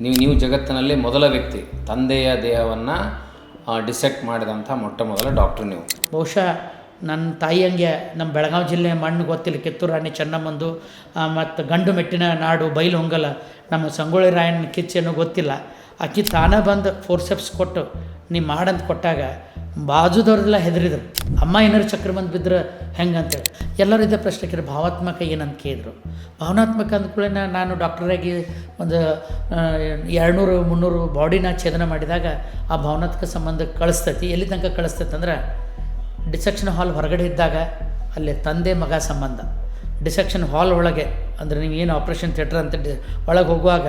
ನೀವು ಜಗತ್ತಿನಲ್ಲಿ ಮೊದಲ ವ್ಯಕ್ತಿ, ತಂದೆಯ ದೇಹವನ್ನು ಡಿಸೆಕ್ಟ್ ಮಾಡಿದಂಥ ಮೊಟ್ಟ ಮೊದಲ ಡಾಕ್ಟ್ರು ನೀವು. ಬಹುಶಃ ನನ್ನ ತಾಯಿಯಂಗೆ ನಮ್ಮ ಬೆಳಗಾವಿ ಜಿಲ್ಲೆ ಮಣ್ಣು ಗೊತ್ತಿಲ್ಲ, ಕಿತ್ತೂರು ರಾಣಿ ಚೆನ್ನಮ್ಮಂದು ಮತ್ತು ಗಂಡು ಮೆಟ್ಟಿನ ನಾಡು ಬೈಲು ಹೊಂಗಲ ನಮ್ಮ ಸಂಗೊಳ್ಳಿ ರಾಯಣ್ಣ ಕಿಚ್ಚೇನೋ ಗೊತ್ತಿಲ್ಲ. ಆಕಿ ತಾನೇ ಬಂದು ಫೋರ್ಸೆಪ್ಸ್ ಕೊಟ್ಟು ನೀ ಮಾಡಂತ ಕೊಟ್ಟಾಗ ಬಾಜುದವ್ರದೆಲ್ಲ ಹೆದರಿದ್ರು, ಅಮ್ಮ ಏನಾರು ಚಕ್ರ ಬಂದು ಬಿದ್ದರೆ ಹೆಂಗೆ ಅಂತೇಳಿ. ಎಲ್ಲರೂ ಇದೇ ಪ್ರಶ್ನೆ ಕೇಳಿ ಭಾವಾತ್ಮಕ ಏನಂತ ಕೇಳಿದ್ರು. ಭಾವನಾತ್ಮಕ ಅಂದ್ಕೂಳೆ ನಾನು ಡಾಕ್ಟರಾಗಿ ಒಂದು 200-300 ಬಾಡಿನ ಛೇದನ ಮಾಡಿದಾಗ ಆ ಭಾವನಾತ್ಮಕ ಸಂಬಂಧ ಕಳಿಸ್ತೈತಿ. ಎಲ್ಲಿ ತನಕ ಕಳಿಸ್ತೈತೆ ಅಂದ್ರೆ ಡಿಸೆಕ್ಷನ್ ಹಾಲ್ ಹೊರಗಡೆ ಇದ್ದಾಗ ಅಲ್ಲಿ ತಂದೆ ಮಗ ಸಂಬಂಧ, ಡಿಸೆಕ್ಷನ್ ಹಾಲ್ ಒಳಗೆ ಅಂದರೆ ನೀವು ಏನು ಆಪ್ರೇಷನ್ ಥಿಯೇಟ್ರ್ ಅಂತ ಒಳಗೆ ಹೋಗುವಾಗ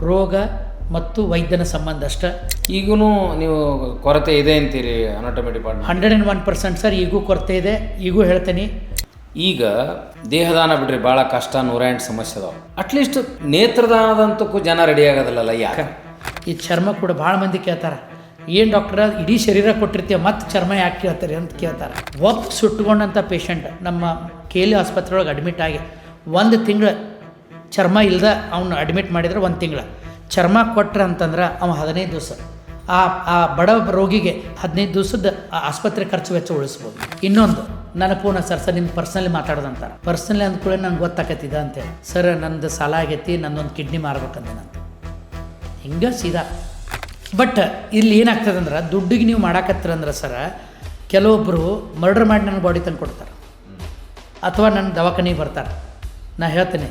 ರೋಗ ಮತ್ತು ವೈದ್ಯನ ಸಂಬಂಧ ಅಷ್ಟೇ. ಈಗೂ ನೀವು ಕೊರತೆ ಇದೆ ಅಂತೀರಿ ಅನಾಟಮಿ ಡಿಪಾರ್ಟ್ಮೆಂಟ್? 101% ಸರ್, ಈಗೂ ಕೊರತೆ ಇದೆ, ಈಗೂ ಹೇಳ್ತೀನಿ. ಈಗ ದೇಹದಾನ ಬಿಡ್ರಿ ಭಾಳ ಕಷ್ಟ, 108 ಸಮಸ್ಯೆ ಅದಾವೆ. ಅಟ್ಲೀಸ್ಟ್ ನೇತ್ರದಾನದಂತಕ್ಕೂ ಜನ ರೆಡಿ ಆಗೋದಿಲ್ಲಲ್ಲ ಯಾಕೆ? ಈ ಚರ್ಮ ಕೂಡ ಭಾಳ ಮಂದಿ ಕೇಳ್ತಾರೆ, ಏನು ಡಾಕ್ಟ್ರ ಇಡೀ ಶರೀರ ಕೊಟ್ಟಿರ್ತೀವಿ ಮತ್ತು ಚರ್ಮ ಯಾಕೆ ಕೇಳ್ತಾರೆ ಅಂತ ಕೇಳ್ತಾರೆ. ಸುಟ್ಟುಕೊಂಡಂಥ ಪೇಷಂಟ್ ನಮ್ಮ KL ಆಸ್ಪತ್ರೆ ಒಳಗೆ ಅಡ್ಮಿಟ್ ಆಗಿ 1 ತಿಂಗಳು ಚರ್ಮ ಇಲ್ಲದ ಅವನು ಅಡ್ಮಿಟ್ ಮಾಡಿದ್ರೆ 1 ತಿಂಗಳು ಚರ್ಮ ಕೊಟ್ರೆ ಅಂತಂದ್ರೆ ಅವ 15 ದಿವಸ ಆ ಬಡ ರೋಗಿಗೆ 15 ದಿವಸದ ಆಸ್ಪತ್ರೆ ಖರ್ಚು ವೆಚ್ಚ ಉಳಿಸ್ಬೋದು. ಇನ್ನೊಂದು ನನಗೆ ಫೋನ್ ಸರ್ ನಿಮ್ಮ ಪರ್ಸ್ನಲಿ ಮಾತಾಡೋದಂತಾರೆ. ಪರ್ಸ್ನಲಿ ಅಂದ್ಕೂಳೆ ನಂಗೆ ಗೊತ್ತಾಕತ್ತಿದ ಅಂತೇಳಿ, ಸರ್ ನಂದು ಸಾಲ ಆಗೈತಿ, ನನ್ನೊಂದು ಕಿಡ್ನಿ ಮಾರ್ಬೇಕಂದೇನಂತ ಹಿಂಗೆ ಸೀದಾ. ಬಟ್ ಇಲ್ಲಿ ಏನಾಗ್ತದೆ ಅಂದ್ರೆ ದುಡ್ಡಿಗೆ ನೀವು ಮಾಡಾಕತ್ತೀರಂದ್ರೆ ಸರ ಕೆಲವೊಬ್ಬರು ಮರ್ಡರ್ ಮಾಡಿ ನನ್ನ ಬಾಡಿ ತಂದು ಕೊಡ್ತಾರೆ ಅಥವಾ ನನ್ನ ದವಾಖಾನೆಗೆ ಬರ್ತಾರೆ. ನಾ ಹೇಳ್ತೇನೆ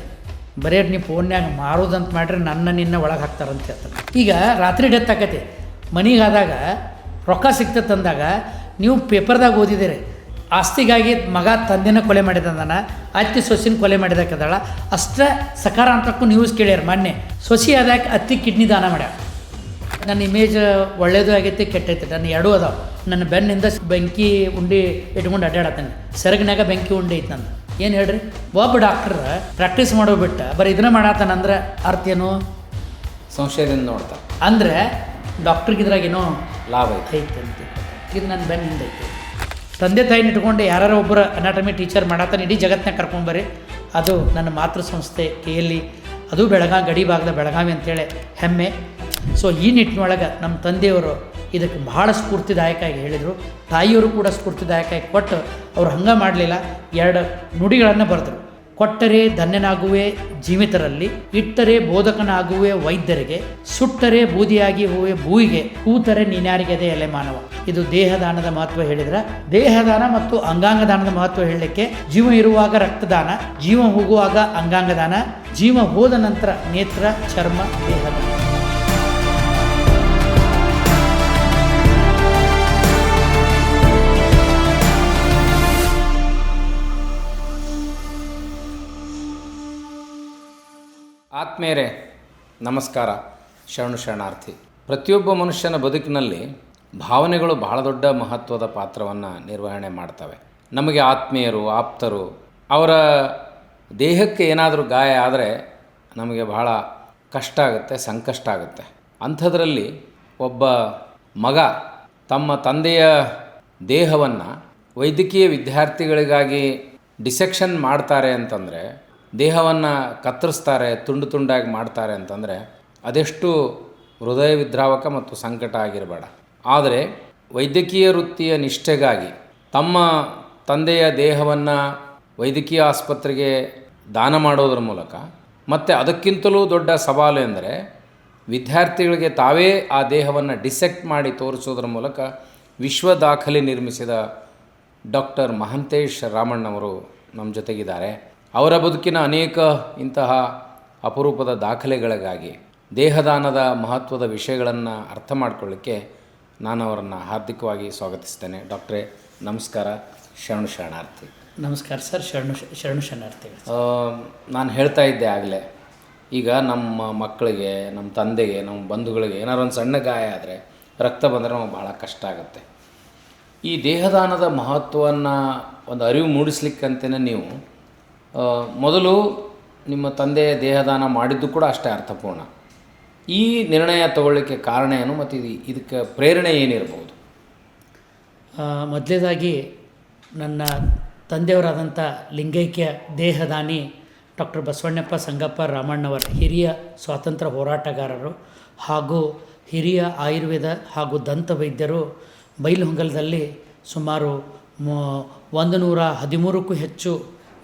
ಬರೀ ನೀವು ಫೋನ್ಯಾಗ ಮಾರೋದಂತ ಮಾಡ್ರೆ ನಿನ್ನ ಒಳಗೆ ಹಾಕ್ತಾರಂತ ಹೇಳ್ತಾರೆ. ಈಗ ರಾತ್ರಿ ಡೆತ್ ಆಕತಿ, ಮನೆಗಾದಾಗ ರೊಕ್ಕ ಸಿಗ್ತಂದಾಗ ನೀವು ಪೇಪರ್ದಾಗ ಓದಿದ್ದೀರಿ, ಆಸ್ತಿಗಾಗಿ ಮಗ ತಂದೆನ ಕೊಲೆ ಮಾಡಿದಂದನ, ಅತ್ತಿ ಸೊಸಿನ ಕೊಲೆ ಮಾಡಿದಾಕದಾಳ, ಅಷ್ಟೇ ಸಕಾರಾತ್ಮಕ ನ್ಯೂಸ್ ಕೇಳ್ಯಾರ. ಮೊನ್ನೆ ಸೊಸಿ ಆದಾಗ ಅತ್ತಿ ಕಿಡ್ನಿ ದಾನ ಮಾಡ್ಯಾರ. ನನ್ನ ಇಮೇಜ್ ಒಳ್ಳೇದು ಆಗೈತಿ ಕೆಟ್ಟೈತಿ, ನನ್ನ ಎರಡೂ ಅದಾವೆ. ನನ್ನ ಬೆನ್ನಿಂದ ಬೆಂಕಿ ಉಂಡಿ ಇಟ್ಕೊಂಡು ಅಡ್ಡಾಡತ್ತೇನೆ, ಸೆರಗಿನಾಗ ಬೆಂಕಿ ಉಂಡಿ ಐತೆ ನಂದು. ಏನು ಹೇಳ್ರಿ, ಒಬ್ಬ ಡಾಕ್ಟ್ರ್ ಪ್ರಾಕ್ಟೀಸ್ ಮಾಡೋಬಿಟ್ಟ ಬರೀ ಇದನ್ನ ಮಾಡತ್ತಾನಂದ್ರೆ ಅರ್ಥ ಏನು? ಸಂಶಯದಿಂದ ನೋಡ್ತಾರೆ ಅಂದರೆ ಡಾಕ್ಟ್ರಿಗೆ ಇದ್ರಾಗೇನೋ ಲಾಭ ಐತೆ ಅಂತ. ಇದು ನನ್ನ ಬೆನ್ನ ಹಿಂದೈತಿ. ತಂದೆ ತಾಯಿನ ಇಟ್ಕೊಂಡು ಯಾರು ಒಬ್ಬರು ಅನಾಟಮಿ ಟೀಚರ್ ಮಾಡತ್ತಾನೆ ಇಡೀ ಜಗತ್ತಿನಾಗ ಕರ್ಕೊಂಬರ್ರಿ. ಅದು ನನ್ನ ಮಾತೃ ಸಂಸ್ಥೆ KL, ಅದು ಬೆಳಗಾವಿ ಗಡಿ ಭಾಗದ ಬೆಳಗಾವಿ ಅಂತೇಳಿ ಹೆಮ್ಮೆ. ಸೊ ಈ ನಿಟ್ಟಿನೊಳಗೆ ನಮ್ಮ ತಂದೆಯವರು ಇದಕ್ಕೆ ಭಾಳ ಸ್ಫೂರ್ತಿದಾಯಕವಾಗಿ ಹೇಳಿದರು. ತಾಯಿಯವರು ಕೂಡ ಸ್ಫೂರ್ತಿದಾಯಕವಾಗಿ ಕೊಟ್ಟು ಅವ್ರು ಹಂಗೆ ಮಾಡಲಿಲ್ಲ, 2 ನುಡಿಗಳನ್ನು ಬರೆದರು. ಕೊಟ್ಟರೆ ಧನ್ಯನಾಗುವೆ ಜೀವಿತರಲ್ಲಿ, ಇಟ್ಟರೆ ಬೋಧಕನಾಗುವೆ ವೈದ್ಯರಿಗೆ, ಸುಟ್ಟರೆ ಬೂದಿಯಾಗಿ ಹೂವೆ ಭೂಯಿಗೆ, ಕೂತರೆ ನೀನ್ಯಾರಿಗದೆ ಎಲೆ ಮಾನವ. ಇದು ದೇಹದಾನದ ಮಹತ್ವ ಹೇಳಿದ್ರೆ, ದೇಹದಾನ ಮತ್ತು ಅಂಗಾಂಗ ದಾನದ ಮಹತ್ವ ಹೇಳಲಿಕ್ಕೆ, ಜೀವ ಇರುವಾಗ ರಕ್ತದಾನ, ಜೀವ ಹೋಗುವಾಗ ಅಂಗಾಂಗ ದಾನ, ಜೀವ ಹೋದ ನಂತರ ನೇತ್ರ, ಚರ್ಮ, ದೇಹದಾನ. ಆತ್ಮೀಯರೇ ನಮಸ್ಕಾರ, ಶರಣಾರ್ಥಿ. ಪ್ರತಿಯೊಬ್ಬ ಮನುಷ್ಯನ ಬದುಕಿನಲ್ಲಿ ಭಾವನೆಗಳು ಬಹಳ ದೊಡ್ಡ ಮಹತ್ವದ ಪಾತ್ರವನ್ನು ನಿರ್ವಹಣೆ ಮಾಡ್ತವೆ. ನಮಗೆ ಆತ್ಮೀಯರು, ಆಪ್ತರು, ಅವರ ದೇಹಕ್ಕೆ ಏನಾದರೂ ಗಾಯ ಆದರೆ ನಮಗೆ ಬಹಳ ಕಷ್ಟ ಆಗುತ್ತೆ, ಸಂಕಷ್ಟ ಆಗುತ್ತೆ. ಅಂಥದ್ರಲ್ಲಿ ಒಬ್ಬ ಮಗ ತಮ್ಮ ತಂದೆಯ ದೇಹವನ್ನು ವೈದ್ಯಕೀಯ ವಿದ್ಯಾರ್ಥಿಗಳಿಗಾಗಿ ಡಿಸೆಕ್ಷನ್ ಮಾಡ್ತಾರೆ ಅಂತಂದರೆ, ದೇಹವನ್ನು ಕತ್ತರಿಸ್ತಾರೆ, ತುಂಡು ತುಂಡಾಗಿ ಮಾಡ್ತಾರೆ ಅಂತಂದರೆ ಅದೆಷ್ಟು ಹೃದಯ ವಿದ್ರಾವಕ ಮತ್ತು ಸಂಕಟ ಆಗಿರಬೇಡ. ಆದರೆ ವೈದ್ಯಕೀಯ ವೃತ್ತಿಯ ನಿಷ್ಠೆಗಾಗಿ ತಮ್ಮ ತಂದೆಯ ದೇಹವನ್ನು ವೈದ್ಯಕೀಯ ಆಸ್ಪತ್ರೆಗೆ ದಾನ ಮಾಡೋದ್ರ ಮೂಲಕ, ಮತ್ತು ಅದಕ್ಕಿಂತಲೂ ದೊಡ್ಡ ಸವಾಲು ಎಂದರೆ ವಿದ್ಯಾರ್ಥಿಗಳಿಗೆ ತಾವೇ ಆ ದೇಹವನ್ನು ಡಿಸೆಕ್ಟ್ ಮಾಡಿ ತೋರಿಸೋದ್ರ ಮೂಲಕ ವಿಶ್ವ ದಾಖಲೆ ನಿರ್ಮಿಸಿದ ಡಾಕ್ಟರ್ ಮಹಾಂತೇಶ್ ರಾಮಣ್ಣವರು ನಮ್ಮ ಜೊತೆಗಿದ್ದಾರೆ. ಅವರ ಬದುಕಿನ ಅನೇಕ ಇಂತಹ ಅಪರೂಪದ ದಾಖಲೆಗಳಿಗಾಗಿ, ದೇಹದಾನದ ಮಹತ್ವದ ವಿಷಯಗಳನ್ನು ಅರ್ಥ ಮಾಡಿಕೊಳ್ಳಿಕ್ಕೆ ನಾನು ಅವರನ್ನು ಹಾರ್ದಿಕವಾಗಿ ಸ್ವಾಗತಿಸ್ತೇನೆ. ಡಾಕ್ಟ್ರೇ ನಮಸ್ಕಾರ, ಶರಣಾರ್ಥಿ. ನಮಸ್ಕಾರ ಸರ್, ಶರಣಾರ್ಥಿ. ನಾನು ಹೇಳ್ತಾ ಇದ್ದೆ ಆಗಲೇ, ಈಗ ನಮ್ಮ ಮಕ್ಕಳಿಗೆ, ನಮ್ಮ ತಂದೆಗೆ, ನಮ್ಮ ಬಂಧುಗಳಿಗೆ ಏನಾದ್ರು ಒಂದು ಸಣ್ಣ ಗಾಯ ಆದರೆ, ರಕ್ತ ಬಂದರೆ ನಮಗೆ ಭಾಳ ಕಷ್ಟ ಆಗುತ್ತೆ. ಈ ದೇಹದಾನದ ಮಹತ್ವವನ್ನು ಒಂದು ಅರಿವು ಮೂಡಿಸ್ಲಿಕ್ಕಂತಲೇ ನೀವು ಮೊದಲು ನಿಮ್ಮ ತಂದೆ ದೇಹದಾನ ಮಾಡಿದ್ದು ಕೂಡ ಅಷ್ಟೇ ಅರ್ಥಪೂರ್ಣ. ಈ ನಿರ್ಣಯ ತಗೊಳ್ಳಿಕ್ಕೆ ಕಾರಣ ಏನು ಮತ್ತು ಇದಕ್ಕೆ ಪ್ರೇರಣೆ ಏನಿರ್ಬೋದು? ಮೊದಲೇದಾಗಿ ನನ್ನ ತಂದೆಯವರಾದಂಥ ಲಿಂಗೈಕ್ಯ ದೇಹದಾನಿ ಡಾಕ್ಟರ್ ಬಸವಣ್ಣಪ್ಪ ಸಂಗಪ್ಪ ರಾಮಣ್ಣವರ ಹಿರಿಯ ಸ್ವಾತಂತ್ರ್ಯ ಹೋರಾಟಗಾರರು, ಹಾಗೂ ಹಿರಿಯ ಆಯುರ್ವೇದ ಹಾಗೂ ದಂತ ವೈದ್ಯರು ಬೈಲಹೊಂಗಲದಲ್ಲಿ ಸುಮಾರು 113ಕ್ಕೂ ಹೆಚ್ಚು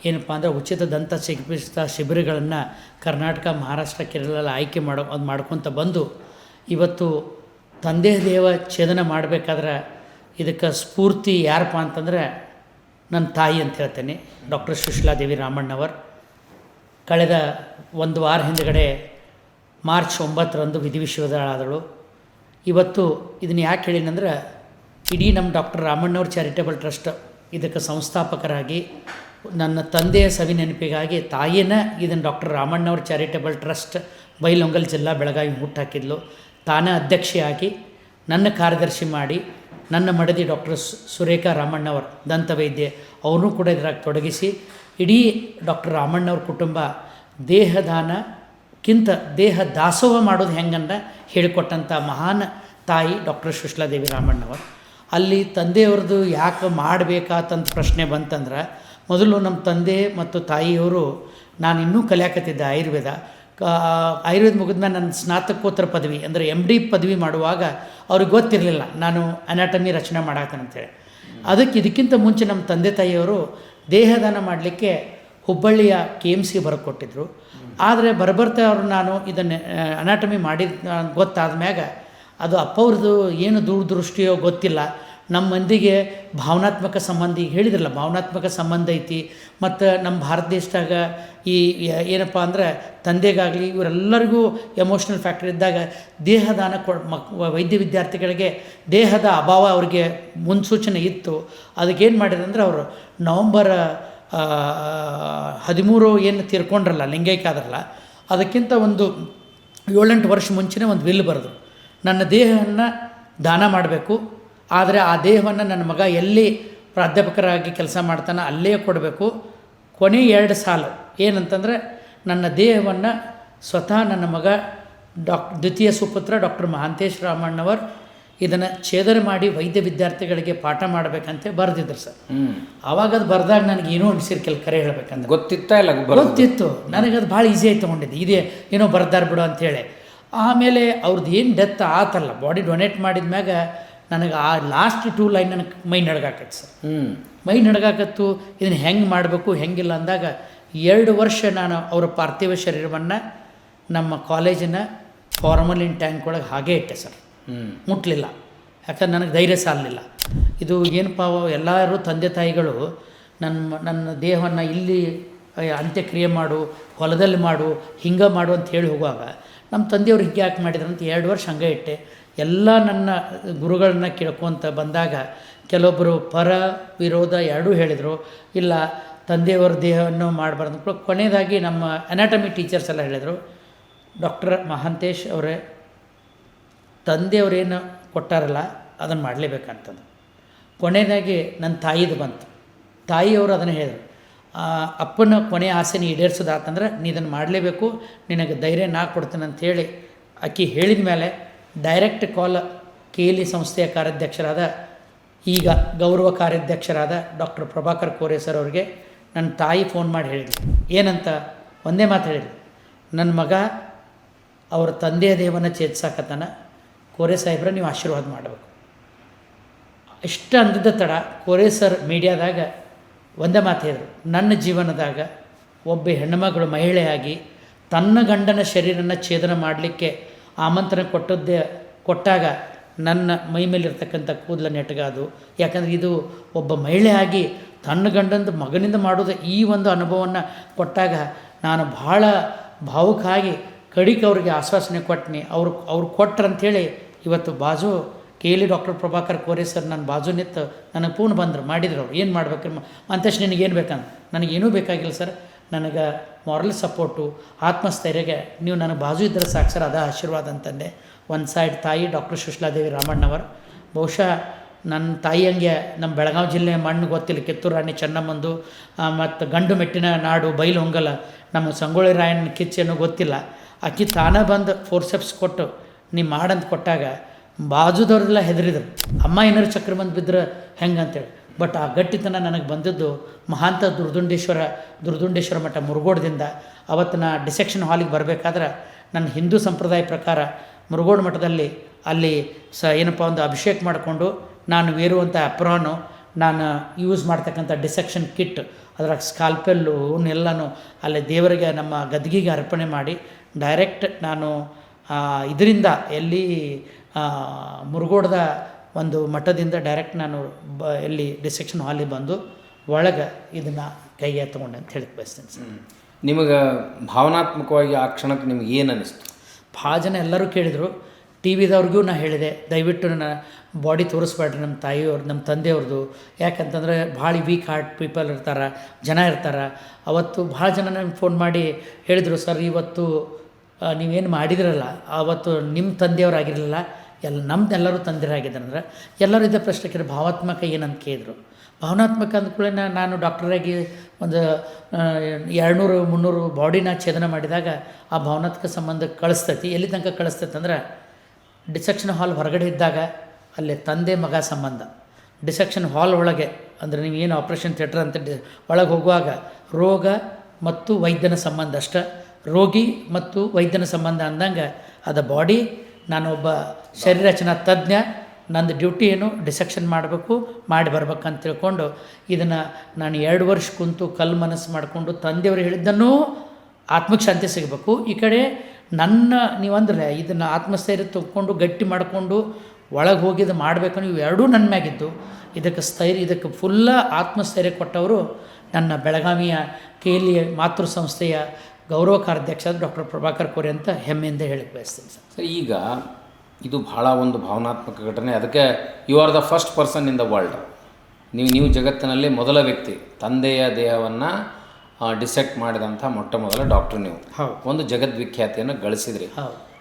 ಏನಪ್ಪ ಅಂದರೆ ಉಚಿತ ದಂತ ಚಿಕಿತ್ಸಾ ಶಿಬಿರಗಳನ್ನು ಕರ್ನಾಟಕ, ಮಹಾರಾಷ್ಟ್ರ, ಕೇರಳ ಆಯ್ಕೆ ಮಾಡ್ಕೊತ ಬಂದು ಇವತ್ತು ತಂದೆ ದೇವ ಛೇದನ ಮಾಡಬೇಕಾದ್ರೆ ಇದಕ್ಕೆ ಸ್ಫೂರ್ತಿ ಯಾರಪ್ಪ ಅಂತಂದರೆ ನನ್ನ ತಾಯಿ ಅಂತ ಹೇಳ್ತೇನೆ, ಡಾಕ್ಟರ್ ಸುಶ್ಲಾದೇವಿ ರಾಮಣ್ಣವರು. ಕಳೆದ ಒಂದು ವಾರ ಹಿಂದುಗಡೆ ಮಾರ್ಚ್ 9ರಂದು ವಿಧಿವಿಶ್ವದಳಾದಳು. ಇವತ್ತು ಇದನ್ನು ಯಾಕೆ ಹೇಳಿನಂದ್ರೆ ಇಡೀ ನಮ್ಮ ಡಾಕ್ಟರ್ ರಾಮಣ್ಣವ್ರ ಚಾರಿಟೇಬಲ್ ಟ್ರಸ್ಟ್ ಇದಕ್ಕೆ ಸಂಸ್ಥಾಪಕರಾಗಿ ನನ್ನ ತಂದೆಯ ಸವಿ ನೆನಪಿಗಾಗಿ ತಾಯಿನ ಇದನ್ನು ಡಾಕ್ಟರ್ ರಾಮಣ್ಣವ್ರ ಚಾರಿಟೇಬಲ್ ಟ್ರಸ್ಟ್ ಬೈಲಹೊಂಗಲ ಜಿಲ್ಲಾ ಬೆಳಗಾವಿ ಹುಟ್ಟಾಕಿದ್ಲು. ತಾನೇ ಅಧ್ಯಕ್ಷೆಯಾಗಿ ನನ್ನ ಕಾರ್ಯದರ್ಶಿ ಮಾಡಿ ನನ್ನ ಮಡದಿ ಡಾಕ್ಟರ್ ಸುರೇಖಾ ರಾಮಣ್ಣವ್ರ ದಂತವೈದ್ಯೆ ಅವ್ರನ್ನೂ ಕೂಡ ಇದ್ರಾಗ ತೊಡಗಿಸಿ ಇಡೀ ಡಾಕ್ಟರ್ ರಾಮಣ್ಣವ್ರ ಕುಟುಂಬ ದೇಹದಾನಕ್ಕಿಂತ ದೇಹ ದಾಸೋಹ ಮಾಡೋದು ಹೆಂಗಂದ ಹೇಳಿಕೊಟ್ಟಂಥ ಮಹಾನ್ ತಾಯಿ ಡಾಕ್ಟರ್ ಸುಶ್ಲಾದೇವಿ ರಾಮಣ್ಣವರು. ಅಲ್ಲಿ ತಂದೆಯವ್ರದ್ದು ಯಾಕೆ ಮಾಡಬೇಕಾತಂತ ಪ್ರಶ್ನೆ ಬಂತಂದ್ರೆ ಮೊದಲು ನಮ್ಮ ತಂದೆ ಮತ್ತು ತಾಯಿಯವರು ನಾನು ಇನ್ನೂ ಕಲಿಯಾಕತ್ತಿದ್ದೆ ಆಯುರ್ವೇದ ಮುಗಿದ್ಮೇಲೆ ನನ್ನ ಸ್ನಾತಕೋತ್ತರ ಪದವಿ ಅಂದರೆ MD ಪದವಿ ಮಾಡುವಾಗ ಅವ್ರಿಗೆ ಗೊತ್ತಿರಲಿಲ್ಲ ನಾನು ಅನಾಟಮಿ ರಚನೆ ಮಾಡಾಕಂತೇಳಿ. ಇದಕ್ಕಿಂತ ಮುಂಚೆ ನಮ್ಮ ತಂದೆ ತಾಯಿಯವರು ದೇಹದಾನ ಮಾಡಲಿಕ್ಕೆ ಹುಬ್ಬಳ್ಳಿಯ KMC ಬರ್ಕೊಟ್ಟಿದ್ರು. ಆದರೆ ಬರ್ತಾ ಅವರು ನಾನು ಇದನ್ನು ಅನಾಟಮಿ ಮಾಡಿದ ಗೊತ್ತಾದ ಮ್ಯಾಗ ಅದು ಅಪ್ಪವ್ರದ್ದು ಏನು ದೂರದೃಷ್ಟಿಯೋ ಗೊತ್ತಿಲ್ಲ, ನಮ್ಮ ಮಂದಿಗೆ ಭಾವನಾತ್ಮಕ ಸಂಬಂಧ ಈಗ ಹೇಳಿದ್ರಲ್ಲ ಭಾವನಾತ್ಮಕ ಸಂಬಂಧ ಐತಿ. ಮತ್ತು ನಮ್ಮ ಭಾರತ ದೇಶದಾಗ ಈ ಏನಪ್ಪ ಅಂದ್ರೆ ತಂದೆಗಾಗಲಿ ಇವರೆಲ್ಲರಿಗೂ ಎಮೋಷ್ನಲ್ ಫ್ಯಾಕ್ಟರ್ ಇದ್ದಾಗ ದೇಹದಾನ ವೈದ್ಯ ವಿದ್ಯಾರ್ಥಿಗಳಿಗೆ ದೇಹದ ಅಭಾವ ಅವ್ರಿಗೆ ಮುನ್ಸೂಚನೆ ಇತ್ತು. ಅದಕ್ಕೇನು ಮಾಡಿದಂದ್ರೆ ಅವರು ನವಂಬರ್ 13 ಏನು ತೀರ್ಕೊಂಡ್ರಲ್ಲ ಲಿಂಗೈಕ್ಯ ಆದ್ರಲ್ಲ ಅದಕ್ಕಿಂತ ಒಂದು 7-8 ವರ್ಷ ಮುಂಚೆನೇ ಒಂದು ವಿಲ್ ಬರೆದು ನನ್ನ ದೇಹವನ್ನು ದಾನ ಮಾಡಬೇಕು, ಆದರೆ ಆ ದೇಹವನ್ನು ನನ್ನ ಮಗ ಎಲ್ಲಿ ಪ್ರಾಧ್ಯಾಪಕರಾಗಿ ಕೆಲಸ ಮಾಡ್ತಾನೆ ಅಲ್ಲೇ ಕೊಡಬೇಕು. ಕೊನೆ 2 ಸಾಲು ಏನಂತಂದರೆ ನನ್ನ ದೇಹವನ್ನು ಸ್ವತಃ ನನ್ನ ಮಗ ದ್ವಿತೀಯ ಸುಪುತ್ರ ಡಾಕ್ಟರ್ ಮಹಾಂತೇಶ್ ರಾಮಣ್ಣವರು ಇದನ್ನು ಛೇದನ ಮಾಡಿ ವೈದ್ಯ ವಿದ್ಯಾರ್ಥಿಗಳಿಗೆ ಪಾಠ ಮಾಡಬೇಕಂತ ಬರೆದಿದ್ರು ಸರ್. ಆವಾಗ ಅದು ಬರೆದಾಗ ನನಗೇನೋ ಅನಿಸಿರ್ಕಿಲ್ಲ, ಕರೆ ಹೇಳ್ಬೇಕಂದ್ರೆ ಗೊತ್ತಿತ್ತು ನನಗದು ಭಾಳ ಈಸಿಯಾಗಿ ತೊಗೊಂಡಿದ್ದೆ, ಇದೇ ಏನೋ ಬರ್ದಾರ ಬಿಡು ಅಂಥೇಳಿ. ಆಮೇಲೆ ಅವ್ರದ್ದು ಏನು ಡೆತ್ ಆತಲ್ಲ ಬಾಡಿ ಡೊನೇಟ್ ಮಾಡಿದ ಮ್ಯಾಗ ನನಗೆ ಆ ಲಾಸ್ಟ್ 2 ಲೈನ್ ನನಗೆ ಮೈ ನಡ್ಗಾಕತ್ತು ಸರ್. ಮೈ ನಡ್ಗಾಕತ್ತು ಇದನ್ನು ಹೆಂಗೆ ಮಾಡಬೇಕು ಹೆಂಗಿಲ್ಲ ಅಂದಾಗ 2 ವರ್ಷ ನಾನು ಅವರ ಪಾರ್ಥಿವ ಶರೀರವನ್ನು ನಮ್ಮ ಕಾಲೇಜಿನ ಫಾರ್ಮಲಿನ್ ಟ್ಯಾಂಕ್ ಒಳಗೆ ಹಾಗೇ ಇಟ್ಟೆ ಸರ್. ಮುಟ್ಟಲಿಲ್ಲ, ಯಾಕಂದ್ರೆ ನನಗೆ ಧೈರ್ಯ ಸಾಲಲಿಲ್ಲ. ಇದು ಏನಪ್ಪ ಎಲ್ಲರೂ ತಂದೆ ತಾಯಿಗಳು ನನ್ನ ದೇಹವನ್ನು ಇಲ್ಲಿ ಅಂತ್ಯಕ್ರಿಯೆ ಮಾಡು, ಹೊಲದಲ್ಲಿ ಮಾಡು, ಹಿಂಗೆ ಮಾಡು ಅಂತ ಹೇಳಿ ಹೋಗುವಾಗ ನಮ್ಮ ತಂದೆಯವ್ರು ಹೀಗೆ ಯಾಕೆ ಮಾಡಿದ್ರು ಅಂತ 2 ವರ್ಷ ಹಂಗೆ ಇಟ್ಟೆ. ಎಲ್ಲ ನನ್ನ ಗುರುಗಳನ್ನ ಕೇಳ್ಕೊತ ಬಂದಾಗ ಕೆಲವೊಬ್ಬರು ಪರ ವಿರೋಧ ಎರಡೂ ಹೇಳಿದರು, ಇಲ್ಲ ತಂದೆಯವರ ದೇಹವನ್ನು ಮಾಡಬಾರ್ದು. ಕೊನೆಯದಾಗಿ ನಮ್ಮ ಅನಾಟಮಿ ಟೀಚರ್ಸ್ ಎಲ್ಲ ಹೇಳಿದರು, ಡಾಕ್ಟರ್ ಮಹಾಂತೇಶ್ ಅವರೇ ತಂದೆಯವರೇನು ಕೊಟ್ಟಾರಲ್ಲ ಅದನ್ನು ಮಾಡಲೇಬೇಕಂತಂದು. ಕೊನೆಯದಾಗಿ ನನ್ನ ತಾಯಿದು ಬಂತು. ತಾಯಿಯವರು ಅದನ್ನು ಹೇಳಿದರು, ಅಪ್ಪನ ಕೊನೆಯ ಆಸೆನ ಈಡೇರಿಸೋದಾತಂದ್ರೆ ನೀ ಇದನ್ನು ಮಾಡಲೇಬೇಕು, ನಿನಗೆ ಧೈರ್ಯ ನಾ ಕೊಡ್ತೇನೆ ಅಂಥೇಳಿ ಆಕೆ ಹೇಳಿದ ಮೇಲೆ ಡೈರೆಕ್ಟ್ ಕಾಲ್ KLE ಸಂಸ್ಥೆಯ ಕಾರ್ಯಾಧ್ಯಕ್ಷರಾದ ಈಗ ಗೌರವ ಕಾರ್ಯಾಧ್ಯಕ್ಷರಾದ ಡಾಕ್ಟರ್ ಪ್ರಭಾಕರ್ ಕೋರೆ ಸರ್ ಅವರಿಗೆ ನನ್ನ ತಾಯಿ ಫೋನ್ ಮಾಡಿ ಹೇಳಿದ್ರು. ಏನಂತ ಒಂದೇ ಮಾತು ಹೇಳಿದ್ರು, ನನ್ನ ಮಗ ಅವರ ತಂದೆಯ ದೇಹವನ್ನು ಚೇತಸಾಕತ್ತಾನ, ಕೋರೆ ಸಾಹೇಬ್ರ ನೀವು ಆಶೀರ್ವಾದ ಮಾಡಬೇಕು. ಇಷ್ಟ ಅಂದಿದ್ದ ತಡ ಕೋರೆ ಸರ್ ಮೀಡಿಯಾದಾಗ ಒಂದೇ ಮಾತು ಹೇಳಿದರು, ನನ್ನ ಜೀವನದಾಗ ಒಬ್ಬ ಹೆಣ್ಣುಮಗಳು ಮಹಿಳೆಯಾಗಿ ತನ್ನ ಗಂಡನ ಶರೀರನ ಛೇದನ ಮಾಡಲಿಕ್ಕೆ ಆಮಂತ್ರಣ ಕೊಟ್ಟಾಗ ನನ್ನ ಮೈ ಮೇಲಿರ್ತಕ್ಕಂಥ ಕೂದಲ ನೆಟ್ಟಗಾದು. ಯಾಕಂದರೆ ಇದು ಒಬ್ಬ ಮಹಿಳೆಯಾಗಿ ತನ್ನ ಗಂಡಂದು ಮಗನಿಂದ ಮಾಡೋದು ಈ ಒಂದು ಅನುಭವವನ್ನು ಕೊಟ್ಟಾಗ ನಾನು ಭಾಳ ಭಾವುಕಾಗಿ ಕಡಿಕೆ ಅವ್ರಿಗೆ ಆಶ್ವಾಸನೆ ಕೊಟ್ಟಿನಿ. ಅವ್ರು ಕೊಟ್ರಂಥೇಳಿ ಇವತ್ತು ಬಾಜು KLE doctor Prabhakar Kore sir ನನ್ನ ಬಾಜು ನಿಂತು ನನಗೆ ಫೋನ್ ಬಂದರು, ಮಾಡಿದ್ರು ಅವ್ರು ಏನು ಮಾಡ್ಬೇಕ್ರಿ ಅಂತೇಶ್ ನಿನಗೇನು ಬೇಕಂತ. ನನಗೇನೂ ಬೇಕಾಗಿಲ್ಲ ಸರ್, ನನಗೆ ಮಾರಲ್ ಸಪೋರ್ಟು ಆತ್ಮಸ್ಥೈರ್ಯಗೆ ನೀವು ನನಗೆ ಬಾಜು ಇದ್ದರೆ ಸಾಕು ಸರ್, ಅದ ಆಶೀರ್ವಾದ ಅಂತಂದೆ. ಒಂದು ಸೈಡ್ ತಾಯಿ ಡಾಕ್ಟರ್ ಸುಶ್ಲಾದೇವಿ ರಾಮಣ್ಣವರು, ಬಹುಶಃ ನನ್ನ ತಾಯಿ ಹಂಗೆ ನಮ್ಮ ಬೆಳಗಾವಿ ಜಿಲ್ಲೆ ಮಣ್ಣು ಗೊತ್ತಿಲ್ಲ, ಕಿತ್ತೂರು ರಾಣಿ ಚೆನ್ನಮ್ಮಂದು ಮತ್ತು ಗಂಡು ಮೆಟ್ಟಿನ ನಾಡು ಬೈಲಹೊಂಗಲ ನಮ್ಮ ಸಂಗೊಳ್ಳಿ ರಾಯಣ್ಣ ಕಿಚ್ಚೇನೋ ಗೊತ್ತಿಲ್ಲ. ಆಕಿ ತಾನೇ ಬಂದು ಫೋರ್ಸೆಪ್ಸ್ ಕೊಟ್ಟು ನೀ ಮಾಡಂತ ಕೊಟ್ಟಾಗ ಬಾಜುದವ್ರೆಲ್ಲ ಹೆದರಿದ್ರು, ಅಮ್ಮ ಏನಾರು ಚಕ್ರ ಬಂದು ಬಿದ್ದರೆ ಹೆಂಗೆ ಅಂತೇಳಿ. ಬಟ್ ಆ ಗಟ್ಟಿತನ ನನಗೆ ಬಂದದ್ದು ಮಹಾಂತ ದುರ್ದುಂಡೇಶ್ವರ ಮಠ ಮುರುಗೋಡದಿಂದ. ಅವತ್ತು ನಾ ಡಿಸೆಕ್ಷನ್ ಹಾಲಿಗೆ ಬರಬೇಕಾದ್ರೆ ನನ್ನ ಹಿಂದೂ ಸಂಪ್ರದಾಯ ಪ್ರಕಾರ ಮುರುಗೋಡು ಮಠದಲ್ಲಿ ಅಲ್ಲಿ ಏನಪ್ಪ ಒಂದು ಅಭಿಷೇಕ ಮಾಡಿಕೊಂಡು ನಾನು ವೇರುವಂಥ ಅಪ್ರಾನು, ನಾನು ಯೂಸ್ ಮಾಡ್ತಕ್ಕಂಥ ಡಿಸೆಕ್ಷನ್ ಕಿಟ್, ಅದರ ಸ್ಕಾಲ್ಪೆಲ್ಲು ಇವನ್ನೆಲ್ಲನೂ ಅಲ್ಲಿ ದೇವರಿಗೆ ನಮ್ಮ ಗದ್ಗಿಗೆ ಅರ್ಪಣೆ ಮಾಡಿ ಡೈರೆಕ್ಟ್ ನಾನು ಇದರಿಂದ ಎಲ್ಲಿ ಮುರುಗೋಡದ ಒಂದು ಮಠದಿಂದ ಡೈರೆಕ್ಟ್ ನಾನು ಎಲ್ಲಿ ಡಿಸೆಕ್ಷನ್ ಹಾಲಿಗೆ ಬಂದು ಒಳಗೆ ಇದನ್ನು ಕೈಗೆ ತೊಗೊಂಡೆ ಅಂತ ಹೇಳಕ್ಕೆ ಬಯಸ್ತೀನಿ ಸರ್. ನಿಮಗೆ ಭಾವನಾತ್ಮಕವಾಗಿ ಆ ಕ್ಷಣಕ್ಕೆ ನಿಮ್ಗೆ ಏನು ಅನ್ನಿಸ್ತು? ಭಾಳ ಜನ ಎಲ್ಲರೂ ಕೇಳಿದರು. ಟಿ ವಿದವ್ರಿಗೂ ನಾನು ಹೇಳಿದೆ, ದಯವಿಟ್ಟು ನನ್ನ ಬಾಡಿ ತೋರಿಸ್ಬೇಡ್ರಿ ನಮ್ಮ ತಾಯಿಯವ್ರು ನಮ್ಮ ತಂದೆಯವ್ರದ್ದು. ಯಾಕಂತಂದರೆ ಭಾಳ ವೀಕ್ ಹಾರ್ಟ್ ಪೀಪಲ್ ಇರ್ತಾರೆ, ಜನ ಇರ್ತಾರೆ. ಅವತ್ತು ಭಾಳ ಜನ ನನಗೆ ಫೋನ್ ಮಾಡಿ ಹೇಳಿದರು, ಸರ್ ಇವತ್ತು ನೀವೇನು ಮಾಡಿದ್ರಲ್ಲ ಆವತ್ತು ನಿಮ್ಮ ತಂದೆಯವರಾಗಿರಲಿಲ್ಲ, ನಮ್ಮದೆಲ್ಲರೂ ತಂದೆಯರಾಗಿದ್ದಾರಂದ್ರೆ ಎಲ್ಲರೂ ಇದ್ದ ಪ್ರಶ್ನೆ ಕೇಳಿ ಭಾವಾತ್ಮಕ ಏನಂತ ಕೇಳಿದರು. ಭಾವನಾತ್ಮಕ ಅಂದ್ಕೂಡಲೇ ನಾನು ಡಾಕ್ಟರಾಗಿ ಒಂದು 200-300 ಬಾಡಿನ ಛೇದನ ಮಾಡಿದಾಗ ಆ ಭಾವನಾತ್ಮಕ ಸಂಬಂಧ ಕಳಿಸ್ತೈತಿ. ಎಲ್ಲಿ ತನಕ ಕಳಿಸ್ತೈತೆ ಅಂದ್ರೆ ಡಿಸೆಕ್ಷನ್ ಹಾಲ್ ಹೊರಗಡೆ ಇದ್ದಾಗ ಅಲ್ಲಿ ತಂದೆ ಮಗ ಸಂಬಂಧ, ಡಿಸೆಕ್ಷನ್ ಹಾಲ್ ಒಳಗೆ ಅಂದರೆ ನೀವು ಏನು ಆಪ್ರೇಷನ್ ಥಿಯೇಟ್ರ್ ಅಂತ ಒಳಗೆ ಹೋಗುವಾಗ ರೋಗ ಮತ್ತು ವೈದ್ಯನ ಸಂಬಂಧ ಅಷ್ಟೇ, ರೋಗಿ ಮತ್ತು ವೈದ್ಯನ ಸಂಬಂಧ ಅಂದಂಗೆ ಅದು ಬಾಡಿ. ನಾನು ಒಬ್ಬ ಶರೀರ ರಚನಾ ತಜ್ಞ, ನಂದು ಡ್ಯೂಟಿ ಏನು ಡಿಸೆಕ್ಷನ್ ಮಾಡಬೇಕು, ಮಾಡಿ ಬರ್ಬೇಕಂತ ತಿಳ್ಕೊಂಡು ಇದನ್ನು ನಾನು 2 ವರ್ಷ ಕುಂತು ಕಲ್ಲು ಮನಸ್ಸು ಮಾಡಿಕೊಂಡು ತಂದೆಯವರು ಹೇಳಿದ್ದನ್ನೂ ಆತ್ಮಕ್ಕೆ ಶಾಂತಿ ಸಿಗಬೇಕು. ಈ ಕಡೆ ನನ್ನ ನೀವಂದ್ರೆ ಇದನ್ನು ಆತ್ಮಸ್ಥೈರ್ಯ ತೊಗೊಂಡು ಗಟ್ಟಿ ಮಾಡಿಕೊಂಡು ಒಳಗೆ ಹೋಗಿದ್ದು ಮಾಡಬೇಕು, ಇವು ಎರಡೂ ನನ್ನ ಮ್ಯಾಗಿದ್ದು. ಇದಕ್ಕೆ ಫುಲ್ಲ ಆತ್ಮಸ್ಥೈರ್ಯ ಕೊಟ್ಟವರು ನನ್ನ ಬೆಳಗಾವಿಯ KLE ಮಾತೃ ಸಂಸ್ಥೆಯ ಗೌರವ ಕಾರ್ಯಾಧ್ಯಕ್ಷ ಡಾಕ್ಟರ್ ಪ್ರಭಾಕರ್ ಕೋರೆ ಅಂತ ಹೆಮ್ಮೆಯಿಂದ ಹೇಳಕ್ಕೆ ಬಯಸ್ತೀನಿ ಸರ್. ಸರ್, ಈಗ ಇದು ಭಾಳ ಒಂದು ಭಾವನಾತ್ಮಕ ಘಟನೆ. ಅದಕ್ಕೆ you are the first person in the world. ನೀವು ಜಗತ್ತಿನಲ್ಲಿ ಮೊದಲ ವ್ಯಕ್ತಿ, ತಂದೆಯ ದೇಹವನ್ನು ಡಿಸೆಕ್ಟ್ ಮಾಡಿದಂಥ ಮೊಟ್ಟ ಮೊದಲ ಡಾಕ್ಟ್ರು ನೀವು. ಒಂದು ಜಗದ್ವಿಖ್ಯಾತಿಯನ್ನು ಗಳಿಸಿದ್ರಿ.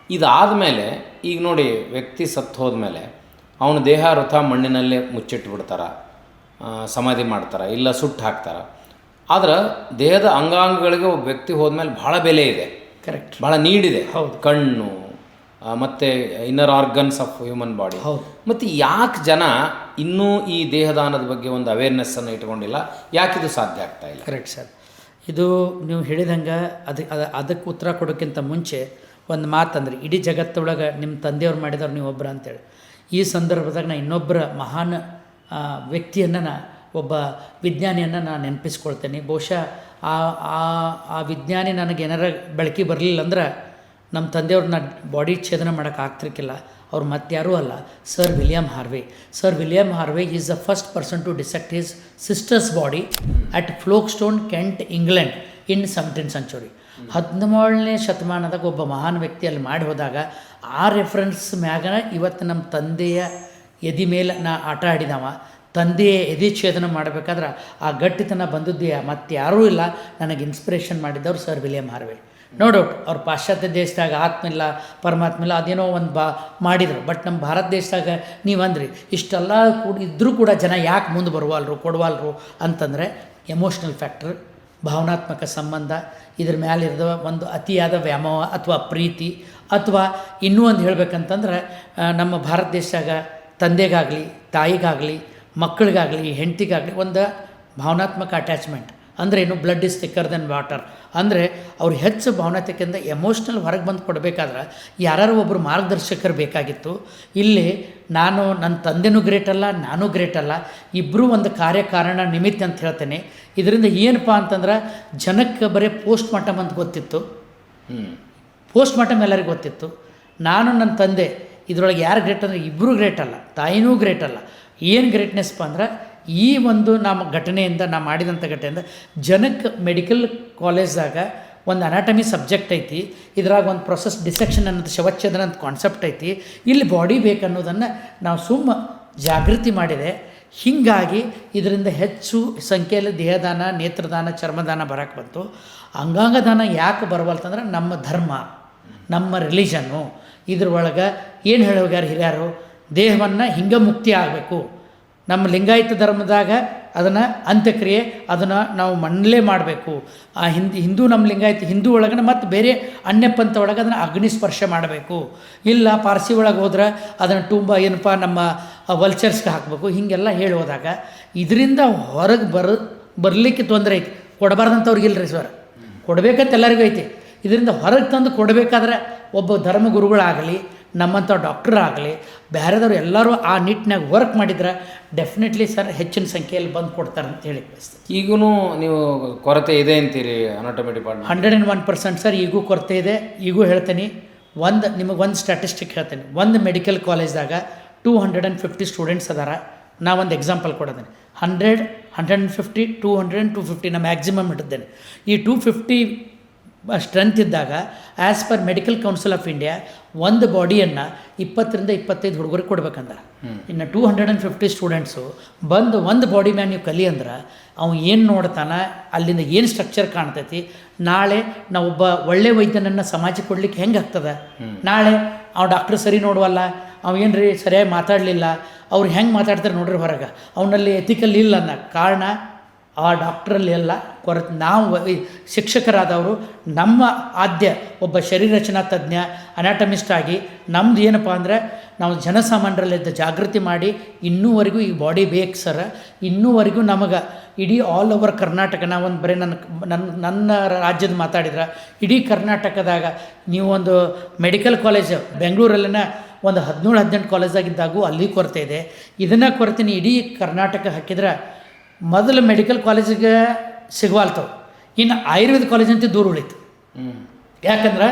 ಇದಾದ ಮೇಲೆ ಈಗ ನೋಡಿ, ವ್ಯಕ್ತಿ ಸತ್ತು ಹೋದ್ಮೇಲೆ ಅವನ ದೇಹ ವೃಥ ಮಣ್ಣಿನಲ್ಲೇ ಮುಚ್ಚಿಟ್ಟು ಬಿಡ್ತಾರೆ, ಸಮಾಧಿ ಮಾಡ್ತಾರೆ, ಇಲ್ಲ ಸುಟ್ಟು ಹಾಕ್ತಾರೆ. ಆದ್ರೆ ದೇಹದ ಅಂಗಾಂಗಗಳಿಗೆ ಒಬ್ಬ ವ್ಯಕ್ತಿ ಹೋದ್ಮೇಲೆ ಭಾಳ ಬೆಲೆ ಇದೆ. ಕರೆಕ್ಟ್. ಭಾಳ ನೀಡಿದೆ. ಹೌದು. ಕಣ್ಣು ಮತ್ತು inner organs of human body. ಹೌದು. ಮತ್ತು ಯಾಕೆ ಜನ ಇನ್ನೂ ಈ ದೇಹದಾನದ ಬಗ್ಗೆ ಒಂದು ಅವೇರ್ನೆಸ್ಸನ್ನು ಇಟ್ಕೊಂಡಿಲ್ಲ? ಯಾಕಿದು ಸಾಧ್ಯ ಆಗ್ತಾ ಇಲ್ಲ? Correct sir. ಇದು ನೀವು ಹೇಳಿದಂಗೆ ಅದಕ್ಕೆ ಉತ್ತರ ಕೊಡೋಕ್ಕಿಂತ ಮುಂಚೆ ಒಂದು ಮಾತಂದ್ರೆ, ಇಡೀ ಜಗತ್ತೊಳಗೆ ನಿಮ್ಮ ತಂದೆಯವ್ರು ಮಾಡಿದವ್ರು ನೀವು ಒಬ್ಬರು ಅಂತೇಳಿ. ಈ ಸಂದರ್ಭದಾಗ ನಾನು ಇನ್ನೊಬ್ಬರ ಮಹಾನ್ ವ್ಯಕ್ತಿಯನ್ನು ಒಬ್ಬ ವಿಜ್ಞಾನಿಯನ್ನು ನಾನು ನೆನಪಿಸ್ಕೊಳ್ತೇನೆ. ಬಹುಶಃ ಆ ವಿಜ್ಞಾನಿ ನನಗೆ ಏನಾರ ಬೆಳಕಿ ಬರಲಿಲ್ಲ ಅಂದ್ರೆ ನಮ್ಮ ತಂದೆಯವ್ರನ್ನ ಬಾಡಿ ಛೇದನ ಮಾಡೋಕ್ಕೆ ಆಗ್ತಿರ್ಕಿಲ್ಲ. ಅವ್ರು ಮತ್ತಾರೂ ಅಲ್ಲ, sir William Harvey. Sir William Harvey is the first person to dissect his sister's body at Folkestone, Kent, England in 17th century. 17ನೇ ಶತಮಾನದಾಗ ಒಬ್ಬ ಮಹಾನ್ ವ್ಯಕ್ತಿ ಅಲ್ಲಿ ಮಾಡಿ ಹೋದಾಗ ಆ ರೆಫರೆನ್ಸ್ ಮ್ಯಾಗನ ಇವತ್ತು ನಮ್ಮ ತಂದೆಯ ಎದೆ ಮೇಲೆ ನಾ ಆಟ ಆಡಿದವ. ತಂದೆಯ ಎದೆ ಛೇದನ ಮಾಡಬೇಕಾದ್ರೆ ಆ ಗಟ್ಟಿತನ ಬಂದದ್ದು ಮತ್ತು ಯಾರೂ ಇಲ್ಲ, ನನಗೆ ಇನ್ಸ್ಪಿರೇಷನ್ ಮಾಡಿದ್ದವ್ರು sir William Harvey. No doubt ಅವ್ರು ಪಾಶ್ಚಾತ್ಯ ದೇಶದಾಗ ಆತ್ಮ ಇಲ್ಲ ಪರಮಾತ್ಮ ಇಲ್ಲ ಅದೇನೋ ಒಂದು ಮಾಡಿದರು. ಬಟ್ ನಮ್ಮ ಭಾರತ ದೇಶದಾಗ ನೀವು ಅಂದ್ರಿ ಇಷ್ಟೆಲ್ಲ ಇದ್ದರೂ ಕೂಡ ಜನ ಯಾಕೆ ಮುಂದೆ ಕೊಡವಲ್ರು ಅಂತಂದರೆ ಎಮೋಷ್ನಲ್ ಫ್ಯಾಕ್ಟ್ರ್, ಭಾವನಾತ್ಮಕ ಸಂಬಂಧ, ಇದ್ರ ಮೇಲಿರೋ ಒಂದು ಅತಿಯಾದ ವ್ಯಾಮೋಹ ಅಥವಾ ಪ್ರೀತಿ, ಅಥವಾ ಇನ್ನೂ ಒಂದು ಹೇಳ್ಬೇಕಂತಂದ್ರೆ ನಮ್ಮ ಭಾರತ ದೇಶದಾಗ ತಂದೆಗಾಗಲಿ ತಾಯಿಗಾಗಲಿ ಮಕ್ಕಳಿಗಾಗಲಿ ಹೆಂಡತಿಗಾಗಲಿ ಒಂದು ಭಾವನಾತ್ಮಕ ಅಟ್ಯಾಚ್ಮೆಂಟ್. ಅಂದರೆ ಏನು, blood is thicker than water. ಅಂದರೆ ಅವ್ರು ಹೆಚ್ಚು ಭಾವನಾತ್ಮಕದಿಂದ ಎಮೋಷ್ನಲ್ ಹೊರಗೆ ಬಂದು ಕೊಡಬೇಕಾದ್ರೆ ಯಾರು ಒಬ್ಬರು ಮಾರ್ಗದರ್ಶಕರು ಬೇಕಾಗಿತ್ತು. ಇಲ್ಲಿ ನಾನು ನನ್ನ ತಂದೆನೂ ಗ್ರೇಟ್ ಅಲ್ಲ, ನಾನೂ ಗ್ರೇಟ್ ಅಲ್ಲ, ಇಬ್ಬರೂ ಒಂದು ಕಾರ್ಯಕಾರಣ ನಿಮಿತ್ತ ಅಂತ ಹೇಳ್ತೇನೆ. ಇದರಿಂದ ಏನಪ್ಪ ಅಂತಂದ್ರೆ ಜನಕ್ಕೆ ಬರೀ ಪೋಸ್ಟ್ ಮಾರ್ಟಮ್ ಅಂತ ಗೊತ್ತಿತ್ತು. ಪೋಸ್ಟ್ ಮಾರ್ಟಮ್ ಎಲ್ಲರಿಗೂ ಗೊತ್ತಿತ್ತು. ನಾನು ನನ್ನ ತಂದೆ ಇದರೊಳಗೆ ಯಾರು ಗ್ರೇಟ್ ಅಂದರೆ ಇಬ್ಬರೂ ಗ್ರೇಟ್ ಅಲ್ಲ, ತಾಯಿನೂ ಗ್ರೇಟ್ ಅಲ್ಲ. ಏನು ಗ್ರೇಟ್ನೆಸ್ಪ ಅಂದ್ರೆ ಈ ಒಂದು ನಮ್ಮ ಘಟನೆಯಿಂದ ನಾ ಮಾಡಿದಂಥ ಘಟನೆಯಿಂದ ಜನಕ್ಕೆ ಮೆಡಿಕಲ್ ಕಾಲೇಜ್ದಾಗ ಒಂದು ಅನಾಟಮಿ ಸಬ್ಜೆಕ್ಟ್ ಐತಿ, ಇದ್ರಾಗ ಒಂದು ಪ್ರೊಸೆಸ್ ಡಿಸೆಕ್ಷನ್ ಅನ್ನೋದು ಶವಚ್ಛೇದನ ಅಂತ ಕಾನ್ಸೆಪ್ಟ್ ಐತಿ, ಇಲ್ಲಿ ಬಾಡಿ ಬೇಕನ್ನೋದನ್ನು ನಾವು ಜಾಗೃತಿ ಮಾಡಿದೆ. ಹೀಗಾಗಿ ಇದರಿಂದ ಹೆಚ್ಚು ಸಂಖ್ಯೆಯಲ್ಲಿ ದೇಹದಾನ, ನೇತ್ರದಾನ, ಚರ್ಮದಾನ ಬರೋಕ್ಕೆ ಬಂತು. ಅಂಗಾಂಗ ದಾನ ಯಾಕೆ ಬರವಲ್ತಂದ್ರೆ ನಮ್ಮ ಧರ್ಮ, ನಮ್ಮ ರಿಲಿಜನ್ನು ಇದ್ರೊಳಗೆ ಏನು ಹೇಳೋಗ್ಯಾರ ಹಿರಿಯರು, ದೇಹವನ್ನು ಹಿಂಗೆ ಮುಕ್ತಿ ಆಗಬೇಕು. ನಮ್ಮ ಲಿಂಗಾಯತ ಧರ್ಮದಾಗ ಅದನ್ನು ಅಂತ್ಯಕ್ರಿಯೆ ಅದನ್ನು ನಾವು ಮಣ್ಣಲ್ಲೇ ಮಾಡಬೇಕು. ಆ ಹಿಂದೂ ನಮ್ಮ ಲಿಂಗಾಯತ ಹಿಂದೂ ಒಳಗನ ಮತ್ತು ಬೇರೆ ಅನ್ಯಪಂಥ ಒಳಗೆ ಅದನ್ನು ಅಗ್ನಿಸ್ಪರ್ಶ ಮಾಡಬೇಕು. ಇಲ್ಲ ಪಾರ್ಸಿ ಒಳಗೆ ಹೋದ್ರೆ ಅದನ್ನು ತುಂಬ ಏನಪ್ಪ ನಮ್ಮ ವಲ್ಚರ್ಸ್ಗೆ ಹಾಕಬೇಕು. ಹೀಗೆಲ್ಲ ಹೇಳಿ ಹೋದಾಗ ಇದರಿಂದ ಹೊರಗೆ ಬರಲಿಕ್ಕೆ ತೊಂದರೆ ಐತಿ. ಕೊಡಬಾರ್ದಂಥವ್ರಿಗೆ ಇಲ್ಲರಿ ಸರ್, ಕೊಡಬೇಕಂತ ಎಲ್ಲರಿಗೂ ಐತಿ. ಇದರಿಂದ ಹೊರಗೆ ತಂದು ಕೊಡಬೇಕಾದ್ರೆ ಒಬ್ಬ ಧರ್ಮಗುರುಗಳಾಗಲಿ ನಮ್ಮಂಥ ಡಾಕ್ಟರ್ ಆಗಲಿ ಬೇರೆದವ್ರು ಎಲ್ಲರೂ ಆ ನಿಟ್ಟಿನಾಗ ವರ್ಕ್ ಮಾಡಿದ್ರೆ ಡೆಫಿನೆಟ್ಲಿ ಸರ್ ಹೆಚ್ಚಿನ ಸಂಖ್ಯೆಯಲ್ಲಿ ಬಂದು ಕೊಡ್ತಾರೆ ಅಂತ ಹೇಳಿ ಬಯಸ್ತೀನಿ. ಈಗೂ ನೀವು ಕೊರತೆ ಇದೆ ಅಂತೀರಿ ಅನಾಟಮಿ ಡಿಪಾರ್ಟ್ಮೆಂಟ್? 101% ಸರ್, ಈಗೂ ಕೊರತೆ ಇದೆ. ಈಗೂ ಹೇಳ್ತೀನಿ, ನಿಮಗೆ ಒಂದು ಸ್ಟ್ಯಾಟಿಸ್ಟಿಕ್ ಹೇಳ್ತೀನಿ. ಒಂದು ಮೆಡಿಕಲ್ ಕಾಲೇಜ್ದಾಗ 250 ಸ್ಟೂಡೆಂಟ್ಸ್ ಅದಾರ. ನಾ ಒಂದು ಎಕ್ಸಾಂಪಲ್ ಕೊಡೋದೇನೆ. 100, 150, 200, 250 ನಾ ಮ್ಯಾಕ್ಸಿಮಮ್ ಇಟ್ಟಿದ್ದೇನೆ. ಈ 250 ಸ್ಟ್ರೆಂತ್ ಇದ್ದಾಗ as per Medical Council of India ಒಂದು ಬಾಡಿಯನ್ನು 20ರಿಂದ 25 ಹುಡುಗರಿಗೆ ಕೊಡ್ಬೇಕಂದ್ರೆ, ಇನ್ನು 250 ಸ್ಟೂಡೆಂಟ್ಸು ಬಂದು ಒಂದು ಬಾಡಿ ಮ್ಯಾನ್ ನೀವು ಕಲಿ ಅಂದ್ರೆ ಅವ್ನು ಏನು ನೋಡ್ತಾನೆ, ಅಲ್ಲಿಂದ ಏನು ಸ್ಟ್ರಕ್ಚರ್ ಕಾಣ್ತೈತಿ, ನಾಳೆ ನಾವೊಬ್ಬ ಒಳ್ಳೆ ವೈದ್ಯನನ್ನು ಸಮಾಜಕ್ಕೆ ಕೊಡ್ಲಿಕ್ಕೆ ಹೆಂಗೆ ಆಗ್ತದೆ? ನಾಳೆ ಅವ್ನು ಡಾಕ್ಟ್ರ್ ಸರಿ ನೋಡುವಲ್ಲ, ಏನು ರೀ ಸರಿಯಾಗಿ ಮಾತಾಡಲಿಲ್ಲ, ಅವ್ರು ಹೆಂಗೆ ಮಾತಾಡ್ತಾರೆ ನೋಡ್ರಿ ಹೊರಗೆ, ಅವನಲ್ಲಿ ಎಥಿಕಲ್ ಇಲ್ಲ ಅನ್ನೋ ಕಾರಣ ಆ ಡಾಕ್ಟ್ರಲ್ಲಿ ಎಲ್ಲ ಕೊರತೆ. ನಾವು ಶಿಕ್ಷಕರಾದವರು ನಮ್ಮ ಆದ್ಯ ಒಬ್ಬ ಶರೀರ ರಚನಾ ತಜ್ಞ ಅನಾಟಮಿಸ್ಟ್ ಆಗಿ ನಮ್ದು ಏನಪ್ಪ ಅಂದರೆ ನಾವು ಜನಸಾಮಾನ್ಯರಲ್ಲಿದ್ದ ಜಾಗೃತಿ ಮಾಡಿ ಇನ್ನೂವರೆಗೂ ಈ ಬಾಡಿ ಬೇಕು ಸರ್. ಇನ್ನೂವರೆಗೂ ನಮಗೆ ಇಡೀ ಆಲ್ ಓವರ್ ಕರ್ನಾಟಕ, ನಾವೊಂದು ಬರೀ ನನ್ನ ರಾಜ್ಯದ ಮಾತಾಡಿದ್ರೆ ಇಡೀ ಕರ್ನಾಟಕದಾಗ ನೀವು ಒಂದು ಮೆಡಿಕಲ್ ಕಾಲೇಜ್ ಬೆಂಗಳೂರಲ್ಲಿನ ಒಂದು 17-18 ಕಾಲೇಜಾಗಿದ್ದಾಗೂ ಅಲ್ಲಿ ಕೊರತೆ ಇದೆ. ಇದನ್ನು ಕೊರತೆನಿ ಇಡೀ ಕರ್ನಾಟಕ ಹಾಕಿದ್ರೆ ಮೊದಲು ಮೆಡಿಕಲ್ ಕಾಲೇಜಿಗೆ ಸಿಗುವಲ್ತವೆ, ಇನ್ನು ಆಯುರ್ವೇದ ಕಾಲೇಜ್ ಅಂತ ದೂರ ಉಳಿತು. ಯಾಕಂದ್ರೆ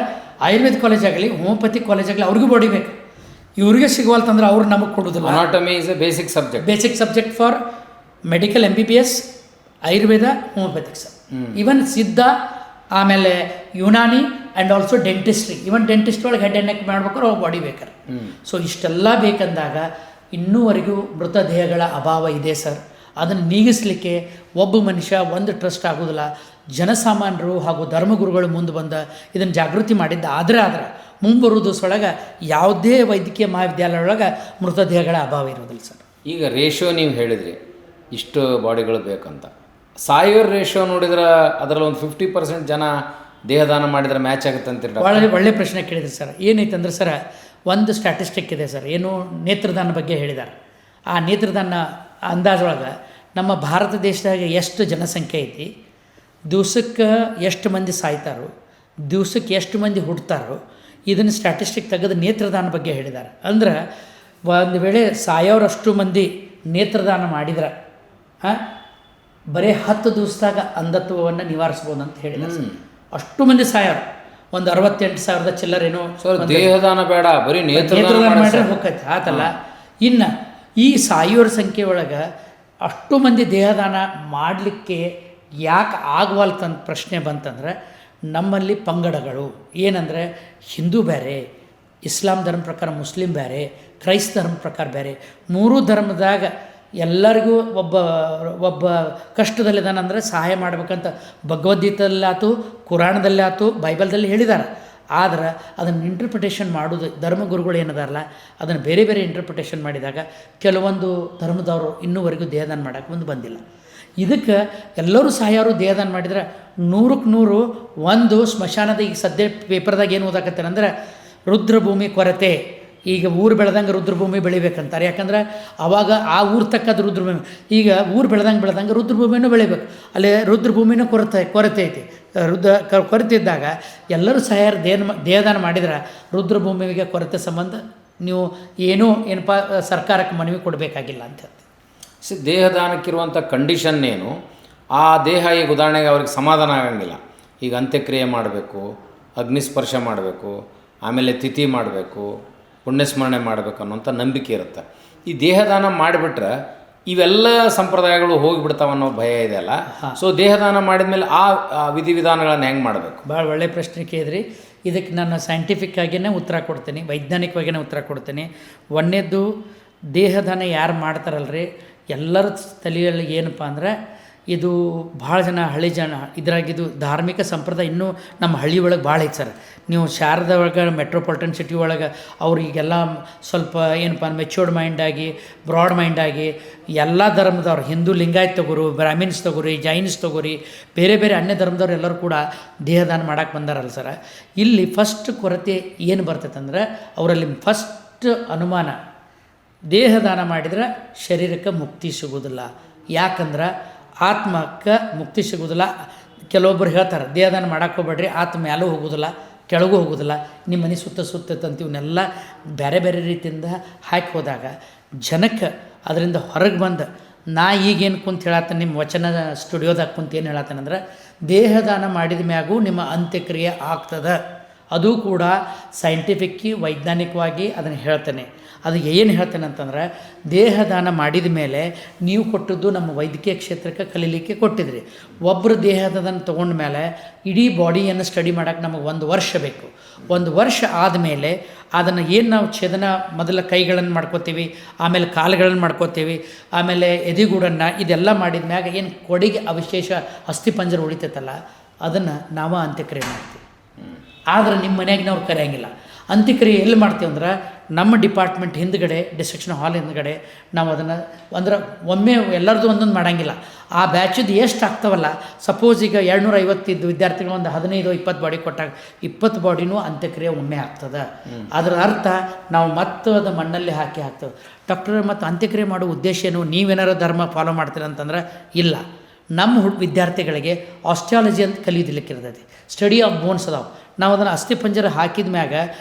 ಆಯುರ್ವೇದ ಕಾಲೇಜ್ ಆಗಲಿ ಹೋಮಿಯೋಪತಿ ಕಾಲೇಜ್ ಆಗಲಿ ಅವ್ರಿಗೂ ಬಾಡಿ ಬೇಕು, ಇವ್ರಿಗೆ ಸಿಗುವಲ್ತಂದ್ರೆ ಅವ್ರು ನಮಗೆ ಕೊಡೋದಿಲ್ಲ. Anatomy is a basic subject for medical MBBS, Ayurveda, homeopathics, even Siddha, ಆಮೇಲೆ Unani and also dentistry. Even dentist ಒಳಗೆ ಹೆಡ್ ಆ್ಯಂಡ್ ನೆಕ್ ಮಾಡ್ಬೇಕಾದ್ರೆ ಅವ್ರು ಬಾಡಿ ಬೇಕಾರೆ. ಸೊ ಇಷ್ಟೆಲ್ಲ ಬೇಕಂದಾಗ ಇನ್ನೂವರೆಗೂ ಮೃತದೇಹಗಳ ಅಭಾವ ಇದೆ ಸರ್. ಅದನ್ನು ನೀಗಿಸಲಿಕ್ಕೆ ಒಬ್ಬ ಮನುಷ್ಯ ಒಂದು ಟ್ರಸ್ಟ್ ಆಗೋದಿಲ್ಲ. ಜನಸಾಮಾನ್ಯರು ಹಾಗೂ ಧರ್ಮಗುರುಗಳು ಮುಂದೆ ಬಂದ ಇದನ್ನು ಜಾಗೃತಿ ಮಾಡಿದ್ದ ಆದ್ರೆ ಮುಂಬರುವ ದಿವಸೊಳಗೆ ಯಾವುದೇ ವೈದ್ಯಕೀಯ ಮಹಾವಿದ್ಯಾಲಯ ಒಳಗೆ ಮೃತದೇಹಗಳ ಅಭಾವ ಇರೋದಿಲ್ಲ ಸರ್. ಈಗ ರೇಷಿಯೋ ನೀವು ಹೇಳಿದ್ರಿ ಇಷ್ಟು ಬಾಡಿಗಳು ಬೇಕಂತ, ಸಾಯೋರ್ ರೇಷಿಯೋ ನೋಡಿದ್ರೆ ಅದರಲ್ಲಿ ಒಂದು 50% ಜನ ದೇಹದಾನ ಮಾಡಿದರೆ ಮ್ಯಾಚ್ ಆಗುತ್ತೆ ಅಂತೀರಿ. ಒಳ್ಳೆ ಪ್ರಶ್ನೆ ಕೇಳಿದ್ರಿ ಸರ್. ಏನೈತಂದ್ರೆ ಸರ್, ಒಂದು ಸ್ಟ್ಯಾಟಿಸ್ಟಿಕ್ ಇದೆ ಸರ್, ಏನು ನೇತ್ರದಾನ ಬಗ್ಗೆ ಹೇಳಿದ್ದಾರೆ. ಆ ನೇತ್ರದಾನ ಅಂದಾಜೊಳಗೆ ನಮ್ಮ ಭಾರತ ದೇಶದಾಗ ಎಷ್ಟು ಜನಸಂಖ್ಯೆ ಐತಿ, ದಿವ್ಸಕ್ಕೆ ಎಷ್ಟು ಮಂದಿ ಸಾಯ್ತಾರೋ, ದಿವ್ಸಕ್ಕೆ ಎಷ್ಟು ಮಂದಿ ಹುಡ್ತಾರೋ, ಇದನ್ನು ಸ್ಟ್ಯಾಟಿಸ್ಟಿಕ್ ತೆಗೆದು ನೇತ್ರದಾನ ಬಗ್ಗೆ ಹೇಳಿದ್ದಾರೆ. ಅಂದ್ರೆ ಒಂದು ವೇಳೆ ಸಾಯೋರಷ್ಟು ಮಂದಿ ನೇತ್ರದಾನ ಮಾಡಿದ್ರೆ ಬರೀ 10 ದಿವಸದಾಗ ಅಂಧತ್ವವನ್ನು ನಿವಾರಿಸ್ಬೋದು ಅಂತ ಹೇಳಿದ್ದಾರೆ. ಅಷ್ಟು ಮಂದಿ ಸಾಯೋರು, ಒಂದು 68,000 ಚಿಲ್ಲರೇನೋ. ದೇಹದಾನ ಬೇಡ, ಬರೀ ನೇತ್ರದಾನ ಮಾಡಿದ್ರೆ ಹೋಗ್ತೈತೆ ಆತಲ್ಲ. ಇನ್ನು ಈ ಸಾಯೋರ ಸಂಖ್ಯೆ ಒಳಗೆ ಅಷ್ಟು ಮಂದಿ ದೇಹದಾನ ಮಾಡಲಿಕ್ಕೆ ಯಾಕೆ ಆಗವಲ್ತಂತ ಪ್ರಶ್ನೆ ಬಂತಂದ್ರೆ, ನಮ್ಮಲ್ಲಿ ಪಂಗಡಗಳು ಏನಂದರೆ ಹಿಂದೂ ಬೇರೆ, ಇಸ್ಲಾಂ ಧರ್ಮ ಪ್ರಕಾರ ಮುಸ್ಲಿಂ ಬೇರೆ, ಕ್ರೈಸ್ತ ಧರ್ಮ ಪ್ರಕಾರ ಬೇರೆ, ಮೂರೂ ಧರ್ಮದಾಗ ಎಲ್ಲರಿಗೂ ಒಬ್ಬ ಕಷ್ಟದಲ್ಲಿದ್ದಾನಂದರೆ ಸಹಾಯ ಮಾಡ್ಬೇಕಂತ ಭಗವದ್ಗೀತೆಯಲ್ಲಾತು, ಕುರಾಣದಲ್ಲಿ ಆತು, ಬೈಬಲ್ದಲ್ಲಿ ಹೇಳಿದ್ದಾರೆ. ಆದ್ರೆ ಅದನ್ನು ಇಂಟರ್ಪ್ರಿಟೇಷನ್ ಮಾಡೋದು ಧರ್ಮಗುರುಗಳು ಏನದಾರಲ್ಲ ಅದನ್ನು ಬೇರೆ ಬೇರೆ ಇಂಟರ್ಪ್ರಿಟೇಷನ್ ಮಾಡಿದಾಗ ಕೆಲವೊಂದು ಧರ್ಮದವರು ಇನ್ನೂವರೆಗೂ ದೇಹದಾನ ಮಾಡೋಕ್ಕೆ ಬಂದಿಲ್ಲ. ಇದಕ್ಕೆ ಎಲ್ಲರೂ ಸಾಯೋರು ದೇಹದಾನ ಮಾಡಿದ್ರೆ 100ಕ್ಕೆ 100 ಒಂದು ಸ್ಮಶಾನದ ಈಗ ಸದ್ಯ ಪೇಪರ್ದಾಗ ಏನು ಓದಾಕತ್ತಾರೆ ಅಂದರೆ ರುದ್ರಭೂಮಿ ಕೊರತೆ. ಈಗ ಊರು ಬೆಳೆದಂಗೆ ರುದ್ರಭೂಮಿ ಬೆಳಿಬೇಕಂತಾರೆ. ಯಾಕಂದ್ರೆ ಆವಾಗ ಆ ಊರು ತಕ್ಕದ್ದು ರುದ್ರಭೂಮಿ. ಈಗ ಊರು ಬೆಳೆದಂಗೆ ರುದ್ರಭೂಮಿನೂ ಬೆಳಿಬೇಕು. ಅಲ್ಲಿ ರುದ್ರಭೂಮಿನೂ ಕೊರತೆ ಐತಿ. ಕೊರತೆ ಇದ್ದಾಗ ಎಲ್ಲರೂ ಸಾಯಾರು ದೇಹದಾನ ಮಾಡಿದ್ರೆ ರುದ್ರಭೂಮಿಗೆ ಕೊರತೆ ಸಂಬಂಧ ನೀವು ಏನಪ್ಪ ಸರ್ಕಾರಕ್ಕೆ ಮನವಿ ಕೊಡಬೇಕಾಗಿಲ್ಲ ಅಂತ ಹೇಳ್ತೀವಿ. ದೇಹದಾನಕ್ಕಿರುವಂಥ ಕಂಡೀಷನ್ ಏನು, ಆ ದೇಹ ಈಗ ಉದಾಹರಣೆಗೆ ಅವ್ರಿಗೆ ಸಮಾಧಾನ ಆಗಂಗಿಲ್ಲ. ಈಗ ಅಂತ್ಯಕ್ರಿಯೆ ಮಾಡಬೇಕು, ಅಗ್ನಿಸ್ಪರ್ಶ ಮಾಡಬೇಕು, ಆಮೇಲೆ ತಿಥಿ ಮಾಡಬೇಕು, ಪುಣ್ಯಸ್ಮರಣೆ ಮಾಡಬೇಕು ಅನ್ನೋಂಥ ನಂಬಿಕೆ ಇರುತ್ತೆ. ಈ ದೇಹದಾನ ಮಾಡಿಬಿಟ್ರೆ ಇವೆಲ್ಲ ಸಂಪ್ರದಾಯಗಳು ಹೋಗಿಬಿಡ್ತಾವೆ ಅನ್ನೋ ಭಯ ಇದೆಯಲ್ಲ. ಸೊ ದೇಹದಾನ ಮಾಡಿದ ಮೇಲೆ ಆ ವಿಧಿವಿಧಾನಗಳನ್ನು ಹೆಂಗೆ ಮಾಡಬೇಕು? ಭಾಳ ಒಳ್ಳೆಯ ಪ್ರಶ್ನೆ ಕೇಳಿದ್ರಿ. ಇದಕ್ಕೆ ನಾನು ಸೈಂಟಿಫಿಕ್ ಆಗಿಯೇ ಉತ್ತರ ಕೊಡ್ತೀನಿ, ವೈಜ್ಞಾನಿಕವಾಗಿಯೇ ಉತ್ತರ ಕೊಡ್ತೀನಿ. ಒಂದನೇದ್ದು, ದೇಹದಾನ ಯಾರು ಮಾಡ್ತಾರಲ್ರಿ ಎಲ್ಲರ ತಲೆಯಲ್ಲಿ ಏನಪ್ಪ ಅಂದರೆ ಇದು ಭಾಳ ಜನ ಹಳ್ಳಿ ಜನ ಇದ್ರಾಗಿದ್ದು ಧಾರ್ಮಿಕ ಸಂಪ್ರದಾಯ ಇನ್ನೂ ನಮ್ಮ ಹಳ್ಳಿ ಒಳಗೆ ಭಾಳ ಐತೆ ಸರ್. ನೀವು ಶಾರದಾ ಒಳಗೆ ಮೆಟ್ರೋಪಾಲಿಟನ್ ಸಿಟಿ ಒಳಗೆ ಅವ್ರಿಗೆಲ್ಲ ಸ್ವಲ್ಪ ಏನಪ್ಪ ಮೆಚ್ಯೂರ್ಡ್ ಮೈಂಡಾಗಿ ಬ್ರಾಡ್ ಮೈಂಡಾಗಿ ಎಲ್ಲ ಧರ್ಮದವ್ರು, ಹಿಂದೂ ಲಿಂಗಾಯತ್ ತಗೋರಿ, ಬ್ರಾಹ್ಮಿನ್ಸ್ ತಗೋರಿ, ಜೈನ್ಸ್ ತಗೋರಿ, ಬೇರೆ ಬೇರೆ ಅನ್ಯ ಧರ್ಮದವ್ರು ಎಲ್ಲರೂ ಕೂಡ ದೇಹದಾನ ಮಾಡೋಕ್ಕೆ ಬಂದಾರಲ್ಲ ಸರ. ಇಲ್ಲಿ ಫಸ್ಟ್ ಕೊರತೆ ಏನು ಬರ್ತೈತೆ ಅಂದ್ರೆ ಅವರಲ್ಲಿ ಫಸ್ಟ್ ಅನುಮಾನ, ದೇಹದಾನ ಮಾಡಿದ್ರೆ ಶರೀರಕ್ಕೆ ಮುಕ್ತಿ ಸಿಗೋದಿಲ್ಲ. ಯಾಕಂದ್ರೆ ಆತ್ಮಕ್ಕೆ ಮುಕ್ತಿ ಸಿಗೋದಿಲ್ಲ. ಕೆಲವೊಬ್ಬರು ಹೇಳ್ತಾರೆ ದೇಹದಾನ ಮಾಡೋಕ್ಕೆ ಹೋಗ್ಬೇಡ್ರಿ, ಆತ್ಮ ಮ್ಯಾಲೂ ಹೋಗೋದಿಲ್ಲ, ಕೆಳಗೂ ಹೋಗೋದಿಲ್ಲ, ನಿಮ್ಮ ಮನೆ ಸುತ್ತ ಇವನ್ನೆಲ್ಲ ಬೇರೆ ಬೇರೆ ರೀತಿಯಿಂದ ಹಾಕಿ ಹೋದಾಗ ಜನಕ್ಕೆ ಅದರಿಂದ ಹೊರಗೆ ಬಂದು ನಾ ಈಗೇನು ಕುಂತ ಹೇಳತ್ತೇನೆ ನಿಮ್ಮ ವಚನ ಸ್ಟುಡಿಯೋದಾಗ ಕುಂತ ಏನು ಹೇಳತ್ತೇನೆಂದ್ರೆ ದೇಹದಾನ ಮಾಡಿದ ಮ್ಯಾಗೂ ನಿಮ್ಮ ಅಂತ್ಯಕ್ರಿಯೆ ಆಗ್ತದೆ. ಅದು ಕೂಡ ಸೈಂಟಿಫಿಕ್ಕಿ ವೈಜ್ಞಾನಿಕವಾಗಿ ಅದನ್ನು ಹೇಳ್ತೇನೆ. ಅದು ಏನು ಹೇಳ್ತೇನೆ ಅಂತಂದ್ರೆ ದೇಹದಾನ ಮಾಡಿದ ಮೇಲೆ ನೀವು ಕೊಟ್ಟದ್ದು ನಮ್ಮ ವೈದ್ಯಕೀಯ ಕ್ಷೇತ್ರಕ್ಕೆ ಕಲೀಲಿಕ್ಕೆ ಕೊಟ್ಟಿದ್ರಿ. ಒಬ್ಬರು ದೇಹದಾನ ತೊಗೊಂಡ ಮೇಲೆ ಇಡೀ ಬಾಡಿಯನ್ನು ಸ್ಟಡಿ ಮಾಡೋಕ್ಕೆ ನಮಗೆ 1 ವರ್ಷ ಬೇಕು. 1 ವರ್ಷ ಆದಮೇಲೆ ಅದನ್ನು ಏನು ನಾವು ಛೇದನ ಮೊದಲ ಕೈಗಳನ್ನು ಮಾಡ್ಕೋತೀವಿ, ಆಮೇಲೆ ಕಾಲುಗಳನ್ನು ಮಾಡ್ಕೋತೀವಿ, ಆಮೇಲೆ ಎದೆಗೂಡನ್ನು ಇದೆಲ್ಲ ಮಾಡಿದ ಮ್ಯಾಗ ಏನು ಕೊಡಿಗೆ ಅವಶೇಷ ಅಸ್ಥಿಪಂಜರ ಉಳಿತೈತಲ್ಲ ಅದನ್ನು ನಾವು ಅಂತ್ಯಕ್ರಿಯೆ ಮಾಡ್ತೀವಿ. ಆದರೆ ನಿಮ್ಮ ಮನೆಯಾಗಿನವ್ರು ಕರೆಯಂಗಿಲ್ಲ. ಅಂತ್ಯಕ್ರಿಯೆ ಎಲ್ಲಿ ಮಾಡ್ತೀವಿ ಅಂದ್ರೆ ನಮ್ಮ ಡಿಪಾರ್ಟ್ಮೆಂಟ್ ಹಿಂದ್ಗಡೆ ಡಿಸೆಕ್ಷನ್ ಹಾಲ್ ಹಿಂದ್ಗಡೆ ನಾವು ಅದನ್ನು ಅಂದ್ರೆ ಒಮ್ಮೆ ಎಲ್ಲರದು ಒಂದೊಂದು ಮಾಡೋಂಗಿಲ್ಲ. ಆ ಬ್ಯಾಚಿದ್ದು ಎಷ್ಟು ಆಗ್ತಾವಲ್ಲ, ಸಪೋಸ್ ಈಗ 250 ವಿದ್ಯಾರ್ಥಿಗಳು ಒಂದು 15-20 ಬಾಡಿ ಕೊಟ್ಟಾಗ 20 ಬಾಡಿನೂ ಅಂತ್ಯಕ್ರಿಯೆ ಒಮ್ಮೆ ಆಗ್ತದೆ. ಅದರ ಅರ್ಥ ನಾವು ಮತ್ತೆ ಅದು ಮಣ್ಣಲ್ಲಿ ಹಾಕ್ತೇವೆ. ಡಾಕ್ಟರ್ ಮತ್ತು ಅಂತ್ಯಕ್ರಿಯೆ ಮಾಡೋ ಉದ್ದೇಶ ಏನು, ನೀವೇನಾರು ಧರ್ಮ ಫಾಲೋ ಮಾಡ್ತೀರ ಅಂತಂದ್ರೆ ಇಲ್ಲ. ನಮ್ಮ ವಿದ್ಯಾರ್ಥಿಗಳಿಗೆ ಆಸ್ಟಿಯಾಲಜಿ ಅಂತ ಕಲಿಯೋದಿಲ್ಲಕ್ಕಿರ್ತೈತಿ, ಸ್ಟಡಿ ಆಫ್ ಬೋನ್ಸ್ ಅದಾವೆ. ನಾವು ಅದನ್ನು ಅಸ್ಥಿಪಂಜರ ಹಾಕಿದ ಮ್ಯಾಗ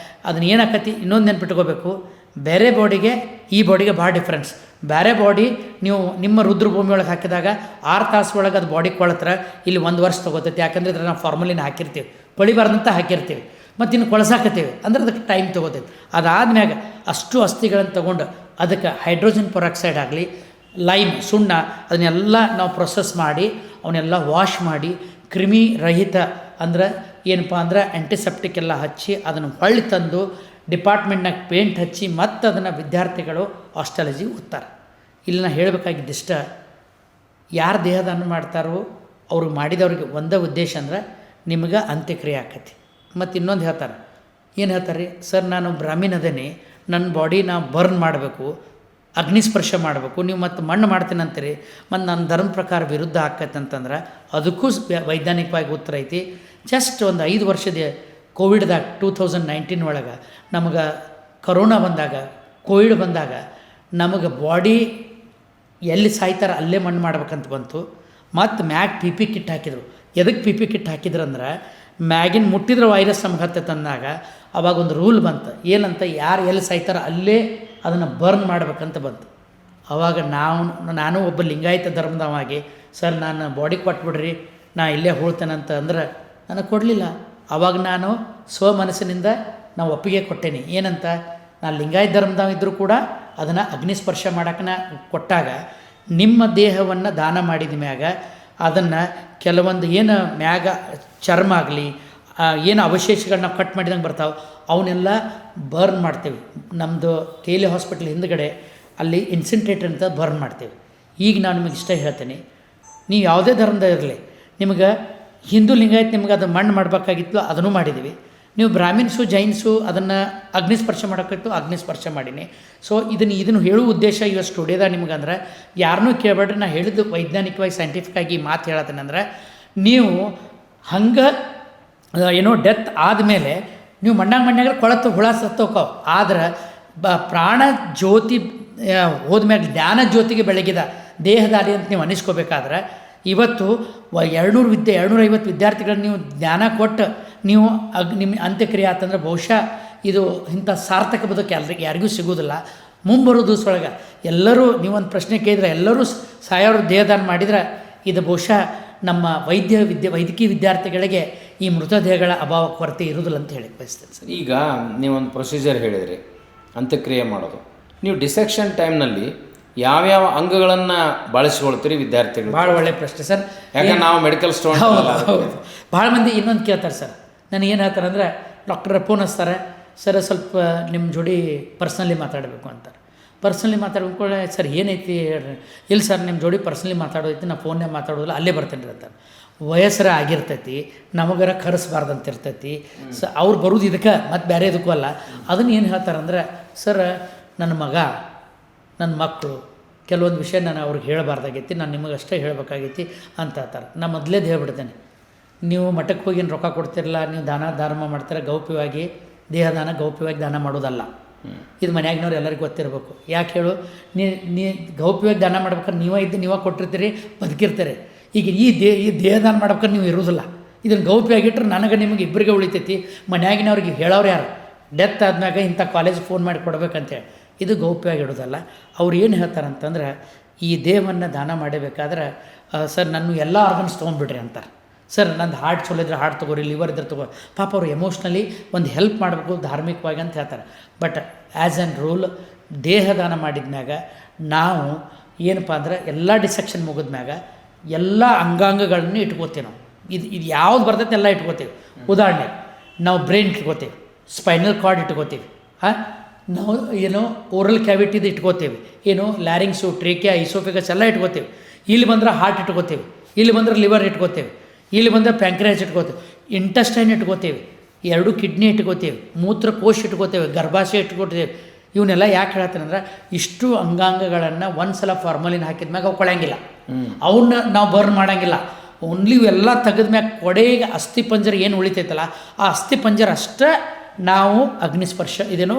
ಅದನ್ನು ಏನಾಕತಿ ಇನ್ನೊಂದು ನೆನ್ಪಿಟ್ಕೋಬೇಕು, ಬೇರೆ ಬಾಡಿಗೆ ಈ ಬಾಡಿಗೆ ಭಾಳ ಡಿಫ್ರೆನ್ಸ್. ಬೇರೆ ಬಾಡಿ ನೀವು ನಿಮ್ಮ ರುದ್ರಭೂಮಿ ಒಳಗೆ ಹಾಕಿದಾಗ 6 ತಾಸು ಒಳಗೆ ಅದು ಬಾಡಿ ಕೊಳತ್ರ ಇಲ್ಲಿ 1 ವರ್ಷ ತೊಗೋತೈತಿ. ಯಾಕಂದರೆ ಇದ್ರೆ ನಾವು ಫಾರ್ಮಲಿನ ಹಾಕಿರ್ತೀವಿ, ಪಳಿಬಾರ್ದಂತ ಹಾಕಿರ್ತೀವಿ, ಮತ್ತು ಇನ್ನು ಕೊಳಸಾಕತ್ತೀವಿ ಅಂದ್ರೆ ಅದಕ್ಕೆ ಟೈಮ್ ತೊಗೋತೈತಿ. ಅದಾದ್ಮ್ಯಾಗ ಅಷ್ಟು ಅಸ್ಥಿಗಳನ್ನು ತೊಗೊಂಡು ಅದಕ್ಕೆ ಹೈಡ್ರೋಜನ್ ಪೆರಾಕ್ಸೈಡ್ ಆಗಲಿ, ಲೈಮ್ ಸುಣ್ಣ ಅದನ್ನೆಲ್ಲ ನಾವು ಪ್ರೊಸೆಸ್ ಮಾಡಿ ಅವನ್ನೆಲ್ಲ ವಾಶ್ ಮಾಡಿ ಕ್ರಿಮಿ ರಹಿತ ಅಂದ್ರೆ ಏನಪ್ಪ ಅಂದ್ರೆ ಆ್ಯಂಟಿಸೆಪ್ಟಿಕ್ ಎಲ್ಲ ಹಚ್ಚಿ ಅದನ್ನು ಹೊಳ್ಳಿ ತಂದು ಡಿಪಾರ್ಟ್ಮೆಂಟ್ನಾಗ ಪೇಂಟ್ ಹಚ್ಚಿ ಮತ್ತು ಅದನ್ನು ವಿದ್ಯಾರ್ಥಿಗಳು ಆಸ್ಟ್ರಾಲಜಿ ಓದ್ತಾರೆ. ಇಲ್ಲಿ ನಾನು ಹೇಳಬೇಕಾಗಿದ್ದಿಷ್ಟ, ಯಾರು ದೇಹದಾನ ಮಾಡ್ತಾರೋ ಅವ್ರಿಗೆ ಮಾಡಿದವ್ರಿಗೆ ಒಂದೇ ಉದ್ದೇಶ ಅಂದ್ರೆ ನಿಮಗೆ ಅಂತ್ಯಕ್ರಿಯೆ ಆಕತಿ. ಮತ್ತು ಇನ್ನೊಂದು ಹೇಳ್ತಾರೆ, ಏನು ಹೇಳ್ತಾರೆ ರೀ ಸರ್, ನಾನು ಬ್ರಾಹ್ಮಣ ಅದೇನೆ, ನನ್ನ ಬಾಡಿ ನಾ ಬರ್ನ್ ಮಾಡಬೇಕು, ಅಗ್ನಿಸ್ಪರ್ಶ ಮಾಡಬೇಕು, ನೀವು ಮತ್ತು ಮಣ್ಣು ಮಾಡ್ತೀನಿ ಅಂತೀರಿ, ಮತ್ತು ನನ್ನ ಧರ್ಮ ಪ್ರಕಾರ ವಿರುದ್ಧ ಆಕೈತೆ ಅಂತಂದ್ರೆ ಅದಕ್ಕೂ ವೈಜ್ಞಾನಿಕವಾಗಿ ಉತ್ತರ ಐತಿ. ಜಸ್ಟ್ ಒಂದು 5 ವರ್ಷದ ಕೋವಿಡ್ದಾಗ 2019 ಒಳಗೆ ನಮಗೆ ಕರೋನಾ ಬಂದಾಗ, ಕೋವಿಡ್ ಬಂದಾಗ ನಮಗೆ ಬಾಡಿ ಎಲ್ಲಿ ಸಾಯ್ತಾರೆ ಅಲ್ಲೇ ಮಣ್ಣು ಮಾಡ್ಬೇಕಂತ ಬಂತು. ಮತ್ತು ಮ್ಯಾಗ್ ಪಿ ಕಿಟ್ ಹಾಕಿದರು. ಎದಕ್ಕೆ ಪಿ ಕಿಟ್ ಹಾಕಿದ್ರು ಅಂದ್ರೆ ಮ್ಯಾಗಿನ ಮುಟ್ಟಿದ್ರೆ ವೈರಸ್ ನಮ್ಗೆ ಹತ್ತೈತೆ ಅಂದಾಗ ಅವಾಗ ಒಂದು ರೂಲ್ ಬಂತು, ಏನಂತ ಯಾರು ಎಲ್ಲಿ ಸಾಯ್ತಾರೋ ಅಲ್ಲೇ ಅದನ್ನು ಬರ್ನ್ ಮಾಡ್ಬೇಕಂತ ಬಂತು. ಆವಾಗ ನಾನು ಒಬ್ಬ ಲಿಂಗಾಯತ ಧರ್ಮದವಾಗಿ ಸರ್ ನಾನು ಬಾಡಿ ಕೊಟ್ಬಿಡ್ರಿ ನಾ ಇಲ್ಲೇ ಹೋಳ್ತೇನಂತ ಅಂದ್ರೆ ನನಗೆ ಕೊಡಲಿಲ್ಲ. ಆವಾಗ ನಾನು ಸ್ವಮನಸ್ಸಿನಿಂದ ನಾವು ಒಪ್ಪಿಗೆ ಕೊಟ್ಟೇನೆ. ಏನಂತ, ನಾನು ಲಿಂಗಾಯತ ಧರ್ಮದವ ಇದ್ದರೂ ಕೂಡ ಅದನ್ನು ಅಗ್ನಿಸ್ಪರ್ಶ ಮಾಡೋಕೆ ಕೊಟ್ಟಾಗ ನಿಮ್ಮ ದೇಹವನ್ನು ದಾನ ಮಾಡಿದ ಮ್ಯಾಗ ಅದನ್ನು ಕೆಲವೊಂದು ಏನು ಮ್ಯಾಗ ಚರ್ಮ ಆಗಲಿ ಏನು ಅವಶೇಷಗಳನ್ನ ಕಟ್ ಮಾಡಿದಂಗೆ ಬರ್ತಾವೆ ಅವನ್ನೆಲ್ಲ ಬರ್ನ್ ಮಾಡ್ತೀವಿ. ನಮ್ಮದು KLE ಹಾಸ್ಪಿಟ್ಲ್ ಹಿಂದ್ಗಡೆ ಅಲ್ಲಿ ಇನ್ಸಿನ್ಟ್ರೇಟರ್ ಅಂತ ಬರ್ನ್ ಮಾಡ್ತೀವಿ. ಈಗ ನಾನು ನಿಮಗೆ ಇಷ್ಟ ಹೇಳ್ತೇನೆ, ನೀವು ಯಾವುದೇ ಧರ್ಮದ ಇರಲಿ, ನಿಮಗೆ ಹಿಂದೂ ಲಿಂಗಾಯತ್ ನಿಮ್ಗೆ ಅದು ಮಣ್ಣು ಮಾಡಬೇಕಾಗಿತ್ತು, ಅದನ್ನು ಮಾಡಿದ್ದೀವಿ. ನೀವು ಬ್ರಾಹ್ಮಿನ್ಸು ಜೈನ್ಸು ಅದನ್ನು ಅಗ್ನಿಸ್ಪರ್ಶ ಮಾಡೋಕ್ಕಿತ್ತು, ಅಗ್ನಿಸ್ಪರ್ಶ ಮಾಡೀನಿ. ಸೊ ಇದನ್ನು ಹೇಳುವ ಉದ್ದೇಶ ಇವತ್ತು ಸ್ಟುಡಿಯೋದಾಗ ನಿಮ್ಗೆ ಯಾರನ್ನೂ ಕೇಳಬೇಡ್ರಿ, ನಾನು ಹೇಳಿದ್ದು ವೈಜ್ಞಾನಿಕವಾಗಿ ಸೈಂಟಿಫಿಕ್ಕಾಗಿ ಮಾತು ಹೇಳತ್ತೇನೆ ಅಂದ್ರೆ, ನೀವು ಹಂಗೆ ಏನೋ ಡೆತ್ ಆದಮೇಲೆ ನೀವು ಮಣ್ಣಾಗ ಕೊಳತು ಹುಳ ಸತ್ತೋಕಾವು. ಆದ್ರೆ ಪ್ರಾಣ ಜ್ಯೋತಿ ಹೋದ್ಮ್ಯಾಗ ಜ್ಞಾನ ಜ್ಯೋತಿಗೆ ಬೆಳಗಿದ ದೇಹದಾರಿ ಅಂತ ನೀವು ಅನ್ನಿಸ್ಕೋಬೇಕಾದ್ರೆ ಇವತ್ತು 250 ವಿದ್ಯಾರ್ಥಿಗಳನ್ನ ನೀವು ಜ್ಞಾನ ಕೊಟ್ಟು ನೀವು ನಿಮ್ಮ ಅಂತ್ಯಕ್ರಿಯೆ ಆತಂದ್ರೆ ಬಹುಶಃ ಇದು ಇಂಥ ಸಾರ್ಥಕ ಬದುಕು ಯಾರಿಗೂ ಸಿಗೋದಿಲ್ಲ. ಮುಂಬರೋ ದಿವಸೊಳಗೆ ಎಲ್ಲರೂ ನೀವೊಂದು ಪ್ರಶ್ನೆ ಕೇಳಿದ್ರೆ ಎಲ್ಲರೂ ಸಾಯೋರು ದೇಹದಾನ ಮಾಡಿದ್ರೆ ಇದು ಬಹುಶಃ ನಮ್ಮ ವೈದ್ಯಕೀಯ ವಿದ್ಯಾರ್ಥಿಗಳಿಗೆ ಈ ಮೃತದೇಹಗಳ ಅಭಾವ ಕೊರತೆ ಇರೋದಿಲ್ಲ ಅಂತ ಹೇಳಿ ಬಯಸ್ತೇನೆ ಸರ್. ಈಗ ನೀವೊಂದು ಪ್ರೊಸೀಜರ್ ಹೇಳಿದ್ರಿ ಅಂತ್ಯಕ್ರಿಯೆ ಮಾಡೋದು, ನೀವು ಡಿಸೆಕ್ಷನ್ ಟೈಮ್ನಲ್ಲಿ ಯಾವ್ಯಾವ ಅಂಗಗಳನ್ನು ಬಳಸ್ಕೊಳ್ತೀರಿ ವಿದ್ಯಾರ್ಥಿಗಳು? ಭಾಳ ಒಳ್ಳೆಯ ಪ್ರಶ್ನೆ ಸರ್. ಯಾಕಂದ್ರೆ ನಾವು ಮೆಡಿಕಲ್ ಸ್ಟೂಡೆಂಟ್. ಹೌದು, ಭಾಳ ಮಂದಿ ಇನ್ನೊಂದು ಕೇಳ್ತಾರೆ ಸರ್, ನನಗೆ ಏನು ಹೇಳ್ತಾರೆ ಅಂದರೆ ಡಾಕ್ಟರ್ ಫೋನ್ ಹಚ್ತಾರೆ, ಸರ್ ಸ್ವಲ್ಪ ನಿಮ್ಮ ಜೋಡಿ ಪರ್ಸ್ನಲಿ ಮಾತಾಡಬೇಕು ಅಂತಾರೆ. ಪರ್ಸ್ನಲಿ ಮಾತಾಡ್ಕೊಳ್ಳೆ ಸರ್ ಏನೈತಿ ಹೇಳ್ರಿ, ಇಲ್ಲ ಸರ್ ನಿಮ್ಮ ಜೋಡಿ ಪರ್ಸ್ನಲಿ ಮಾತಾಡೋದೈತಿ, ನಾ ಫೋನ್ಯಾಗ ಮಾತಾಡೋದಿಲ್ಲ, ಅಲ್ಲೇ ಬರ್ತೇನೆ ರೀ ಅಂತಾರೆ. ವಯಸ್ಸರ ಆಗಿರ್ತೈತಿ, ನಮಗರ ಕರೆಸ್ಬಾರ್ದಂತ ಇರ್ತೈತಿ. ಅವ್ರು ಬರೋದು ಇದಕ್ಕೆ ಮತ್ತು ಬೇರೆ ಇದಕ್ಕೂ ಅಲ್ಲ. ಅದನ್ನು ಏನು ಹೇಳ್ತಾರಂದ್ರೆ, ಸರ್ ನನ್ನ ಮಗ ನನ್ನ ಮಕ್ಕಳು ಕೆಲವೊಂದು ವಿಷಯ ನಾನು ಅವ್ರಿಗೆ ಹೇಳಬಾರ್ದಾಗೈತಿ, ನಾನು ನಿಮಗಷ್ಟೇ ಹೇಳಬೇಕಾಗೈತಿ ಅಂತ ಹೇಳ್ತಾರೆ. ನಾನು ಮೊದಲೇದು ಹೇಳ್ಬಿಡ್ತೇನೆ, ನೀವು ಮಠಕ್ಕೆ ಹೋಗಿ ಏನು ರೊಕ್ಕ ಕೊಡ್ತಿರಲ್ಲ, ನೀವು ಧರ್ಮ ಮಾಡ್ತೀರ, ಗೌಪ್ಯವಾಗಿ ದೇಹದಾನ ಗೌಪ್ಯವಾಗಿ ದಾನ ಮಾಡೋದಲ್ಲ. ಇದು ಮನ್ಯಾಗಿನವ್ರು ಎಲ್ಲರಿಗೂ ಗೊತ್ತಿರಬೇಕು. ಯಾಕೆ ಹೇಳು, ನೀ ಗೌಪ್ಯವಾಗಿ ದಾನ ಮಾಡ್ಬೇಕಾದ್ರೆ ನೀವೇ ಕೊಟ್ಟಿರ್ತೀರಿ, ಬದುಕಿರ್ತೀರಿ. ಈಗ ಈ ದೇಹದಾನ ಮಾಡ್ಬೇಕಾದ್ರೆ ನೀವು ಇರೋದಿಲ್ಲ, ಇದನ್ನು ಗೌಪ್ಯವಾಗಿಟ್ರೆ ನನಗೆ ನಿಮಗೆ ಇಬ್ಬರಿಗೆ ಉಳಿತೈತಿ, ಮನ್ಯಾಗಿನವ್ರಿಗೆ ಹೇಳೋರು ಯಾರು, ಡೆತ್ ಆದ್ಮ್ಯಾಗ ಇಂಥ ಕಾಲೇಜ್ ಫೋನ್ ಮಾಡಿ ಕೊಡ್ಬೇಕಂತೇಳಿ. ಇದು ಗೌಪ್ಯವಾಗಿ ಇಡೋದಲ್ಲ. ಅವ್ರು ಏನು ಹೇಳ್ತಾರಂತಂದ್ರೆ, ಈ ದೇಹವನ್ನು ದಾನ ಮಾಡಬೇಕಾದ್ರೆ ಸರ್ ನನ್ನ ಎಲ್ಲ ಆರ್ಗನ್ಸ್ ತೊಗೊಂಡ್ಬಿಡ್ರಿ ಅಂತಾರೆ. ಸರ್ ನಂದು ಹಾರ್ಟ್ ಚಲೋ ಇದ್ರೆ ಹಾರ್ಟ್ ತೊಗೋರಿ, ಲಿವರ್ ಇದ್ರೆ ತೊಗೋ. ಪಾಪ ಅವ್ರು ಎಮೋಷ್ನಲಿ ಒಂದು ಹೆಲ್ಪ್ ಮಾಡಬೇಕು ಧಾರ್ಮಿಕವಾಗಿ ಅಂತ ಹೇಳ್ತಾರೆ. ಬಟ್ ಆ್ಯಸ್ ಆ್ಯನ್ ರೂಲ್ ದೇಹದಾನ ಮಾಡಿದ್ಮ್ಯಾಗ ನಾವು ಏನಪ್ಪ ಅಂದ್ರೆ ಎಲ್ಲ ಡಿಸೆಕ್ಷನ್ ಮುಗಿದ್ಮ್ಯಾಗ ಎಲ್ಲ ಅಂಗಾಂಗಗಳನ್ನು ಇಟ್ಕೋತೀವಿ ನಾವು. ಇದು ಯಾವ್ದು ಬರ್ತೈತೆ ಎಲ್ಲ ಇಟ್ಕೋತೀವಿ. ಉದಾಹರಣೆ ನಾವು ಬ್ರೈನ್ ಇಟ್ಕೋತೀವಿ, ಸ್ಪೈನಲ್ ಕಾರ್ಡ್ ಇಟ್ಕೋತೀವಿ, ನಾವು ಏನೋ ಓರಲ್ ಕ್ಯಾವಿಟಿದು ಇಟ್ಕೋತೀವಿ, ಏನು ಲ್ಯಾರಿಂಗ್ಸು, ಟ್ರೇಕಿಯಾ, ಐಸೋಫಿಗಸ್ ಎಲ್ಲ ಇಟ್ಕೋತೀವಿ. ಇಲ್ಲಿ ಬಂದ್ರೆ ಹಾರ್ಟ್ ಇಟ್ಕೋತೀವಿ, ಇಲ್ಲಿ ಬಂದ್ರೆ ಲಿವರ್ ಇಟ್ಕೋತೀವಿ, ಇಲ್ಲಿ ಬಂದರೆ ಪ್ಯಾಂಕ್ರಿಯಾಸ್ ಇಟ್ಕೋತೀವಿ, ಇಂಟೆಸ್ಟೈನ್ ಇಟ್ಕೋತೀವಿ, 2 ಕಿಡ್ನಿ ಇಟ್ಕೋತೀವಿ, ಮೂತ್ರಕೋಶ ಇಟ್ಕೋತೀವಿ, ಗರ್ಭಾಶಯ ಇಟ್ಕೋತೀವಿ. ಇವನ್ನೆಲ್ಲ ಯಾಕೆ ಹೇಳ್ತೀನಿ ಅಂದ್ರೆ, ಇಷ್ಟು ಅಂಗಾಂಗಗಳನ್ನು ಒಂದು ಸಲ ಫಾರ್ಮಲಿನ್ ಹಾಕಿದ್ಮ್ಯಾಗ ಅವು ಕೊಳಂಗಿಲ್ಲ, ಅವನ್ನ ನಾವು ಬರ್ನ್ ಮಾಡೋಂಗಿಲ್ಲ. ಓನ್ಲಿ ಇವೆಲ್ಲ ತೆಗೆದ್ಮ್ಯಾಗ ಕೊಡೆಗೆ ಅಸ್ಥಿ ಪಂಜರ ಏನು ಉಳಿತೈತಲ್ಲ, ಆ ಅಸ್ಥಿ ಪಂಜರ ಅಷ್ಟೇ ನಾವು ಅಗ್ನಿಸ್ಪರ್ಶ ಇದೇನು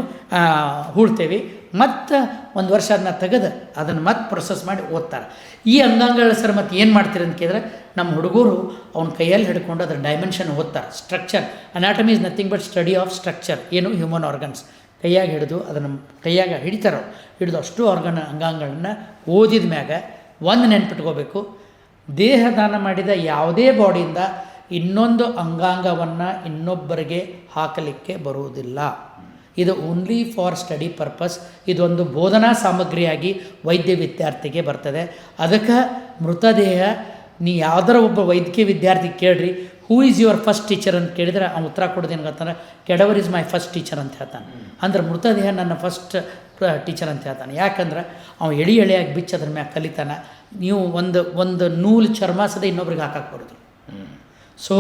ಹೂಳ್ತೇವೆ. ಮತ್ತು 1 ವರ್ಷ ಅದನ್ನ ತೆಗೆದು ಅದನ್ನು ಮತ್ತೆ ಪ್ರೊಸೆಸ್ ಮಾಡಿ ಓದ್ತಾರೆ. ಈ ಅಂಗಾಂಗಗಳ ಸರ್ ಮತ್ತೆ ಏನು ಮಾಡ್ತೀರಿ ಅಂತ ಕೇಳಿದ್ರೆ, ನಮ್ಮ ಹುಡುಗರು ಅವ್ನ ಕೈಯಲ್ಲಿ ಹಿಡ್ಕೊಂಡು ಅದರ ಡೈಮೆನ್ಷನ್ ಓದ್ತಾರೆ. Structure, anatomy is nothing but study of structure, ಏನು ಹ್ಯೂಮನ್ ಆರ್ಗನ್ಸ್. ಕೈಯಾಗಿ ಹಿಡಿದು ಅದನ್ನು ಕೈಯಾಗ ಹಿಡಿತಾರೋ, ಹಿಡಿದು ಅಷ್ಟು ಅಂಗಾಂಗಗಳನ್ನು ಓದಿದ ಮ್ಯಾಗ ಒಂದು ನೆನ್ಪಿಟ್ಕೋಬೇಕು, ದೇಹದಾನ ಮಾಡಿದ ಯಾವುದೇ ಬಾಡಿಯಿಂದ ಇನ್ನೊಂದು ಅಂಗಾಂಗವನ್ನು ಇನ್ನೊಬ್ಬರಿಗೆ ಹಾಕಲಿಕ್ಕೆ ಬರುವುದಿಲ್ಲ. ಇದು ಓನ್ಲಿ ಫಾರ್ ಸ್ಟಡಿ ಪರ್ಪಸ್. ಇದೊಂದು ಬೋಧನಾ ಸಾಮಗ್ರಿಯಾಗಿ ವೈದ್ಯ ವಿದ್ಯಾರ್ಥಿಗೆ ಬರ್ತದೆ. ಅದಕ್ಕೆ ಮೃತದೇಹ, ನೀ ಯಾವ್ದಾರ ಒಬ್ಬ ವೈದ್ಯಕೀಯ ವಿದ್ಯಾರ್ಥಿ ಕೇಳ್ರಿ, who is your first teacher ಅಂತ ಕೇಳಿದರೆ ಅವ್ನು ಉತ್ತರ ಕೊಡೋದೇನು ಗೊತ್ತಂದ್ರೆ, cadaver is my first teacher ಅಂತ ಹೇಳ್ತಾನೆ. ಅಂದ್ರೆ ಮೃತದೇಹ ನನ್ನ ಫಸ್ಟ್ ಟೀಚರ್ ಅಂತ ಹೇಳ್ತಾನೆ. ಯಾಕಂದ್ರೆ ಅವ್ನು ಎಳೆಯಾಗಿ ಬಿಚ್ಚಿ ಅದ್ರ ಮ್ಯಾಗ ಕಲಿತಾನೆ. ನೀವು ಒಂದು ನೂಲು ಚರ್ಮಾಸದ ಇನ್ನೊಬ್ರಿಗೆ ಹಾಕಕ್ಕೆ ಬರೋದು. ಸೊ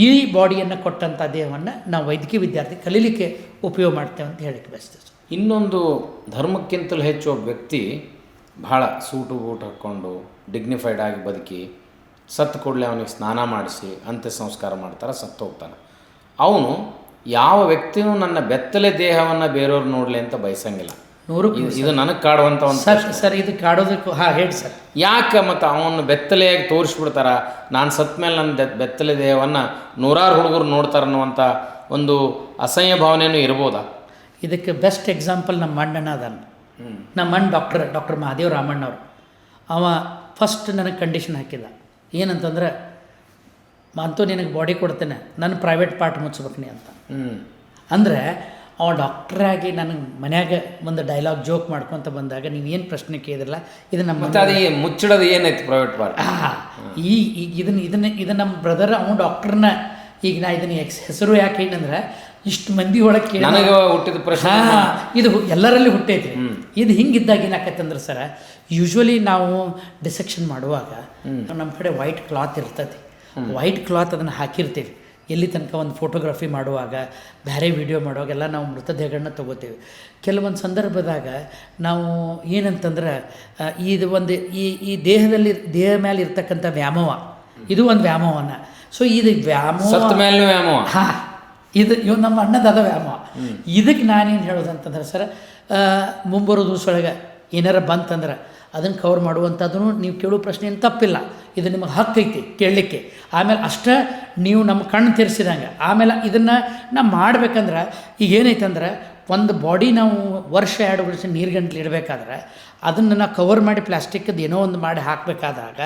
ಈ ಬಾಡಿಯನ್ನು ಕೊಟ್ಟಂಥ ದೇಹವನ್ನು ನಾವು ವೈದ್ಯಕೀಯ ವಿದ್ಯಾರ್ಥಿ ಕಲೀಲಿಕ್ಕೆ ಉಪಯೋಗ ಮಾಡ್ತೇವೆ ಅಂತ ಹೇಳಕ್ಕೆ ಬಯಸ್ತೇವೆ. ಇನ್ನೊಂದು ಧರ್ಮಕ್ಕಿಂತಲೂ ಹೆಚ್ಚು ಒಬ್ಬ ವ್ಯಕ್ತಿ ಭಾಳ ಸೂಟು ಬೂಟ್ ಹಾಕ್ಕೊಂಡು ಡಿಗ್ನಿಫೈಡ್ ಆಗಿ ಬದುಕಿ ಸತ್ತು ಕೂಡಲೇ ಅವನಿಗೆ ಸ್ನಾನ ಮಾಡಿಸಿ ಅಂತ್ಯ ಸಂಸ್ಕಾರ ಮಾಡ್ತಾರೆ, ಸತ್ತು ಹೋಗ್ತಾನೆ. ಅವನು ಯಾವ ವ್ಯಕ್ತಿಯೂ ನನ್ನ ಬೆತ್ತಲೆ ದೇಹವನ್ನು ಬೇರೆಯವ್ರು ನೋಡಲಿ ಅಂತ ಬಯಸಂಗಿಲ್ಲ. ಇದು ನನಗೆ ಕಾಡುವಂಥ ಒಂದು ಸರ್ ಇದು ಕಾಡೋದಕ್ಕೂ ಹೇಳಿ ಸರ್. ಯಾಕೆ ಮತ್ತು ಅವನು ಬೆತ್ತಲೆಯಾಗಿ ತೋರಿಸ್ಬಿಡ್ತಾರ, ನಾನು ಸತ್ತ ಮೇಲೆ ನನ್ನ ಬೆತ್ತಲೆ ದೇಹವನ್ನು 100 ಹುಡುಗರು ನೋಡ್ತಾರೆ ಅನ್ನುವಂಥ ಒಂದು ಅಸಹ್ಯ ಭಾವನೆಯೂ ಇರ್ಬೋದಾ? ಇದಕ್ಕೆ ಬೆಸ್ಟ್ ಎಕ್ಸಾಂಪಲ್ ನಮ್ಮ ಅಣ್ಣನ ಅದಾನ. ನಮ್ಮ ಅಣ್ಣ ಡಾಕ್ಟರ್ ಮಹಾದೇವ್ ರಾಮಣ್ಣವ್ರು. ಅವ ಫಸ್ಟ್ ನನಗೆ ಕಂಡೀಷನ್ ಹಾಕಿದ ಏನಂತಂದ್ರೆ, ಅಂತೂ ನಿನಗೆ ಬಾಡಿ ಕೊಡ್ತೇನೆ, ನನ್ನ ಪ್ರೈವೇಟ್ ಪಾರ್ಟ್ ಮುಚ್ಚಬೇಕು ನೀ ಅಂತ. ಅಂದರೆ ಅವ ಡಾಕ್ಟ್ರಾಗಿ ನನಗೆ ಮನ್ಯಾಗ ಒಂದು ಡೈಲಾಗ್ ಜೋಕ್ ಮಾಡ್ಕೊತ ಬಂದಾಗ, ನೀವೇನು ಪ್ರಶ್ನೆ ಕೇಳಿದ್ರಲ್ಲ, ಇದು ನಮ್ಮ ಮುಚ್ಚಿಡೋದು ಏನೈತಿ ಪ್ರೈವೇಟ್ ಪಾರ್ಟ್. ಇದನ್ನು ನಮ್ಮ ಬ್ರದರ್ ಅವನು ಡಾಕ್ಟ್ರನ್ನ, ಈಗ ನಾ ಇದನ್ನ ಹೆಸರು ಯಾಕೆ ಏನಂದ್ರೆ, ಇಷ್ಟು ಮಂದಿ ಒಳಗೆ ಕೇಳಿ ನನಗೆ ಹುಟ್ಟಿದ ಪ್ರಶ್ನೆ, ಇದು ಎಲ್ಲರಲ್ಲಿ ಹುಟ್ಟೈತಿ. ಇದು ಹಿಂಗಿದ್ದಾಗ ಏನಾಕೈತಂದ್ರೆ ಸರ, ಯೂಶ್ವಲಿ ನಾವು ಡಿಸೆಕ್ಷನ್ ಮಾಡುವಾಗ ನಮ್ಮ ಕಡೆ ವೈಟ್ ಕ್ಲಾತ್ ಇರ್ತೈತಿ. ವೈಟ್ ಕ್ಲಾತ್ ಅದನ್ನು ಹಾಕಿರ್ತೀವಿ. ಎಲ್ಲಿ ತನಕ ಒಂದು ಫೋಟೋಗ್ರಫಿ ಮಾಡುವಾಗ, ಬೇರೆ ವಿಡಿಯೋ ಮಾಡುವಾಗೆಲ್ಲ ನಾವು ಮೃತದೇಹಗಳನ್ನ ತೊಗೋತೀವಿ. ಕೆಲವೊಂದು ಸಂದರ್ಭದಾಗ ನಾವು ಏನಂತಂದ್ರೆ, ಇದು ಒಂದು ಈ ದೇಹ ಮೇಲೆ ಇರ್ತಕ್ಕಂಥ ವ್ಯಾಮೋಹ, ಇದು ಒಂದು ವ್ಯಾಮೋಹನ. ಸೊ ಇದು ವ್ಯಾಮೋಹ, ಹಾಂ, ಇವು ನಮ್ಮ ಅಣ್ಣದಾದ ವ್ಯಾಮೋಹ. ಇದಕ್ಕೆ ನಾನೇನು ಹೇಳೋದಂತಂದ್ರೆ ಸರ್, ಮುಂಬರೋ ದಿವಸೊಳಗೆ ಏನಾರ ಬಂತಂದ್ರೆ ಅದನ್ನು ಕವರ್ ಮಾಡುವಂಥದ್ದು ನೀವು ಕೇಳೋ ಪ್ರಶ್ನೆ ಏನು ತಪ್ಪಿಲ್ಲ. ಇದು ನಿಮಗೆ ಹಕ್ಕೈತಿ ಕೇಳಲಿಕ್ಕೆ. ಆಮೇಲೆ ಅಷ್ಟೇ ನೀವು ನಮ್ಮ ಕಣ್ಣು ತೆರೆಸಿದಂಗೆ. ಆಮೇಲೆ ಇದನ್ನು ನಾವು ಮಾಡ್ಬೇಕಂದ್ರೆ, ಈಗ ಏನೈತಂದ್ರೆ, ಒಂದು ಬಾಡಿ ನಾವು 1-2 ವರ್ಷ ನೀರು ಗಂಟ್ಲು ಇಡಬೇಕಾದ್ರೆ ಅದನ್ನು ನಾವು ಕವರ್ ಮಾಡಿ ಪ್ಲಾಸ್ಟಿಕ್ಕದ್ದು ಏನೋ ಒಂದು ಮಾಡಿ ಹಾಕಬೇಕಾದಾಗ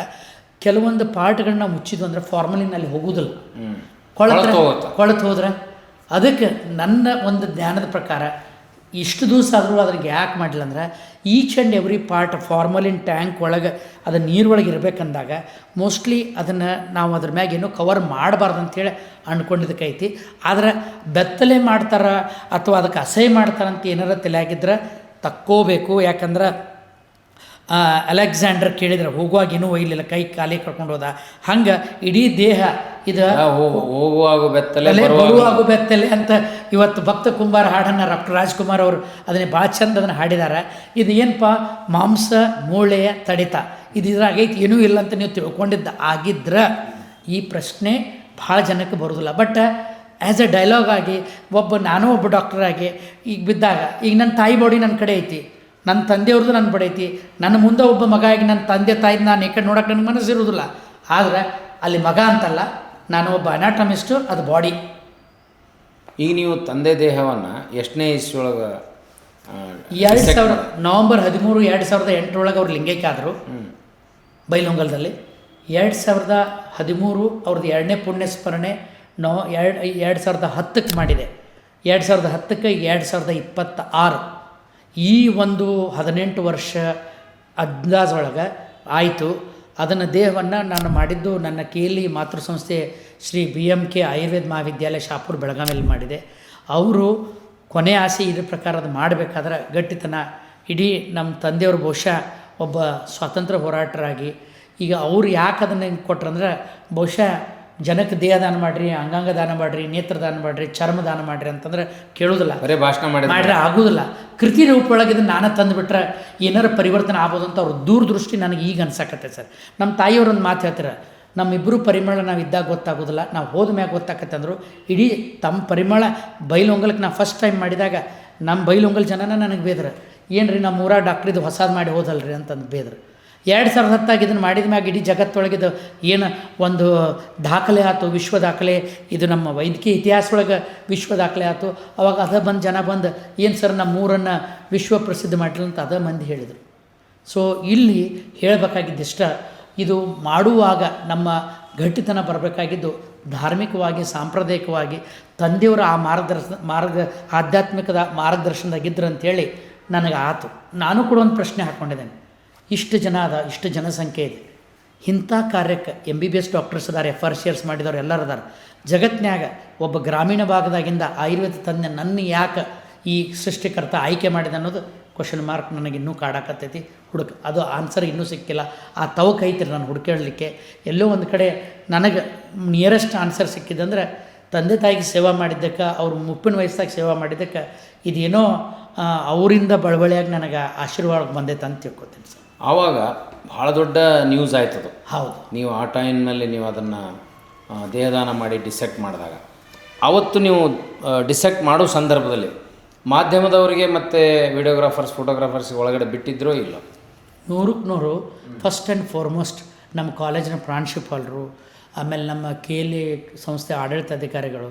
ಕೆಲವೊಂದು ಪಾರ್ಟ್ಗಳನ್ನ ಮುಚ್ಚಿದ್ವು ಅಂದರೆ ಫಾರ್ಮಲಿನಲ್ಲಿ ಹೋಗೋದಿಲ್ಲ, ಕೊಳತು ಹೋದ್ರೆ. ಅದಕ್ಕೆ ನನ್ನ ಒಂದು ಜ್ಞಾನದ ಪ್ರಕಾರ ಇಷ್ಟು ದಿವಸ ಆದರೂ ಅದ್ರಿಗೆ ಯಾಕೆ ಮಾಡಿಲ್ಲ ಅಂದ್ರೆ, each and every part formalin tank ಒಳಗೆ ಅದು ನೀರೊಳಗೆ ಇರಬೇಕಂದಾಗ ಮೋಸ್ಟ್ಲಿ ಅದನ್ನು ನಾವು ಅದ್ರ ಮ್ಯಾಗ ಏನೋ ಕವರ್ ಮಾಡಬಾರ್ದು ಅಂಥೇಳಿ ಅಂದ್ಕೊಂಡಿದ್ದಕ್ಕೈತಿ. ಆದರೆ ಬೆತ್ತಲೆ ಮಾಡ್ತಾರೆ ಅಥವಾ ಅದಕ್ಕೆ ಅಸಹ್ಯ ಮಾಡ್ತಾರಂತ ಏನಾರ ತಲೆಯಾಗಿದ್ರೆ ತಕ್ಕೋಬೇಕು. ಯಾಕಂದ್ರೆ ಅಲೆಕ್ಸಾಂಡರ್ ಕೇಳಿದ್ರೆ ಹೋಗುವಾಗ ಏನೂ ಒಯ್ಲಿಲ್ಲ, ಕೈ ಕಾಲಿ ಕರ್ಕೊಂಡು ಹೋದ. ಹಂಗೆ ಇಡೀ ದೇಹ ಇದು ಹೋಗುವಾಗ ಬೆತ್ತಲೆ ಬರುವಾಗ ಬೆತ್ತಲೆ ಅಂತ ಇವತ್ತು ಭಕ್ತ ಕುಂಬಾರ ಹಾಡನ್ನು ಡಾಕ್ಟರ್ ರಾಜ್ಕುಮಾರ್ ಅವರು ಅದನ್ನೇ ಭಾಳ ಚಂದ ಅದನ್ನು ಹಾಡಿದ್ದಾರೆ. ಇದು ಏನಪ್ಪ, ಮಾಂಸ ಮೂಳೆಯ ತಡಿತ, ಇದು ಇದ್ರಾಗೈತಿ, ಏನೂ ಇಲ್ಲ ಅಂತ ನೀವು ತಿಳ್ಕೊಂಡಿದ್ದ ಆಗಿದ್ರೆ ಈ ಪ್ರಶ್ನೆ ಭಾಳ ಜನಕ್ಕೆ ಬರೋದಿಲ್ಲ. ಬಟ್ ಆ್ಯಸ್ ಎ ಡೈಲಾಗ್ ಆಗಿ ನಾನೂ ಒಬ್ಬ ಡಾಕ್ಟರಾಗಿ ಈಗ ಬಿದ್ದಾಗ, ಈಗ ನನ್ನ ತಾಯಿ ಬಾಡಿ ನನ್ನ ಕಡೆ ಐತಿ, ನನ್ನ ತಂದೆಯವ್ರದ್ದು ನನ್ನ ಬಡೈತಿ, ನನ್ನ ಮುಂದೆ ಒಬ್ಬ ಮಗ ಆಗಿ ನನ್ನ ತಂದೆ ತಾಯಿನ ನಾನು ಈ ಕಡೆ ನೋಡೋಕೆ ನನಗೆ ಮನಸ್ಸಿರೋದಿಲ್ಲ. ಆದರೆ ಅಲ್ಲಿ ಮಗ ಅಂತಲ್ಲ, ನಾನು ಒಬ್ಬ ಅನಾಟಮಿಸ್ಟು, ಅದು ಬಾಡಿ. ಈಗ ನೀವು ತಂದೆ ದೇಹವನ್ನು ಎಷ್ಟನೇ ಇಸ್ವಿಯೊಳಗೆ 2000 ನವಂಬರ್ 13, 2008 ಅವ್ರು ಲಿಂಗೈಕ್ಯ ಆದರು ಬೈಲೊಂಗಲದಲ್ಲಿ. 2013 ಅವ್ರದ್ದು 2ನೇ ಪುಣ್ಯಸ್ಮರಣೆ 2010ಕ್ಕೆ ಮಾಡಿದೆ. 2010ಕ್ಕೆ 2026 ಈ ಒಂದು 18 ವರ್ಷ ಅಂದಾಜೊಳಗೆ ಆಯಿತು. ಅದನ್ನು ದೇಹವನ್ನು ನಾನು ಮಾಡಿದ್ದು ನನ್ನ ಕೇಲಿ ಮಾತೃ ಸಂಸ್ಥೆ ಶ್ರೀ BMK ಆಯುರ್ವೇದ ಮಹಾವಿದ್ಯಾಲಯ ಶಾಪುರ್ ಬೆಳಗಾವಿಯಲ್ಲಿ ಮಾಡಿದೆ. ಅವರು ಕೊನೆ ಆಸೆ ಇದ್ರ ಪ್ರಕಾರ ಅದು ಮಾಡಬೇಕಾದ್ರೆ ಗಟ್ಟಿತನ ಇಡೀ ನಮ್ಮ ತಂದೆಯವರು ಬಹುಶಃ ಒಬ್ಬ ಸ್ವಾತಂತ್ರ್ಯ ಹೋರಾಟರಾಗಿ, ಈಗ ಅವ್ರು ಯಾಕೆ ಅದನ್ನು ಹೆಂಗೆ ಕೊಟ್ರಂದ್ರೆ ಬಹುಶಃ ಜನಕ್ಕೆ ದೇಹ ದಾನ ಮಾಡಿರಿ, ಅಂಗಾಂಗ ದಾನ ಮಾಡಿರಿ, ನೇತ್ರ ದಾನ ಮಾಡಿರಿ, ಚರ್ಮ ದಾನ ಮಾಡಿರಿ ಅಂತಂದ್ರೆ ಕೇಳೋದಿಲ್ಲ, ಬರೀ ಭಾಷಣ ಮಾಡಿದ್ರೆ ಆಗೋದಿಲ್ಲ. ಕೃತಿ ರೂಪೊಳಗೆ ಇದನ್ನು ನಾನು ತಂದುಬಿಟ್ರೆ ಏನಾರು ಪರಿವರ್ತನೆ ಆಗ್ಬೋದು ಅಂತ ಅವ್ರ ದೂರದೃಷ್ಟಿ ನನಗೆ ಈಗ ಅನ್ಸಕತ್ತೆ ಸರ್. ನಮ್ಮ ತಾಯಿಯವ್ರೊಂದು ಮಾತು ಹೇಳ್ತಾರೆ, ನಮ್ಮಿಬ್ಬರು ಪರಿಮಳ ನಾವು ಇದ್ದಾಗ ಗೊತ್ತಾಗೋದಿಲ್ಲ, ನಾವು ಹೋದ ಮ್ಯಾಗ ಗೊತ್ತಾಕತ್ತೆ ಅಂದರು. ಇಡೀ ತಮ್ಮ ಪರಿಮಳ ಬೈಲೊಂಗಲಕ್ಕೆ ನಾವು ಫಸ್ಟ್ ಟೈಮ್ ಮಾಡಿದಾಗ ನಮ್ಮ ಬೈಲೊಂಗಲ್ ಜನನ ನನಗೆ ಬೇದ್ರೆ, ಏನು ರೀ ನಮ್ಮ ಊರಾಗ ಡಾಕ್ಟ್ರಿದು ಹೊಸದು ಮಾಡಿ ಹೋದಲ್ರಿ ಅಂತಂದು ಬೇದ್ರೆ. 2010 ಇದನ್ನು ಮಾಡಿದ ಮ್ಯಾಗ ಇಡೀ ಜಗತ್ತೊಳಗಿದು ಏನು ಒಂದು ದಾಖಲೆ ಆಯ್ತು, ವಿಶ್ವ ದಾಖಲೆ, ಇದು ನಮ್ಮ ವೈದ್ಯಕೀಯ ಇತಿಹಾಸದೊಳಗೆ ವಿಶ್ವ ದಾಖಲೆ ಆಯ್ತು. ಅವಾಗ ಅದ ಬಂದು ಜನ ಬಂದು ಏನು ಸರ್ ನಮ್ಮ ಊರನ್ನು ವಿಶ್ವ ಪ್ರಸಿದ್ಧ ಮಾಡಿಲ್ಲ ಅಂತ ಅದ ಮಂದಿ ಹೇಳಿದರು. ಸೊ ಇಲ್ಲಿ ಹೇಳಬೇಕಾಗಿದ್ದಿಷ್ಟ, ಇದು ಮಾಡುವಾಗ ನಮ್ಮ ಗಟ್ಟಿತನ ಬರಬೇಕಾಗಿದ್ದು ಧಾರ್ಮಿಕವಾಗಿ ಸಾಂಪ್ರದಾಯಿಕವಾಗಿ ತಂದೆಯವರು ಆ ಆಧ್ಯಾತ್ಮಿಕದ ಮಾರ್ಗದರ್ಶನದಾಗಿದ್ರು ಅಂಥೇಳಿ ನನಗೆ ಆತು. ನಾನು ಕೂಡ ಒಂದು ಪ್ರಶ್ನೆ ಹಾಕ್ಕೊಂಡಿದ್ದೇನೆ, ಇಷ್ಟು ಜನ ಅದ, ಇಷ್ಟು ಜನಸಂಖ್ಯೆ ಇದೆ, ಇಂಥ ಕಾರ್ಯಕ್ಕೆ MBBS ಡಾಕ್ಟರ್ಸ್ ಅದಾರೆ, FRCRs ಮಾಡಿದವ್ರು ಎಲ್ಲರೂ ಅದಾರ ಜಗತ್ತಿನಾಗ. ಒಬ್ಬ ಗ್ರಾಮೀಣ ಭಾಗದಾಗಿಂದ ಆಯುರ್ವೇದ ತಂದೆ ನನ್ನ ಯಾಕೆ ಈ ಸೃಷ್ಟಿಕರ್ತ ಆಯ್ಕೆ ಮಾಡಿದೆ ಅನ್ನೋದು ಕ್ವಶನ್ ಮಾರ್ಕ್ ನನಗೆ ಇನ್ನೂ ಕಾಡಾಕತ್ತೈತಿ. ಅದು ಆನ್ಸರ್ ಇನ್ನೂ ಸಿಕ್ಕಿಲ್ಲ. ಆ ತವಕ ಐತ್ರಿ ನಾನು ಹುಡುಕಾಡಲಿಕ್ಕೆ. ಎಲ್ಲೋ ಒಂದು ಕಡೆ ನನಗೆ ನಿಯರೆಸ್ಟ್ ಆನ್ಸರ್ ಸಿಕ್ಕಿದ್ದಂದ್ರೆ ತಂದೆ ತಾಯಿಗೆ ಸೇವಾ ಮಾಡಿದ್ದಕ್ಕೆ, ಅವ್ರು ಮುಪ್ಪಿನ ವಯಸ್ಸಾಗಿ ಸೇವಾ ಮಾಡಿದ್ದಕ್ಕೆ ಇದೇನೋ ಅವರಿಂದ ಬಳವಳಿಯಾಗಿ ನನಗೆ ಆಶೀರ್ವಾದ ಬಂದೈತೆ ಅಂತ ತಿಳ್ಕೊತೀನಿ ಸರ್. ಆವಾಗ ಭಾಳ ದೊಡ್ಡ ನ್ಯೂಸ್ ಆಯ್ತದು. ಹೌದು, ನೀವು ಆ ಟೈಮ್ನಲ್ಲಿ ನೀವು ಅದನ್ನು ದೇಹದಾನ ಮಾಡಿ ಡಿಸೆಕ್ಟ್ ಮಾಡಿದಾಗ, ಆವತ್ತು ನೀವು ಡಿಸೆಕ್ಟ್ ಮಾಡೋ ಸಂದರ್ಭದಲ್ಲಿ ಮಾಧ್ಯಮದವರಿಗೆ ಮತ್ತು ವಿಡಿಯೋಗ್ರಾಫರ್ಸ್ ಫೋಟೋಗ್ರಾಫರ್ಸ್ ಒಳಗಡೆ ಬಿಟ್ಟಿದ್ರೋ ಇಲ್ಲ? 100% ಫಸ್ಟ್ ಆ್ಯಂಡ್ ಫಾರ್ಮೋಸ್ಟ್ ನಮ್ಮ ಕಾಲೇಜಿನ ಪ್ರಾಂಶುಪಾಲರು, ಆಮೇಲೆ ನಮ್ಮ KLE ಸಂಸ್ಥೆ ಆಡಳಿತಾಧಿಕಾರಿಗಳು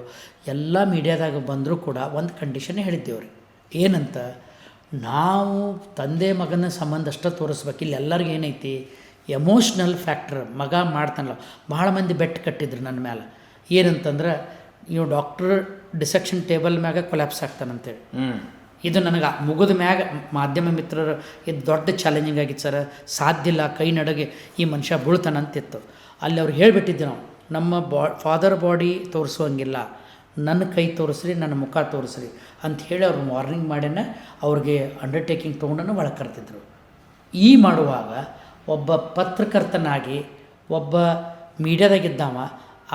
ಎಲ್ಲ ಮೀಡಿಯಾದಾಗ ಬಂದರೂ ಕೂಡ ಒಂದು ಕಂಡೀಷನ್ ಹೇಳಿದ್ದೇವ್ರಿ, ಏನಂತ, ನಾವು ತಂದೆ ಮಗನ ಸಂಬಂಧ ಅಷ್ಟೇ ತೋರಿಸ್ಬೇಕು. ಇಲ್ಲಿ ಎಲ್ಲರಿಗೂ ಏನೈತಿ ಎಮೋಷ್ನಲ್ ಫ್ಯಾಕ್ಟ್ರ್, ಮಗ ಮಾಡ್ತಾನಲ್ಲ. ಭಾಳ ಮಂದಿ ಬೆಟ್ಟು ಕಟ್ಟಿದ್ರು ನನ್ನ ಮೇಲೆ, ಏನಂತಂದ್ರೆ ಇವು ಡಾಕ್ಟರ್ ಡಿಸೆಕ್ಷನ್ ಟೇಬಲ್ ಮ್ಯಾಗ ಕೊಲ್ಯಾಪ್ಸ್ ಆಗ್ತಾನಂತೇಳಿ. ಇದು ನನಗೆ ಮುಗಿದ ಮ್ಯಾಗ ಮಾಧ್ಯಮ ಮಿತ್ರರು ಇದು ದೊಡ್ಡ ಚಾಲೆಂಜಿಂಗ್ ಆಗಿತ್ತು ಸರ್. ಸಾಧ್ಯ ಇಲ್ಲ, ಕೈ ನಡಗೆ ಈ ಮನುಷ್ಯ ಬೀಳ್ತಾನಂತಿತ್ತು. ಅಲ್ಲಿ ಅವ್ರು ಹೇಳಿಬಿಟ್ಟಿದ್ದೆ, ನಾವು ನಮ್ಮ ಫಾದರ್ ಬಾಡಿ ತೋರಿಸುವಂಗಿಲ್ಲ, ನನ್ನ ಕೈ ತೋರಿಸ್ರಿ, ನನ್ನ ಮುಖ ತೋರಿಸ್ರಿ ಅಂತ ಹೇಳಿ ಅವ್ರು ವಾರ್ನಿಂಗ್ ಮಾಡ್ಯಾನ. ಅವ್ರಿಗೆ ಅಂಡರ್ಟೇಕಿಂಗ್ ತೊಗೊಂಡನ್ನು ಒಳಗೆ ಕರ್ತಿದ್ರು. ಈ ಮಾಡುವಾಗ ಒಬ್ಬ ಪತ್ರಕರ್ತನಾಗಿ ಒಬ್ಬ ಮೀಡಿಯಾದಾಗಿದ್ದವ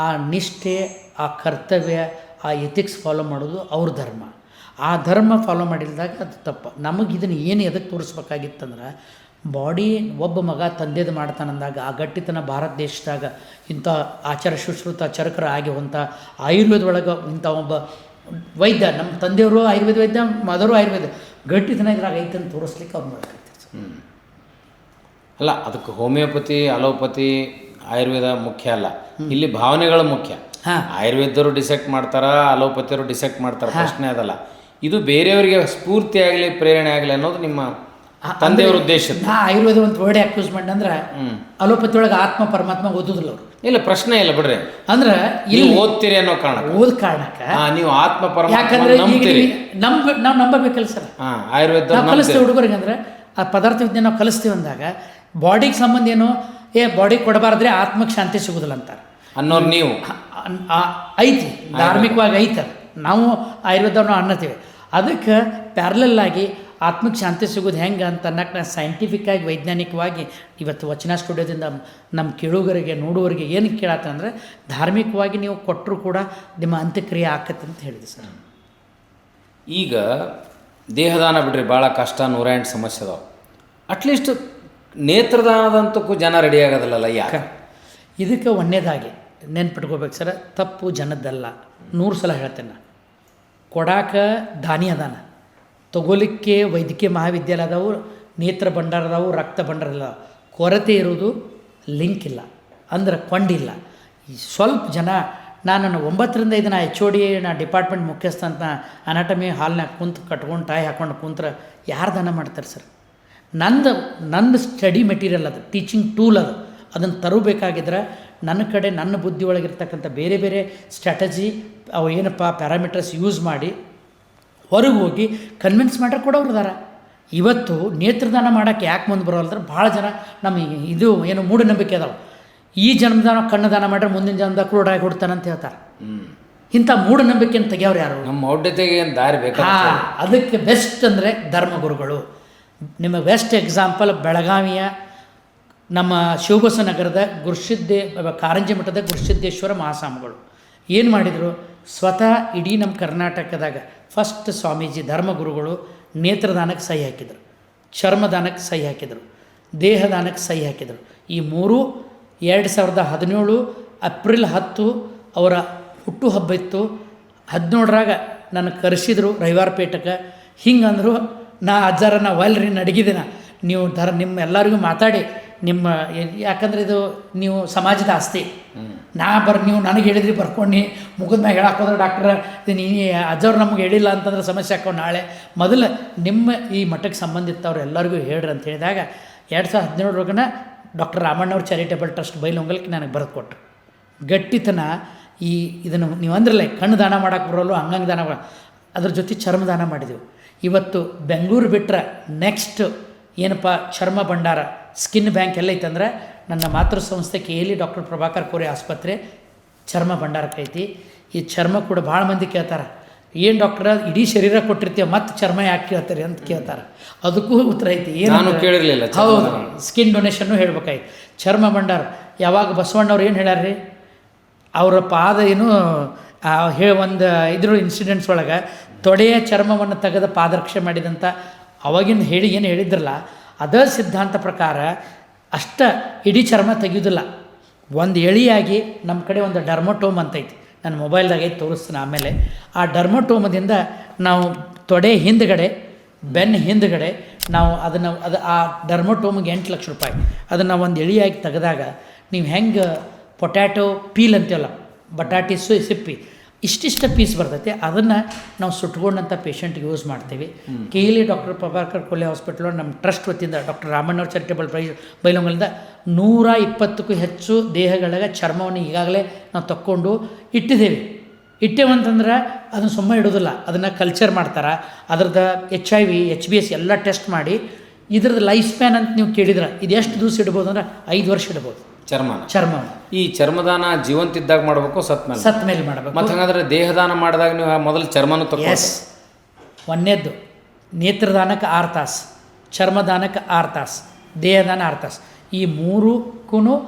ಆ ನಿಷ್ಠೆ, ಆ ಕರ್ತವ್ಯ, ಆ ಎಥಿಕ್ಸ್ ಫಾಲೋ ಮಾಡೋದು ಅವ್ರ ಧರ್ಮ. ಆ ಧರ್ಮ ಫಾಲೋ ಮಾಡಿದಾಗ ಅದು ತಪ್ಪು. ನಮಗೆ ಇದನ್ನು ಏನು ಎದಕ್ಕೆ ತೋರಿಸ್ಬೇಕಾಗಿತ್ತಂದ್ರೆ, ಬಾಡಿ ಒಬ್ಬ ಮಗ ತಂದೆದು ಮಾಡ್ತಾನಂದಾಗ ಆ ಗಟ್ಟಿತನ ಭಾರತ ದೇಶದಾಗ ಇಂಥ ಆಚಾರ ಶುಶ್ರುತ ಚರಕರ ಆಗಿ ಹೊಂತ ಆಯುರ್ವೇದ ಒಳಗೆ ಇಂಥ ಒಬ್ಬ ವೈದ್ಯ, ನಮ್ಮ ತಂದೆಯವರು ಆಯುರ್ವೇದ ವೈದ್ಯ, ಮದರು ಆಯುರ್ವೇದ, ಗಟ್ಟಿತನ ಇದ್ರಾಗ ಐತಂತ ತೋರಿಸ್ಲಿಕ್ಕೆ ಅವ್ರು ಮಾಡ್ತಾರೆ. ಅಲ್ಲ, ಅದಕ್ಕೆ ಹೋಮಿಯೋಪತಿ, ಅಲೋಪತಿ, ಆಯುರ್ವೇದ ಮುಖ್ಯ ಅಲ್ಲ, ಇಲ್ಲಿ ಭಾವನೆಗಳು ಮುಖ್ಯ. ಆಯುರ್ವೇದರು ಡಿಸೆಕ್ಟ್ ಮಾಡ್ತಾರ, ಅಲೋಪತಿಯವರು ಡಿಸೆಕ್ಟ್ ಮಾಡ್ತಾರೆ, ಪ್ರಶ್ನೆ ಅದಲ್ಲ. ಇದು ಬೇರೆಯವರಿಗೆ ಸ್ಫೂರ್ತಿ ಆಗಲಿ, ಪ್ರೇರಣೆ ಆಗಲಿ ಅನ್ನೋದು ನಿಮ್ಮ ತಂದೆಯವ್ರ ಉದ್ದೇಶ. ನಾ ಆಯುರ್ವೇದ ಒಂದು ವರ್ಡ್ ಯಾಕೆ ಯೂಸ್ ಮಾಡಿ ಅಂದ್ರೆ, ಅಲೋಪತಿ ಒಳಗೆ ಆತ್ಮ ಪರಮಾತ್ಮ ಓದೋದಿಲ್ಲ ಅವರು. ಇಲ್ಲ, ಪ್ರಶ್ನೆ ಇಲ್ಲ ಬಿಡ್ರಿ. ಅಂದ್ರೆ ಇಲ್ಲಿ ಓದ್ತೀರಿ ಅನ್ನೋ ಕಾರಣ, ಓದ್ ಕಾರಣಕ್ಕೆ ನೀವು ಆತ್ಮ ಪರಮಾತ್ಮ ಯಾಕಂದ್ರೆ ನಾವು ನಂಬಬೇಕಲ್ಲ ಸರ್. ಆಯುರ್ವೇದ ನಾವು ಕಲಿಸ್ತೀವಿ ಹುಡುಗರಿಗೆ, ಅಂದ್ರೆ ಆ ಪದಾರ್ಥ ವಿಜ್ಞಾನ ನಾವು ಕಲಿಸ್ತೀವಿ ಅಂದಾಗ ಬಾಡಿಗೆ ಸಂಬಂಧ ಏನು, ಬಾಡಿ ಕೊಡಬಾರ್ದ್ರೆ ಆತ್ಮಕ್ಕೆ ಶಾಂತಿ ಸಿಗೋದಿಲ್ಲ ಅಂತಾರೆ ಅನ್ನೋರು ನೀವು. ಐತಿ, ಧಾರ್ಮಿಕವಾಗಿ ಐತೆ, ನಾವು ಆಯುರ್ವೇದವನ್ನು ಅನ್ನತ್ತೀವಿ. ಅದಕ್ಕೆ ಪ್ಯಾರಲಲ್ಲಾಗಿ ಆತ್ಮಕ್ಕೆ ಶಾಂತಿ ಸಿಗೋದು ಹೆಂಗೆ ಅಂತ ಅನ್ನಕ್ಕೆ ನಾನು ಸೈಂಟಿಫಿಕ್ಕಾಗಿ ವೈಜ್ಞಾನಿಕವಾಗಿ ಇವತ್ತು ವಚನ ಸ್ಟುಡಿಯೋದಿಂದ ನಮ್ಮ ಕೇಳುಗರಿಗೆ ನೋಡುವರಿಗೆ ಏನು ಕೇಳತ್ತಂದರೆ, ಧಾರ್ಮಿಕವಾಗಿ ನೀವು ಕೊಟ್ಟರು ಕೂಡ ನಿಮ್ಮ ಅಂತ್ಯಕ್ರಿಯೆ ಆಕತ್ತೆ ಅಂತ ಹೇಳಿದೆ ಸರ್. ಈಗ ದೇಹದಾನ ಬಿಡ್ರಿ, ಭಾಳ ಕಷ್ಟ, 108 ಸಮಸ್ಯೆ ಅದಾವೆ. ಅಟ್ಲೀಸ್ಟ್ ನೇತ್ರದಾನದಂತಕ್ಕೂ ಜನ ರೆಡಿ ಆಗೋದಿಲ್ಲಲ್ಲ, ಯಾಕೆ? ಇದಕ್ಕೆ ಒಂದೇದಾಗಿ ನೆನ್ಪಿಟ್ಕೋಬೇಕು ಸರ್, ತಪ್ಪು ಜನದ್ದಲ್ಲ. 100 ಸಲ ಹೇಳ್ತೇನೆ, ಕೊಡಾಕ ದಾನಿ ಅದಾನ, ತಗೋಲಿಕ್ಕೆ ವೈದ್ಯಕೀಯ ಮಹಾವಿದ್ಯಾಲಯ ಅದಾವು, ನೇತ್ರ ಭಂಡಾರ ಅದಾವು, ರಕ್ತ ಭಂಡಾರ ಅದಾವು. ಕೊರತೆ ಇರೋದು ಲಿಂಕ್ ಇಲ್ಲ, ಅಂದ್ರೆ ಕೊಂಡಿಲ್ಲ. ಸ್ವಲ್ಪ ಜನ ನಾನು 9ರಿಂದ ಇದನ್ನು HOD ನಾ ಡಿಪಾರ್ಟ್ಮೆಂಟ್ ಮುಖ್ಯಸ್ಥ ಅಂತ ಅನಾಟಮಿ ಹಾಲ್ನಾಗ ಕುಂತು ಕಟ್ಕೊಂಡು ಟಾಯ್ ಹಾಕೊಂಡು ಕುಂತ್ರೆ ಯಾರು ದಾನ ಮಾಡ್ತಾರೆ ಸರ್? ನಂದು ಸ್ಟಡಿ ಮೆಟೀರಿಯಲ್ ಅದು, ಟೀಚಿಂಗ್ ಟೂಲ್ ಅದು. ಅದನ್ನು ತರಬೇಕಾಗಿದ್ರೆ ನನ್ನ ಕಡೆ ನನ್ನ ಬುದ್ಧಿ ಒಳಗಿರ್ತಕ್ಕಂಥ ಬೇರೆ ಬೇರೆ ಸ್ಟ್ರಾಟಜಿ ಅವು ಏನಪ್ಪ ಪ್ಯಾರಾಮೀಟರ್ಸ್ ಯೂಸ್ ಮಾಡಿ ಹೊರಗೆ ಹೋಗಿ ಕನ್ವಿನ್ಸ್ ಮಾಡ್ರೆ ಕೊಡೋರು ಅದಾರ. ಇವತ್ತು ನೇತ್ರದಾನ ಮಾಡೋಕ್ಕೆ ಯಾಕೆ ಮುಂದೆ ಬರೋಲ್ಲಂದ್ರೆ ಭಾಳ ಜನ ನಮ್ಮ ಇದು ಏನು ಮೂಢನಂಬಿಕೆ ಅದಾವೆ. ಈ ಜನ್ಮದಾನ ಕಣ್ಣು ದಾನ ಮಾಡ್ರೆ ಮುಂದಿನ ಜನ್ಮದಾಗ ಕ್ರೂಡಾಗಿ ಹುಡ್ತಾನಂತ ಹೇಳ್ತಾರೆ. ಇಂಥ ಮೂಢನಂಬಿಕೆಯನ್ನು ತೆಗಿಯೋರು ಯಾರು? ನಮ್ಮ ಮೌಢ್ಯತೆಗೆ ಏನು ದಾರಿ ಬೇಕು? ಅದಕ್ಕೆ ಬೆಸ್ಟ್ ಅಂದರೆ ಧರ್ಮಗುರುಗಳು. ನಿಮಗೆ ಬೆಸ್ಟ್ ಎಕ್ಸಾಂಪಲ್ ಬೆಳಗಾವಿಯ ನಮ್ಮ ಶಿವಬಸವನಗರದ ಕಾರಂಜಿ ಮಠದ ಗುರುಸಿದ್ದೇಶ್ವರ ಮಹಾಸ್ವಾಮಿಗಳು ಏನು ಮಾಡಿದರು? ಸ್ವತಃ ಇಡೀ ನಮ್ಮ ಕರ್ನಾಟಕದಾಗ ಫಸ್ಟ್ ಸ್ವಾಮೀಜಿ ಧರ್ಮಗುರುಗಳು ನೇತ್ರದಾನಕ್ಕೆ ಸಹಿ ಹಾಕಿದರು, ಚರ್ಮದಾನಕ್ಕೆ ಸಹಿ ಹಾಕಿದರು, ದೇಹದಾನಕ್ಕೆ ಸಹಿ ಹಾಕಿದರು. ಈ ಮೂರು 2017 ಏಪ್ರಿಲ್ 10 ಅವರ ಹುಟ್ಟುಹಬ್ಬ ಇತ್ತು. 17ರಾಗ ನನಗೆ ಕರೆಸಿದ್ರು ರವಿವಾರ ಪೇಟಕ್ಕೆ. ಹಿಂಗಂದ್ರು ನಾ ಅಜ್ಜಾರ ನಾ ಒಲ್ರಿ ನಡಗಿದ್ದೀನ ನೀವು ನಿಮ್ಮ ಎಲ್ಲರಿಗೂ ಮಾತಾಡಿ ನಿಮ್ಮ, ಯಾಕಂದ್ರೆ ಇದು ನೀವು ಸಮಾಜದ ಆಸ್ತಿ. ನೀವು ನನಗೆ ಹೇಳಿದ್ರಿ ಬರ್ಕೊಂಡು ಮುಗಿದ ಮ್ಯಾಗ ಹೇಳಾಕೋದ್ರೆ ಡಾಕ್ಟ್ರ ನೀ ಅಜ್ಜವ್ರು ನಮ್ಗೆ ಹೇಳಿಲ್ಲ ಅಂತಂದ್ರೆ ಸಮಸ್ಯೆ ಹಾಕೊಂಡು ನಾಳೆ ಮೊದಲು ನಿಮ್ಮ ಈ ಮಠಕ್ಕೆ ಸಂಬಂಧಿತವ್ರು ಎಲ್ಲರಿಗೂ ಹೇಳ್ರಿ ಅಂತ ಹೇಳಿದಾಗ 2017 ಡಾಕ್ಟರ್ ರಾಮಣ್ಣವ್ರ ಚಾರಿಟೇಬಲ್ ಟ್ರಸ್ಟ್ ಬೈಲೊಂಗಲ್ಗೆ ನನಗೆ ಬರೆದು ಕೊಟ್ಟರು. ಗಟ್ಟಿತನ ಇದನ್ನು ನೀವು ಅಂದ್ರಲ್ಲ ಕಣ್ಣು ದಾನ ಮಾಡೋಕ್ಕೆ ಬರೋಲ್ಲ, ಹಂಗಂಗೆ ದಾನ ಅದ್ರ ಜೊತೆ ಚರ್ಮ ದಾನ ಮಾಡಿದೆವು. ಇವತ್ತು ಬೆಂಗಳೂರು ಬಿಟ್ಟರೆ ನೆಕ್ಸ್ಟ್ ಏನಪ್ಪ ಚರ್ಮ ಭಂಡಾರ ಸ್ಕಿನ್ ಬ್ಯಾಂಕ್ ಎಲ್ಲ ಐತಂದ್ರೆ ನನ್ನ ಮಾತೃ ಸಂಸ್ಥೆ KLE ಡಾಕ್ಟರ್ ಪ್ರಭಾಕರ್ ಕೋರೆ ಆಸ್ಪತ್ರೆ ಚರ್ಮ ಭಂಡಾರಕ್ಕೆ ಐತಿ. ಈ ಚರ್ಮ ಕೂಡ ಭಾಳ ಮಂದಿ ಕೇಳ್ತಾರೆ, ಏನು ಡಾಕ್ಟ್ರ ಇಡೀ ಶರೀರ ಕೊಟ್ಟಿರ್ತೀವಿ ಮತ್ತು ಚರ್ಮ ಯಾಕೆ ಕೇಳ್ತಾರೆ ಅಂತ ಕೇಳ್ತಾರೆ. ಅದಕ್ಕೂ ಉತ್ತರ ಐತಿ. ಏನು ಕೇಳಿರಲಿಲ್ಲ. ಹೌದು, ಸ್ಕಿನ್ ಡೊನೇಷನ್ನು ಹೇಳ್ಬೇಕಾಯ್ತು. ಚರ್ಮ ಭಂಡಾರ ಯಾವಾಗ ಬಸವಣ್ಣವ್ರು ಏನು ಹೇಳ್ಯಾರ್ರಿ, ಅವರ ಪಾದ ಏನು ಒಂದು ಇದ್ರ ಇನ್ಸಿಡೆಂಟ್ಸ್ ಒಳಗೆ ತೊಡೆಯ ಚರ್ಮವನ್ನು ತೆಗೆದ ಪಾದರಕ್ಷೆ ಮಾಡಿದಂಥ ಅವಾಗಿನ ಏನು ಹೇಳಿದ್ರಲ್ಲ ಅದೇ ಸಿದ್ಧಾಂತ ಪ್ರಕಾರ ಅಷ್ಟ ಇಡೀ ಚರ್ಮ ತೆಗೆಯೋದಿಲ್ಲ. ಒಂದು ಎಳೆಯಾಗಿ ನಮ್ಮ ಕಡೆ ಒಂದು ಡರ್ಮೋಟೋಮ್ ಅಂತೈತಿ, ನನ್ನ ಮೊಬೈಲ್ದಾಗ ಐತಿ ತೋರಿಸ್ತೀನಿ ಆಮೇಲೆ. ಆ ಡರ್ಮೋಟೋಮದಿಂದ ನಾವು ತೊಡೆ ಹಿಂದ್ಗಡೆ ಬೆನ್ನು ಹಿಂದ್ಗಡೆ ನಾವು ಆ ಡರ್ಮೋಟೋಮಿಗೆ 8 ಲಕ್ಷ ರೂಪಾಯಿ. ಅದನ್ನು ಒಂದು ಎಳೆಯಾಗಿ ತೆಗೆದಾಗ ನೀವು ಹೆಂಗೆ ಪೊಟ್ಯಾಟೊ ಪೀಲ್ ಅಂತೀವಲ್ಲ, ಬಟಾಟಿ ಸಿಪ್ಪಿ ಇಷ್ಟಿಷ್ಟ ಪೀಸ್ ಬರ್ತೈತೆ, ಅದನ್ನು ನಾವು ಸುಟ್ಕೊಂಡಂಥ ಪೇಷಂಟ್ಗೆ ಯೂಸ್ ಮಾಡ್ತೀವಿ. KLE doctor Prabhakar Kore hospital ನಮ್ಮ ಟ್ರಸ್ಟ್ ವತಿಯಿಂದ ಡಾಕ್ಟರ್ ರಾಮಣ್ಣವ್ರ ಚಾರಿಟೇಬಲ್ ಬೈಲೊಂಗಲಿಂದ 120ಕ್ಕೂ ಹೆಚ್ಚು ದೇಹಗಳಿಗೆ ಚರ್ಮವನ್ನು ಈಗಾಗಲೇ ನಾವು ತಕ್ಕೊಂಡು ಇಟ್ಟೇವಂತಂದ್ರೆ ಅದನ್ನು ಸುಮ್ಮನೆ ಇಡೋದಿಲ್ಲ, ಅದನ್ನು ಕಲ್ಚರ್ ಮಾಡ್ತಾರೆ. ಅದ್ರದ್ದು HIV HBS ಎಲ್ಲ ಟೆಸ್ಟ್ ಮಾಡಿ ಇದ್ರದ್ದು ಲೈಫ್ ಸ್ಪ್ಯಾನ್ ಅಂತ ನೀವು ಕೇಳಿದ್ರೆ ಇದು ಎಷ್ಟು ದಿವಸ ಇಡ್ಬೋದು ಅಂದ್ರೆ 5 ವರ್ಷ ಇಡ್ಬೋದು ಚರ್ಮ. ಈ ಚರ್ಮದಾನ ಜೀವಂತಿದ್ದಾಗ ಮಾಡಬೇಕು, ಸತ್ ಮೇಲೆ ಮಾಡಬೇಕು. ಮತ್ತೆ ಹಂಗಾದ್ರೆ ದೇಹದಾನ ಮಾಡಿದಾಗ ನೀವು ಮೊದಲು ಚರ್ಮನೂ ತಗೋ. ಒಂದೇದ್ದು ನೇತ್ರದಾನಕ್ಕೆ 6 ತಾಸು, ಚರ್ಮದಾನಕ್ಕೆ 6 ತಾಸು, ದೇಹದಾನ 6 ತಾಸು. ಈ ಮೂರಕ್ಕೂ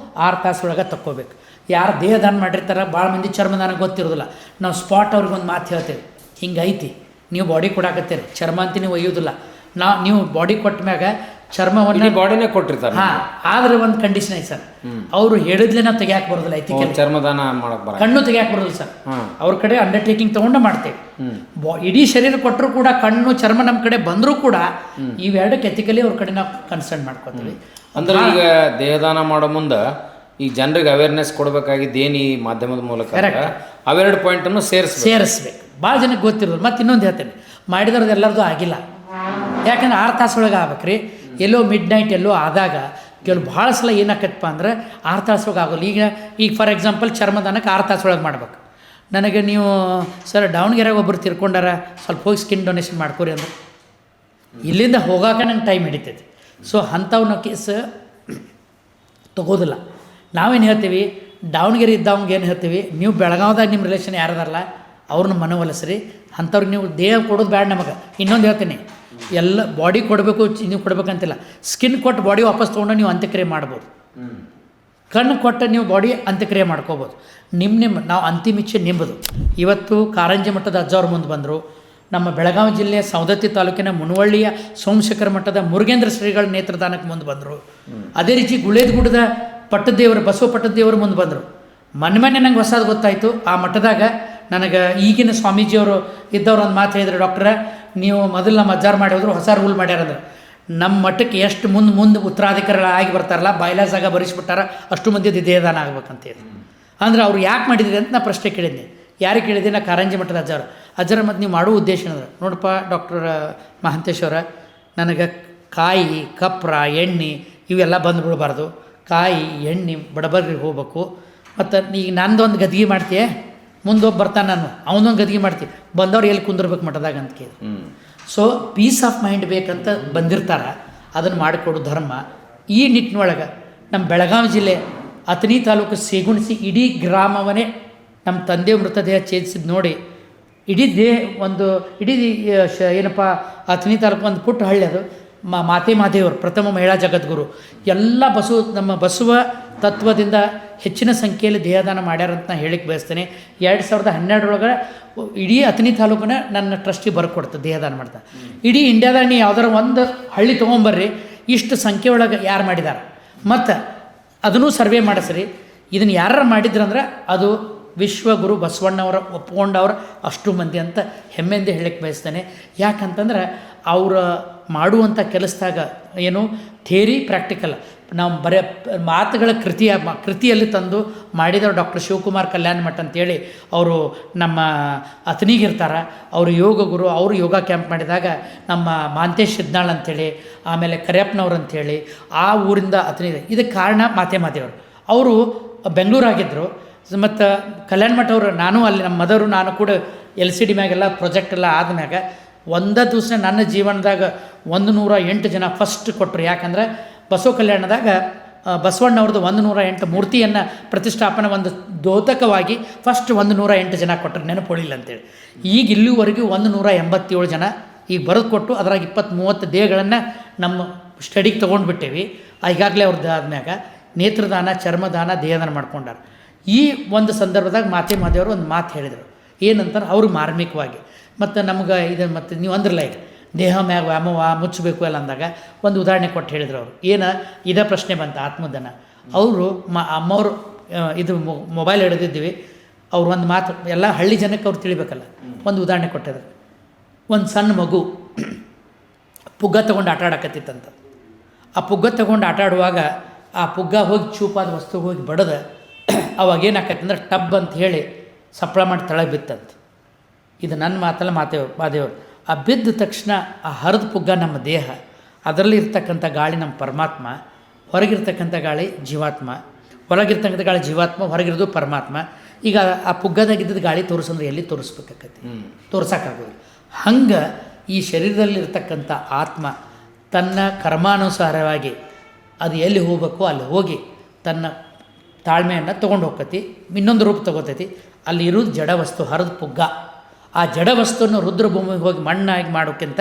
6 ತಾಸು ಒಳಗೆ ತಕ್ಕೋಬೇಕು. ಯಾರು ದೇಹದಾನ ಮಾಡಿರ್ತಾರೆ ಭಾಳ ಮಂದಿ ಚರ್ಮದಾನ ಗೊತ್ತಿರೋದಿಲ್ಲ. ನಾವು ಸ್ಪಾಟ್ ಅವ್ರಿಗೊಂದು ಮಾತು ಹೇಳ್ತೇವೆ, ಹಿಂಗೈತಿ ನೀವು ಬಾಡಿ ಕೊಡಾಕತ್ತೀರಿ, ಚರ್ಮ ಅಂತ ನೀವು ಒಯ್ಯೋದಿಲ್ಲ. ನೀವು ಬಾಡಿ ಕೊಟ್ಟ ಮ್ಯಾಗ ಚರ್ಮವನ್ನು ಬಾಡಿನೇ ಕೊಟ್ಟಿರ್ತಾರೆ. ಆದ್ರೆ ಒಂದು ಕಂಡೀಷನ್ ಐತೆ ಸರ್, ಅವರು ಹೇಳಿದ್ಲೇ ನಾವು ತೆಗಿಯಾಕೆ ಬರೋದಿಲ್ಲ. ಐತಿಕಲ್ ಚರ್ಮದಾನ ಮಾಡಕ್ಕೆ ಕಣ್ಣು ತೆಗಿಯಾಕೆ ಬರೋದಿಲ್ಲ ಸರ್. ಅವ್ರ ಕಡೆ ಅಂಡರ್ಟೇಕಿಂಗ್ ತೊಗೊಂಡು ಮಾಡ್ತೇವೆ. ಇಡೀ ಶರೀರ ಕೊಟ್ಟರು ಕೂಡ ಕಣ್ಣು ಚರ್ಮ ನಮ್ಮ ಕಡೆ ಬಂದರೂ ಕೂಡ ಇವೆರಡಕ್ಕೆ ಎಥಿಕಲಿ ಅವ್ರ ಕಡೆ ನಾವು ಕನ್ಸರ್ನ್ ಮಾಡ್ಕೋತೀವಿ. ಅಂದ್ರೆ ಈಗ ದೇಹದಾನ ಮಾಡೋ ಮುಂದೆ ಈ ಜನರಿಗೆ ಅವೇರ್ನೆಸ್ ಕೊಡಬೇಕಾಗಿದ್ದು ಏನು ಈ ಮಾಧ್ಯಮದ ಮೂಲಕ ಅವೆರಡು ಪಾಯಿಂಟನ್ನು ಸೇರಿಸ್ಬೇಕು. ಭಾಳ ಜನಕ್ಕೆ ಗೊತ್ತಿರೋದು. ಮತ್ತು ಇನ್ನೊಂದು ಹೇಳ್ತೇನೆ, ಮಾಡಿದ್ರದ್ದು ಎಲ್ಲರದು ಆಗಿಲ್ಲ. ಯಾಕಂದ್ರೆ 6 ತಾಸು ಒಳಗೆ ಆಗ್ಬೇಕ್ರಿ. ಎಲ್ಲೋ ಮಿಡ್ ನೈಟ್ ಎಲ್ಲೋ ಆದಾಗ ಕೆಲವು ಭಾಳ ಸಲ ಏನಾಕತ್ತಪ್ಪ ಅಂದ್ರೆ 6 ತಾಸು ಒಳಗೆ ಆಗೋಲ್ಲ. ಈಗ ಫಾರ್ ಎಕ್ಸಾಂಪಲ್ ಚರ್ಮದಾನಕ್ಕೆ 6 ತಾಸು ಒಳಗೆ ಮಾಡ್ಬೇಕು. ನನಗೆ ನೀವು ಸರ್ ದಾವಣಗೆರೆಗೆ ಒಬ್ಬರು ತಿರ್ಕೊಂಡಾರ, ಸ್ವಲ್ಪ ಹೋಗಿ ಸ್ಕಿನ್ ಡೊನೇಷನ್ ಮಾಡ್ಕೊರಿ ಅಂದ್ರೆ ಇಲ್ಲಿಂದ ಹೋಗಾಕ ನಂಗೆ ಟೈಮ್ ಹಿಡಿತೈತಿ. ಸೊ ಅಂಥವನ್ನ ಕೇಸ್ ತಗೋದಿಲ್ಲ. ನಾವೇನು ಹೇಳ್ತೀವಿ, ದಾವಣಗೆರೆ ಇದ್ದವಂಗೆ ಏನು ಹೇಳ್ತೀವಿ, ನೀವು ಬೆಳಗಾವ್ದಾಗ ನಿಮ್ಮ ರಿಲೇಷನ್ ಯಾರದಾರಲ್ಲ ಅವ್ರನ್ನ ಮನವೊಲಿಸ್ರಿ. ಅಂಥವ್ರಿಗೆ ನೀವು ದೇಹ ಕೊಡೋದು ಬೇಡ ನಮಗೆ. ಇನ್ನೊಂದು ಹೇಳ್ತೀನಿ, ಎಲ್ಲ ಬಾಡಿ ಕೊಡಬೇಕು ನೀವು ಕೊಡ್ಬೇಕಂತಿಲ್ಲ, ಸ್ಕಿನ್ ಕೊಟ್ಟು ಬಾಡಿ ವಾಪಸ್ ತೊಗೊಂಡು ನೀವು ಅಂತ್ಯಕ್ರಿಯೆ ಮಾಡ್ಬೋದು. ಕಣ್ಣು ಕೊಟ್ಟು ನೀವು ಬಾಡಿ ಅಂತ್ಯಕ್ರಿಯೆ ಮಾಡ್ಕೋಬೋದು. ನಾವು ಅಂತಿಮ ಇಚ್ಛೆ ನಿಂಬುದು. ಇವತ್ತು ಕಾರಂಜಿ ಮಠದ ಅಜ್ಜವ್ರ ಮುಂದೆ ಬಂದರು. ನಮ್ಮ ಬೆಳಗಾವಿ ಜಿಲ್ಲೆಯ ಸವದತ್ತಿ ತಾಲೂಕಿನ ಮುನವಳ್ಳಿಯ ಸೋಮಶೇಖರ ಮಠದ ಮುರುಗೇಂದ್ರ ಶ್ರೀಗಳ ನೇತ್ರದಾನಕ್ಕೆ ಮುಂದೆ ಬಂದರು. ಅದೇ ರೀತಿ ಗುಳೇದಗುಡ್ಡದ ಪಟ್ಟದೇವರು ಬಸವ ಪಟ್ಟದೇವರು ಮುಂದೆ ಬಂದರು. ಮೊನ್ನೆ ನಂಗೆ ಹೊಸದು ಗೊತ್ತಾಯಿತು. ಆ ಮಠದಾಗ ನನಗೆ ಈಗಿನ ಸ್ವಾಮೀಜಿಯವರು ಇದ್ದವ್ರು ಒಂದು ಮಾತು ಹೇಳಿದ್ರು, ಡಾಕ್ಟ್ರ ನೀವು ಮೊದಲು ನಮ್ಮ ಅಜ್ಜಾರು ಮಾಡಿ ಹೋದ್ರು, ಹೊಸ ರೂಲ್ ಮಾಡ್ಯಾರಂದ್ರೆ ನಮ್ಮ ಮಠಕ್ಕೆ ಎಷ್ಟು ಮುಂದೆ ಉತ್ತರಾಧಿಕಾರಿಗಳು ಆಗಿ ಬರ್ತಾರಲ್ಲ, ಬೈಲಾಸಾಗ ಬರೆಸ್ಬಿಟ್ಟಾರ ಅಷ್ಟು ಮಂದಿ ದೇಹದಾನ ಆಗ್ಬೇಕಂತ ಹೇಳಿ. ಅಂದ್ರೆ ಅವ್ರು ಯಾಕೆ ಮಾಡಿದ್ರಿ ಅಂತ ನಾ ಪ್ರಶ್ನೆ ಕೇಳಿದ್ದೆ. ಯಾರಿಗೆ ಕೇಳಿದ್ದೆ? ನಾ ಕಾರಂಜಿ ಮಠದ ಅಜ್ಜರ ಮತ್ತು ನೀವು ಮಾಡೋ ಉದ್ದೇಶ ಏನಂದ್ರೆ, ನೋಡಪ್ಪ ಡಾಕ್ಟರ್ ಮಹಾಂತೇಶ್ವರ, ನನಗೆ ಕಾಯಿ ಕಪ್ರ ಎಣ್ಣೆ ಇವೆಲ್ಲ ಬಂದು ಬಿಡಬಾರ್ದು. ಕಾಯಿ ಎಣ್ಣೆ ಬಡಬರಿಗೆ ಹೋಗ್ಬೇಕು. ಮತ್ತು ಈಗ ನಂದೊಂದು ಗದ್ಗೆ ಮಾಡ್ತೀಯ, ಮುಂದೊಬ್ಬ ಬರ್ತಾನೆ, ನಾನು ಅವನೊಂದು ಗದ್ಗೆ ಮಾಡ್ತೀವಿ, ಬಂದವ್ರು ಎಲ್ಲಿ ಕುಂದಿರ್ಬೇಕು ಮಠದಾಗ ಅಂತ ಕೇಳಿ. ಸೊ ಪೀಸ್ ಆಫ್ ಮೈಂಡ್ ಬೇಕಂತ ಬಂದಿರ್ತಾರೆ, ಅದನ್ನು ಮಾಡಿಕೊಡು ಧರ್ಮ. ಈ ನಿಟ್ಟಿನೊಳಗೆ ನಮ್ಮ ಬೆಳಗಾವಿ ಜಿಲ್ಲೆ ಅಥಣಿ ತಾಲೂಕು ಸೇಗುಣಿಸಿ ಇಡೀ ಗ್ರಾಮವನ್ನೇ ನಮ್ಮ ತಂದೆ ಮೃತದೇಹ ಛೇದಿಸಿದ್ದು ನೋಡಿ, ಇಡೀ ಏನಪ್ಪ ಅಥಣಿ ತಾಲೂಕು ಒಂದು ಪುಟ್ಟ ಹಳ್ಳಿ ಅದು. ಮಾತೆ ಮಾದೇವರು ಪ್ರಥಮ ಮಹಿಳಾ ಜಗದ್ಗುರು ಎಲ್ಲ ನಮ್ಮ ಬಸವ ತತ್ವದಿಂದ ಹೆಚ್ಚಿನ ಸಂಖ್ಯೆಯಲ್ಲಿ ದೇಹದಾನ ಮಾಡ್ಯಾರಂತ ನಾನು ಹೇಳಿಕ್ಕೆ ಬಯಸ್ತೇನೆ. 2012 ಇಡೀ ಅಥಣಿ ತಾಲೂಕನ್ನ ನನ್ನ ಟ್ರಸ್ಟಿಗೆ ಬರ್ಕೊಡ್ತು ದೇಹದಾನ ಮಾಡ್ತಾ. ಇಡೀ ಇಂಡಿಯಾದಾಗ ನೀವು ಯಾವ್ದಾರ ಒಂದು ಹಳ್ಳಿ ತೊಗೊಂಬರ್ರಿ, ಇಷ್ಟು ಸಂಖ್ಯೆ ಒಳಗೆ ಯಾರು ಮಾಡಿದ್ದಾರೆ, ಮತ್ತು ಅದನ್ನೂ ಸರ್ವೆ ಮಾಡಿಸ್ರಿ. ಇದನ್ನು ಯಾರು ಮಾಡಿದ್ರಂದ್ರೆ ಅದು ವಿಶ್ವಗುರು ಬಸವಣ್ಣವರ ಒಪ್ಕೊಂಡವ್ರ ಅಷ್ಟು ಮಂದಿ ಅಂತ ಹೆಮ್ಮೆಯಿಂದ ಹೇಳಕ್ಕೆ ಬಯಸ್ತೇನೆ. ಯಾಕಂತಂದ್ರೆ ಅವರ ಮಾಡುವಂಥ ಕೆಲಸದಾಗ ಏನು ಥೇರಿ ಪ್ರಾಕ್ಟಿಕಲ್ ನಾವು ಬರೀ ಮಾತುಗಳ ಕೃತಿಯಲ್ಲಿ ತಂದು ಮಾಡಿದವರು ಡಾಕ್ಟರ್ ಶಿವಕುಮಾರ್ ಕಲ್ಯಾಣ ಮಠ ಅಂತೇಳಿ ಅವರು ನಮ್ಮ ಅಥಣಿಗಿರ್ತಾರೆ. ಅವರು ಯೋಗ ಗುರು. ಅವರು ಯೋಗ ಕ್ಯಾಂಪ್ ಮಾಡಿದಾಗ ನಮ್ಮ ಮಾಂತೇಶ್ ಸಿದ್ನಾಳ್ ಅಂಥೇಳಿ, ಆಮೇಲೆ ಕರಿಯಪ್ಪನವ್ರು ಅಂಥೇಳಿ ಆ ಊರಿಂದ ಅಥಣಿ. ಇದಕ್ಕೆ ಕಾರಣ ಮಾದೇವರು. ಅವರು ಬೆಂಗಳೂರಾಗಿದ್ದರು. ಮತ್ತು ಕಲ್ಯಾಣ ಮಠ ಅವರು, ನಾನು ಅಲ್ಲಿ ನಮ್ಮ ಮದರು ನಾನು ಕೂಡ LCD ಮ್ಯಾಗೆಲ್ಲ ಪ್ರಾಜೆಕ್ಟ್ ಎಲ್ಲ ಆದ್ಮ್ಯಾಗ ಒಂದೇ ದಿವಸ ನನ್ನ ಜೀವನದಾಗ 108 ಜನ ಫಸ್ಟ್ ಕೊಟ್ಟರು. ಯಾಕಂದ್ರೆ ಬಸವ ಕಲ್ಯಾಣದಾಗ ಬಸವಣ್ಣವ್ರದ್ದು 108 ಮೂರ್ತಿಯನ್ನು ಪ್ರತಿಷ್ಠಾಪನೆ ಒಂದು ದ್ಯೋತಕವಾಗಿ ಫಸ್ಟ್ 108 ಜನ ಕೊಟ್ಟರು, ನೆನಪುಳಿಲ್ಲ ಅಂತೇಳಿ. ಈಗ ಇಲ್ಲಿವರೆಗೂ 187 ಜನ ಈಗ ಬರೆದು ಕೊಟ್ಟು ಅದ್ರಾಗ 20-30 ದೇಹಗಳನ್ನು ನಮ್ಮ ಸ್ಟಡಿಗೆ ತೊಗೊಂಡ್ಬಿಟ್ಟೇವಿ. ಈಗಾಗಲೇ ಅವ್ರದ್ದು ಆದ್ಮ್ಯಾಗ ನೇತ್ರದಾನ, ಚರ್ಮದಾನ, ದೇಹದಾನ ಮಾಡ್ಕೊಂಡಾರ. ಈ ಒಂದು ಸಂದರ್ಭದಾಗ ಮಾದೇವರು ಒಂದು ಮಾತು ಹೇಳಿದರು. ಏನಂತಾರೆ ಅವರು ಮಾರ್ಮಿಕವಾಗಿ ಮತ್ತು ನಮ್ಗೆ ಇದು ಮತ್ತು ನೀವು ಅಂದ್ರಲ್ಲ ಈಗ ದೇಹ ಮ್ಯಾಗ ವ್ಯಾಮೋಹ ಮುಚ್ಚಬೇಕು ಎಲ್ಲ ಅಂದಾಗ ಒಂದು ಉದಾಹರಣೆ ಕೊಟ್ಟು ಹೇಳಿದ್ರು ಅವರು. ಇದೇ ಪ್ರಶ್ನೆ ಬಂತು ಆತ್ಮದಾನ. ಅವರು ಅಮ್ಮವರು ಇದು ಮೊಬೈಲ್ ಹಿಡಿದಿದ್ದೀವಿ, ಅವ್ರು ಒಂದು ಮಾತು ಎಲ್ಲ ಹಳ್ಳಿ ಜನಕ್ಕೆ ಅವ್ರು ತಿಳಿಬೇಕಲ್ಲ, ಒಂದು ಉದಾಹರಣೆ ಕೊಟ್ಟಿದ್ರು. ಒಂದು ಸಣ್ಣ ಮಗು ಪುಗ್ಗ ತೊಗೊಂಡು ಆಟ ಆಡಕತ್ತಿತ್ತಂತ. ಆ ಪುಗ್ಗ ತೊಗೊಂಡು ಆಟ ಆಡುವಾಗ ಆ ಪುಗ್ಗ ಹೋಗಿ ಚೂಪಾದ ವಸ್ತು ಹೋಗಿ ಬಡದ ಅವಾಗ ಏನಾಕೈತೆ ಅಂದ್ರೆ ಟಬ್ ಅಂತ ಹೇಳಿ ಸಪ್ಪಳ ಮಾಡಿ ತಳಗೆ ಬಿತ್ತಂತ. ಇದು ನನ್ನ ಮಾತಲ್ಲ, ಮಾದೇವರು. ಆ ಬಿದ್ದ ತಕ್ಷಣ ಆ ಹರಿದ ಪುಗ್ಗ ನಮ್ಮ ದೇಹ, ಅದರಲ್ಲಿ ಇರ್ತಕ್ಕಂಥ ಗಾಳಿ ನಮ್ಮ ಪರಮಾತ್ಮ, ಹೊರಗಿರ್ತಕ್ಕಂಥ ಗಾಳಿ ಜೀವಾತ್ಮ, ಹೊರಗಿರ್ತಕ್ಕಂಥ ಗಾಳಿ ಜೀವಾತ್ಮ, ಹೊರಗಿರೋದು ಪರಮಾತ್ಮ. ಈಗ ಆ ಪುಗ್ಗದಾಗಿದ್ದದ್ದು ಗಾಳಿ ತೋರಿಸಂದ್ರೆ ಎಲ್ಲಿ ತೋರಿಸ್ಬೇಕಾಕತಿ? ತೋರ್ಸೋಕ್ಕಾಗೋದು. ಹಂಗೆ ಈ ಶರೀರದಲ್ಲಿರ್ತಕ್ಕಂಥ ಆತ್ಮ ತನ್ನ ಕರ್ಮಾನುಸಾರವಾಗಿ ಅದು ಎಲ್ಲಿ ಹೋಗಬೇಕೋ ಅಲ್ಲಿ ಹೋಗಿ ತನ್ನ ತಾಳ್ಮೆಯನ್ನು ತೊಗೊಂಡು ಹೋಗ್ತೈತಿ, ಇನ್ನೊಂದು ರೂಪ ತೊಗೋತೈತಿ. ಅಲ್ಲಿ ಇರೋದು ಜಡ ವಸ್ತು, ಹರಿದ ಪುಗ್ಗ. ಆ ಜಡ ವಸ್ತುವನ್ನು ರುದ್ರಭೂಮಿಗೆ ಹೋಗಿ ಮಣ್ಣಾಗಿ ಮಾಡೋಕ್ಕಿಂತ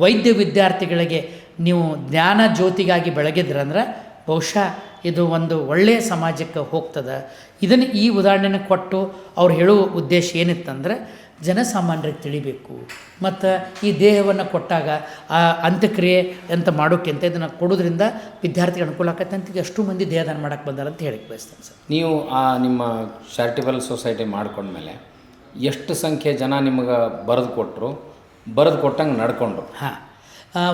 ವೈದ್ಯ ವಿದ್ಯಾರ್ಥಿಗಳಿಗೆ ನೀವು ಜ್ಞಾನ ಜ್ಯೋತಿಗಾಗಿ ಬೆಳಗಿದ್ರಂದ್ರೆ ಬಹುಶಃ ಇದು ಒಂದು ಒಳ್ಳೆಯ ಸಮಾಜಕ್ಕೆ ಹೋಗ್ತದೆ. ಇದನ್ನು ಈ ಉದಾಹರಣೆನ ಕೊಟ್ಟು ಅವ್ರು ಹೇಳುವ ಉದ್ದೇಶ ಏನಿತ್ತಂದರೆ ಜನಸಾಮಾನ್ಯರಿಗೆ ತಿಳಿಬೇಕು. ಮತ್ತು ಈ ದೇಹವನ್ನು ಕೊಟ್ಟಾಗ ಆ ಅಂತ್ಯಕ್ರಿಯೆ ಅಂತ ಮಾಡೋಕ್ಕಿಂತ ಇದನ್ನು ಕೊಡೋದ್ರಿಂದ ವಿದ್ಯಾರ್ಥಿಗೆ ಅನುಕೂಲ ಆಕತ್ತೆ ಅಂತ ಎಷ್ಟು ಮಂದಿ ದೇಹದಾನ ಮಾಡೋಕ್ಕೆ ಬಂದಾರ ಅಂತ ಹೇಳಕ್ಕೆ ಬಯಸ್ತೇನೆ ಸರ್. ನೀವು ಆ ನಿಮ್ಮ ಚಾರಿಟಬಲ್ ಸೊಸೈಟಿ ಮಾಡ್ಕೊಂಡ್ಮೇಲೆ ಎಷ್ಟು ಸಂಖ್ಯೆ ಜನ ನಿಮಗೆ ಬರೆದು ಕೊಟ್ಟರು, ಬರೆದು ಕೊಟ್ಟಂಗೆ ನಡ್ಕೊಂಡ್ರು?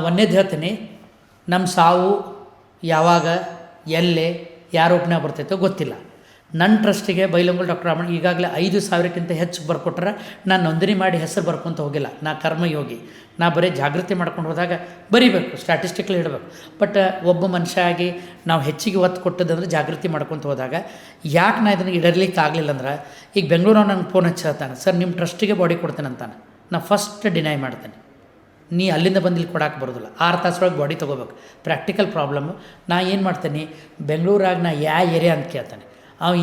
ಒಂದೇದು ಹೇಳ್ತೀನಿ, ನಮ್ಮ ಸಾವು ಯಾವಾಗ ಎಲ್ಲೇ ಯಾರ ಒಬ್ಬನೇ ಬರ್ತೈತೋ ಗೊತ್ತಿಲ್ಲ. ನನ್ನ ಟ್ರಸ್ಟಿಗೆ ಬೈಲೊಂಗಲ್ ಡಾಕ್ಟರ್ ರಾಮಣ್ಣ ಈಗಾಗಲೇ 5,000ಕ್ಕಿಂತ ಹೆಚ್ಚು ಬರ್ಕೊಟ್ರೆ ನಾನು ನೋಂದಣಿ ಮಾಡಿ ಹೆಸರು ಬರ್ಕೊತ ಹೋಗಿಲ್ಲ. ನಾ ಕರ್ಮಯೋಗಿ, ನಾ ಬರೀ ಜಾಗೃತಿ ಮಾಡ್ಕೊಂಡು ಹೋದಾಗ ಬರೀಬೇಕು, ಸ್ಟ್ಯಾಟಿಸ್ಟಿಕ್ಲಿ ಇಡಬೇಕು. ಬಟ್ ಒಬ್ಬ ಮನುಷ್ಯ ಆಗಿ ನಾವು ಹೆಚ್ಚಿಗೆ ಒತ್ತು ಕೊಟ್ಟದಂದ್ರೆ ಜಾಗೃತಿ ಮಾಡ್ಕೊತ ಹೋದಾಗ ಯಾಕೆ ನಾ ಇದನ್ನು ಇಡಲಿಕ್ಕೆ ಆಗಲಿಲ್ಲ ಅಂದ್ರೆ, ಈಗ ಬೆಂಗಳೂರವ್ರು ನಂಗೆ ಫೋನ್ ಹಚ್ಚಿ ಹೇಳ್ತಾನೆ, ಸರ್ ನಿಮ್ಮ ಟ್ರಸ್ಟಿಗೆ ಬಾಡಿ ಕೊಡ್ತೇನೆ ಅಂತಾನೆ. ನಾ ಫಸ್ಟ್ ಡಿನೈ ಮಾಡ್ತೇನೆ, ನೀ ಅಲ್ಲಿಂದ ಬಂದು ಇಲ್ಲಿ ಕೊಡೋಕೆ ಬರೋದಿಲ್ಲ, 6 ತಾಸೊಳಗೆ ಬಾಡಿ ತೊಗೋಬೇಕು. Practical problem. ನಾ ಏನು ಮಾಡ್ತೇನೆ, ಬೆಂಗಳೂರಾಗ ನಾ ಯಾವ ಏರಿಯಾ ಅಂತ ಕೇಳ್ತಾನೆ,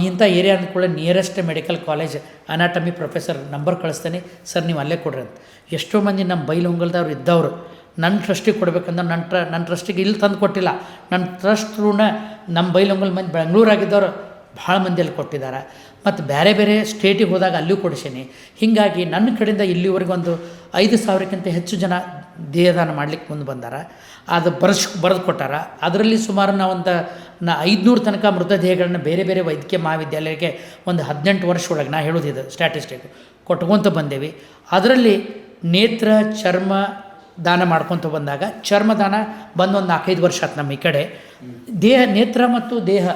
ಇಂಥ ಏರಿಯಾ ಅಂದ್ಕೊಳ್ಳೆ nearest medical college anatomy professor number ಕಳಿಸ್ತೇನೆ, ಸರ್ ನೀವು ಅಲ್ಲೇ ಕೊಡ್ರಿ ಅಂತ. ಎಷ್ಟೋ ಮಂದಿ ನಮ್ಮ ಬೈಲೊಂಗಲ್ದವ್ರು ಇದ್ದವರು ನನ್ನ ಟ್ರಸ್ಟಿಗೆ ಕೊಡ್ಬೇಕಂದ್ರೆ ನನ್ನ ಟ್ರಸ್ಟಿಗೆ ಇಲ್ಲಿ ತಂದು ಕೊಟ್ಟಿಲ್ಲ. ನನ್ನ ಟ್ರಸ್ಟ್ ಋಣ ನಮ್ಮ ಬೈಲೊಂಗಲ್ ಮಂದಿ ಬೆಂಗಳೂರಾಗಿದ್ದವರು ಭಾಳ ಮಂದಿಯಲ್ಲಿ ಕೊಟ್ಟಿದ್ದಾರೆ. ಮತ್ತು ಬೇರೆ ಬೇರೆ ಸ್ಟೇಟಿಗೆ ಹೋದಾಗ ಅಲ್ಲೂ ಕೊಡಿಸೀನಿ. ಹೀಗಾಗಿ ನನ್ನ ಕಡೆಯಿಂದ ಇಲ್ಲಿವರೆಗೆ ಒಂದು 5,000ಕ್ಕಿಂತ ಹೆಚ್ಚು ಜನ ದೇಹದಾನ ಮಾಡಲಿಕ್ಕೆ ಮುಂದೆ ಬಂದಾರ. ಅದು ಬರೆದು ಕೊಟ್ಟಾರ. ಅದರಲ್ಲಿ ಸುಮಾರು ನಾವೊಂದು 500 ತನಕ ಮೃತದೇಹಗಳನ್ನ ಬೇರೆ ಬೇರೆ ವೈದ್ಯಕೀಯ ಮಹಾವಿದ್ಯಾಲಯಕ್ಕೆ ಒಂದು 18 ವರ್ಷ ಒಳಗೆ, ನಾ ಹೇಳೋದಿದು ಸ್ಟ್ಯಾಟಿಸ್ಟಿಕ್ ಕೊಟ್ಕೊತ ಬಂದೇವಿ. ಅದರಲ್ಲಿ ನೇತ್ರ ಚರ್ಮ ದಾನ ಮಾಡ್ಕೊತ ಬಂದಾಗ ಚರ್ಮದಾನ ಬಂದು ಒಂದು 4-5 ವರ್ಷ ಆಯ್ತು ನಮ್ಮ ಈ ಕಡೆ. ನೇತ್ರ ಮತ್ತು ದೇಹ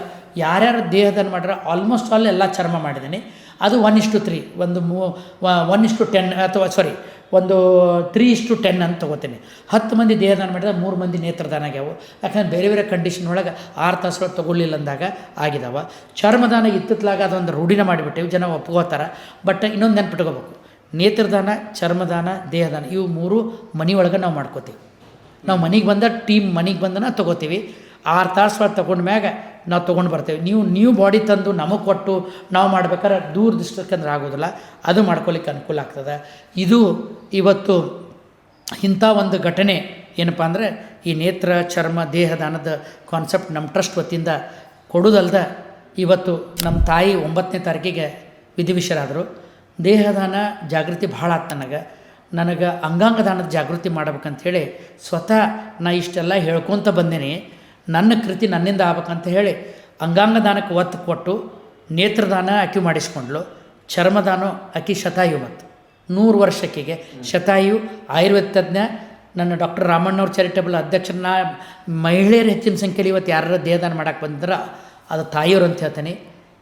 ಯಾರ್ಯಾರು ದೇಹದಾನ ಮಾಡ್ಯಾರ ಆಲ್ಮೋಸ್ಟ್ ಆಲ್ ಎಲ್ಲ ಚರ್ಮ ಮಾಡಿದ್ದೀನಿ. ಅದು 1:3 ಒಂದು 1:10 ಅಥವಾ ಒಂದು 3:10 ಅಂತ ತೊಗೋತೀನಿ. 10 ಮಂದಿ ದೇಹದಾನ ಮಾಡಿದ್ರೆ 3 ಮಂದಿ ನೇತ್ರದಾನ ಆಗ್ಯಾವು. ಯಾಕಂದ್ರೆ ಬೇರೆ ಬೇರೆ ಕಂಡೀಷನ್ ಒಳಗೆ 6 ತಾಸು ಒಳಗೆ ತೊಗೊಳ್ಳಿಲ್ಲ ಅಂದಾಗ ಆಗಿದಾವ. ಚರ್ಮದಾನ ಇತ್ತಿತ್ತಲಾಗ ಅದೊಂದು ರೂಢಿನ ಮಾಡಿಬಿಟ್ಟೆವು, ಜನ ಒಪ್ಕೋತಾರೆ. ಬಟ್ ಇನ್ನೊಂದು ನೆನ್ಪಿಟ್ಕೋಬೇಕು, ನೇತ್ರದಾನ, ಚರ್ಮದಾನ, ದೇಹದಾನ ಇವು 3 ಮನೆಯೊಳಗೆ ನಾವು ಮಾಡ್ಕೋತೀವಿ. ನಾವು ಮನೆಗೆ ಬಂದ ಟೀಮ್ ಮನೆಗೆ ಬಂದನ ತೊಗೋತೀವಿ. 6 ತಾಸು ಒಳಗೆ ತೊಗೊಂಡ್ಮ್ಯಾಗ ನಾವು ತೊಗೊಂಡು ಬರ್ತೇವೆ. ನೀವು ಬಾಡಿ ತಂದು ನಮಗೆ ಕೊಟ್ಟು ನಾವು ಮಾಡ್ಬೇಕಾದ್ರೆ ದೂರ ದೃಷ್ಟಕ್ಕಂದ್ರೆ ಆಗೋದಿಲ್ಲ. ಅದು ಮಾಡ್ಕೊಳ್ಳಿಕ್ಕೆ ಅನುಕೂಲ ಆಗ್ತದೆ. ಇದು ಇವತ್ತು ಇಂಥ ಒಂದು ಘಟನೆ ಏನಪ್ಪ ಅಂದರೆ ಈ ನೇತ್ರ, ಚರ್ಮ, ದೇಹದಾನದ ಕಾನ್ಸೆಪ್ಟ್ ನಮ್ಮ ಟ್ರಸ್ಟ್ ವತಿಯಿಂದ ಕೊಡೋದಲ್ದ ಇವತ್ತು ನಮ್ಮ ತಾಯಿ 9ನೇ ತಾರೀಕಿಗೆ ವಿಧಿವಿಷರಾದರು. ದೇಹದಾನ ಜಾಗೃತಿ ಭಾಳ ಆಯ್ತು ನನಗೆ ಅಂಗಾಂಗ ದಾನದ ಜಾಗೃತಿ ಮಾಡ್ಬೇಕಂಥೇಳಿ ಸ್ವತಃ ನಾ ಇಷ್ಟೆಲ್ಲ ಹೇಳ್ಕೊತ ಬಂದೇನೆ. ನನ್ನ ಕೃತಿ ನನ್ನಿಂದ ಆಗ್ಬೇಕಂತ ಹೇಳಿ ಅಂಗಾಂಗ ದಾನಕ್ಕೆ ಒತ್ತು ಕೊಟ್ಟು ನೇತ್ರದಾನ ಆಕೆ ಮಾಡಿಸ್ಕೊಂಡ್ಲು. ಚರ್ಮದಾನ ಆಕೆ ಶತಾಯು, ಮತ್ತು 100 ವರ್ಷಕ್ಕಿಗೆ ಶತಾಯು ಆಯುರ್ವೇದ ತಜ್ಞ. ನನ್ನ ಡಾಕ್ಟರ್ ರಾಮಣ್ಣವ್ರ ಚಾರಿಟಬಲ್ ಅಧ್ಯಕ್ಷರನ್ನ ಮಹಿಳೆಯರು ಹೆಚ್ಚಿನ ಸಂಖ್ಯೆಯಲ್ಲಿ ಇವತ್ತು ಯಾರು ದೇಹದಾನ ಮಾಡೋಕ್ಕೆ ಬಂದ್ರೆ ಅದು ತಾಯಿಯವರು ಅಂತ ಹೇಳ್ತೀನಿ.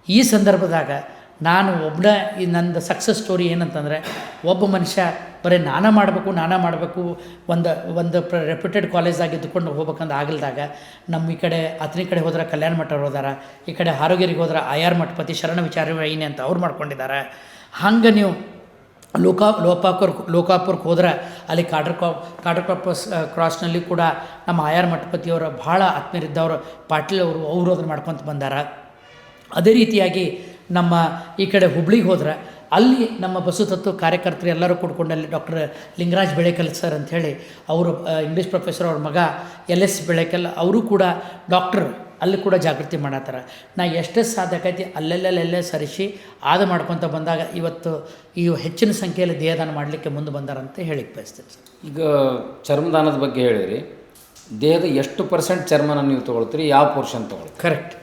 ಈ ಸಂದರ್ಭದಾಗ ನಾನು ಒಬ್ಬನ ಈ ನಂದು ಸಕ್ಸಸ್ ಸ್ಟೋರಿ ಏನಂತಂದರೆ, ಒಬ್ಬ ಮನುಷ್ಯ ಬರೀ ನಾನೇ ಮಾಡಬೇಕು ಒಂದು ರೆಪ್ಯೂಟೆಡ್ ಕಾಲೇಜಾಗಿ ಇದ್ದುಕೊಂಡು ಹೋಗ್ಬೇಕಂದು ಆಗಲ್ದಾಗ ನಮ್ಮ ಈ ಕಡೆ ಅತನಿ ಕಡೆ ಹೋದ್ರೆ ಕಲ್ಯಾಣ ಮಠವ್ರು ಹೋದಾರ, ಈ ಕಡೆ ಆರೋಗ್ಯರಿಗೆ ಹೋದ್ರೆ ಆಯಾರ್ ಮಠಪತಿ ಶರಣ ವಿಚಾರವಾಹಿನಿ ಅಂತ ಅವ್ರು ಮಾಡ್ಕೊಂಡಿದ್ದಾರೆ. ಹಂಗೆ ನೀವು ಲೋಕಾಪುರಕ್ಕೆ ಹೋದ್ರೆ ಅಲ್ಲಿ ಕಾಟರ್ ಕ್ರಾಸ್ನಲ್ಲಿ ಕೂಡ ನಮ್ಮ ಆಯಾರ್ ಮಠಪತಿಯವರು ಭಾಳ ಆತ್ಮೀಯರಿದ್ದವರು ಪಾಟೀಲ್ ಅವರು ಅದನ್ನು ಮಾಡ್ಕೊತ ಬಂದಾರ. ಅದೇ ರೀತಿಯಾಗಿ ನಮ್ಮ ಈ ಕಡೆ ಹುಬ್ಳಿಗೆ ಹೋದ್ರೆ ಅಲ್ಲಿ ನಮ್ಮ ಬಸವತತ್ವ ಕಾರ್ಯಕರ್ತರು ಎಲ್ಲರೂ ಕೂಡ್ಕೊಂಡು ಅಲ್ಲಿ ಡಾಕ್ಟರ್ ಲಿಂಗರಾಜ್ ಬೆಳಕಲ್ ಸರ್ ಅಂಥೇಳಿ ಅವರು ಇಂಗ್ಲೀಷ್ ಪ್ರೊಫೆಸರ್, ಅವ್ರ ಮಗ LS ಬೆಳಕಲ್ ಅವರು ಕೂಡ ಡಾಕ್ಟ್ರು, ಅಲ್ಲಿ ಕೂಡ ಜಾಗೃತಿ ಮಾಡತ್ತಾರ. ನಾ ಎಷ್ಟೇ ಸಾಧ್ಯ ಆಕೈತಿ ಅಲ್ಲೆಲ್ಲೇ ಸರಿಸಿ ಮಾಡ್ಕೊತ ಬಂದಾಗ ಇವತ್ತು ಈ ಹೆಚ್ಚಿನ ಸಂಖ್ಯೆಯಲ್ಲಿ ದೇಹದಾನ ಮಾಡಲಿಕ್ಕೆ ಮುಂದೆ ಬಂದಾರಂತ ಹೇಳಿಕ್ಕೆ ಬಯಸ್ತೇನೆ ಸರ್. ಈಗ ಚರ್ಮದಾನದ ಬಗ್ಗೆ ಹೇಳಿದ್ರಿ, ದೇಹದ ಎಷ್ಟು % ಚರ್ಮನ ನೀವು ತೊಗೊಳ್ತೀರಿ, ಯಾವ ಪೋರ್ಷನ್ ತೊಗೊಳ್ತೀರಿ? ಕರೆಕ್ಟ್.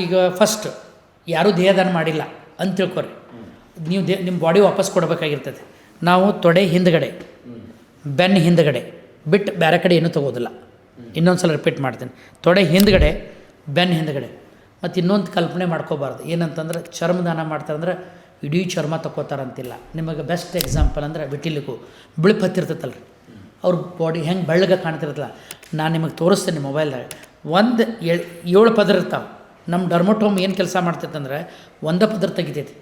ಈಗ ಫಸ್ಟ್ ಯಾರೂ ದೇಹದಾನ ಮಾಡಿಲ್ಲ ಅಂತ ತಿಳ್ಕೊರಿ, ನೀವು ನಿಮ್ಮ ಬಾಡಿ ವಾಪಸ್ ಕೊಡಬೇಕಾಗಿರ್ತದೆ. ನಾವು ತೊಡೆ ಹಿಂದ್ಗಡೆ, ಬೆನ್ನ ಹಿಂದ್ಗಡೆ ಬಿಟ್ಟು ಬೇರೆ ಕಡೆ ಏನೂ ತೊಗೋದಿಲ್ಲ. ಇನ್ನೊಂದು ಸಲ ರಿಪೀಟ್ ಮಾಡ್ತೀನಿ, ತೊಡೆ ಹಿಂದ್ಗಡೆ, ಬೆನ್ನ ಹಿಂದ್ಗಡೆ. ಮತ್ತು ಇನ್ನೊಂದು ಕಲ್ಪನೆ ಮಾಡ್ಕೋಬಾರ್ದು, ಏನಂತಂದ್ರೆ ಚರ್ಮದಾನ ಮಾಡ್ತಾರಂದ್ರೆ ಇಡೀ ಚರ್ಮ ತೊಗೋತಾರಂತಿಲ್ಲ. ನಿಮಗೆ ಬೆಸ್ಟ್ ಎಕ್ಸಾಂಪಲ್ ಅಂದರೆ ವಿಟಿಲಿಗೂ ಬಿಳುಪು ಹತ್ತಿರ್ತೈತಲ್ಲ, ಅವ್ರ ಬಾಡಿ ಹೆಂಗೆ ಬೆಳ್ಳಗೆ ಕಾಣ್ತಿರ್ತಲ್ಲ. ನಾನು ನಿಮಗೆ ತೋರಿಸ್ತೇನೆ ಮೊಬೈಲ್ದಾಗ. 7 ಪದರ ಇರ್ತಾವೆ. ನಮ್ಮ ಡರ್ಮೋಟೋಮ್ ಏನು ಕೆಲಸ ಮಾಡ್ತೈತಂದ್ರೆ 1 ಪದರ ತೆಗಿತೈತಿ.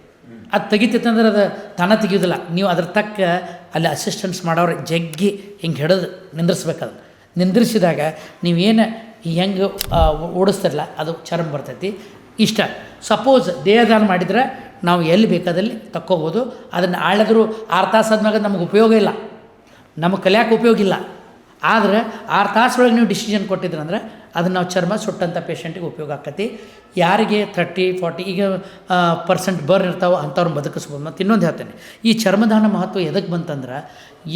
ಅದು ತೆಗಿತೈತಂದ್ರೆ ಅದು ತಾನ ತೆಗಿಯೋದಿಲ್ಲ, ನೀವು ಅದ್ರ ತಕ್ಕ ಅಲ್ಲಿ ಅಸಿಸ್ಟೆಂಟ್ಸ್ ಮಾಡೋರು ಜಗ್ಗಿ ಹಿಂಗೆ ಹಿಡಿದು ನಿಂದ್ರಿಸ್ಬೇಕದು. ನಿಂದ್ರಿಸಿದಾಗ ನೀವೇನು ಹೆಂಗೆ ಓಡಿಸ್ತಿರಲ್ಲ ಅದು ಚರ್ಮ ಬರ್ತೈತಿ. ಇಷ್ಟ ಸಪೋಸ್ ದೇಹದಾನ ಮಾಡಿದರೆ ನಾವು ಎಲ್ಲಿ ಬೇಕಾದಲ್ಲಿ ತಕ್ಕೋಬೋದು. ಅದನ್ನು ಆಳಿದ್ರು 6 ತಾಸು ಆದ್ಮೇಲೆ ನಮಗೆ ಉಪಯೋಗ ಇಲ್ಲ, ನಮಗೆ ಕಲಿಯೋಕೆ ಉಪಯೋಗ ಇಲ್ಲ. ಆದರೆ 6 ತಾಸೊಳಗೆ ನೀವು ಡಿಸಿಷನ್ ಕೊಟ್ಟಿದ್ರಂದ್ರೆ ಅದನ್ನು ನಾವು ಚರ್ಮ ಸುಟ್ಟಂಥ ಪೇಷಂಟಿಗೆ ಉಪಯೋಗ ಆಕತಿ. ಯಾರಿಗೆ 30-40 ಈಗ % ಬರ್ನ್ ಇರ್ತಾವೆ ಅಂಥವ್ರನ್ನ ಬದುಕಿಸ್ಬೋದು. ಮತ್ತು ಇನ್ನೊಂದು ಹೇಳ್ತೇನೆ, ಈ ಚರ್ಮದಾನ ಮಹತ್ವ ಎದಕ್ಕೆ ಬಂತಂದ್ರೆ,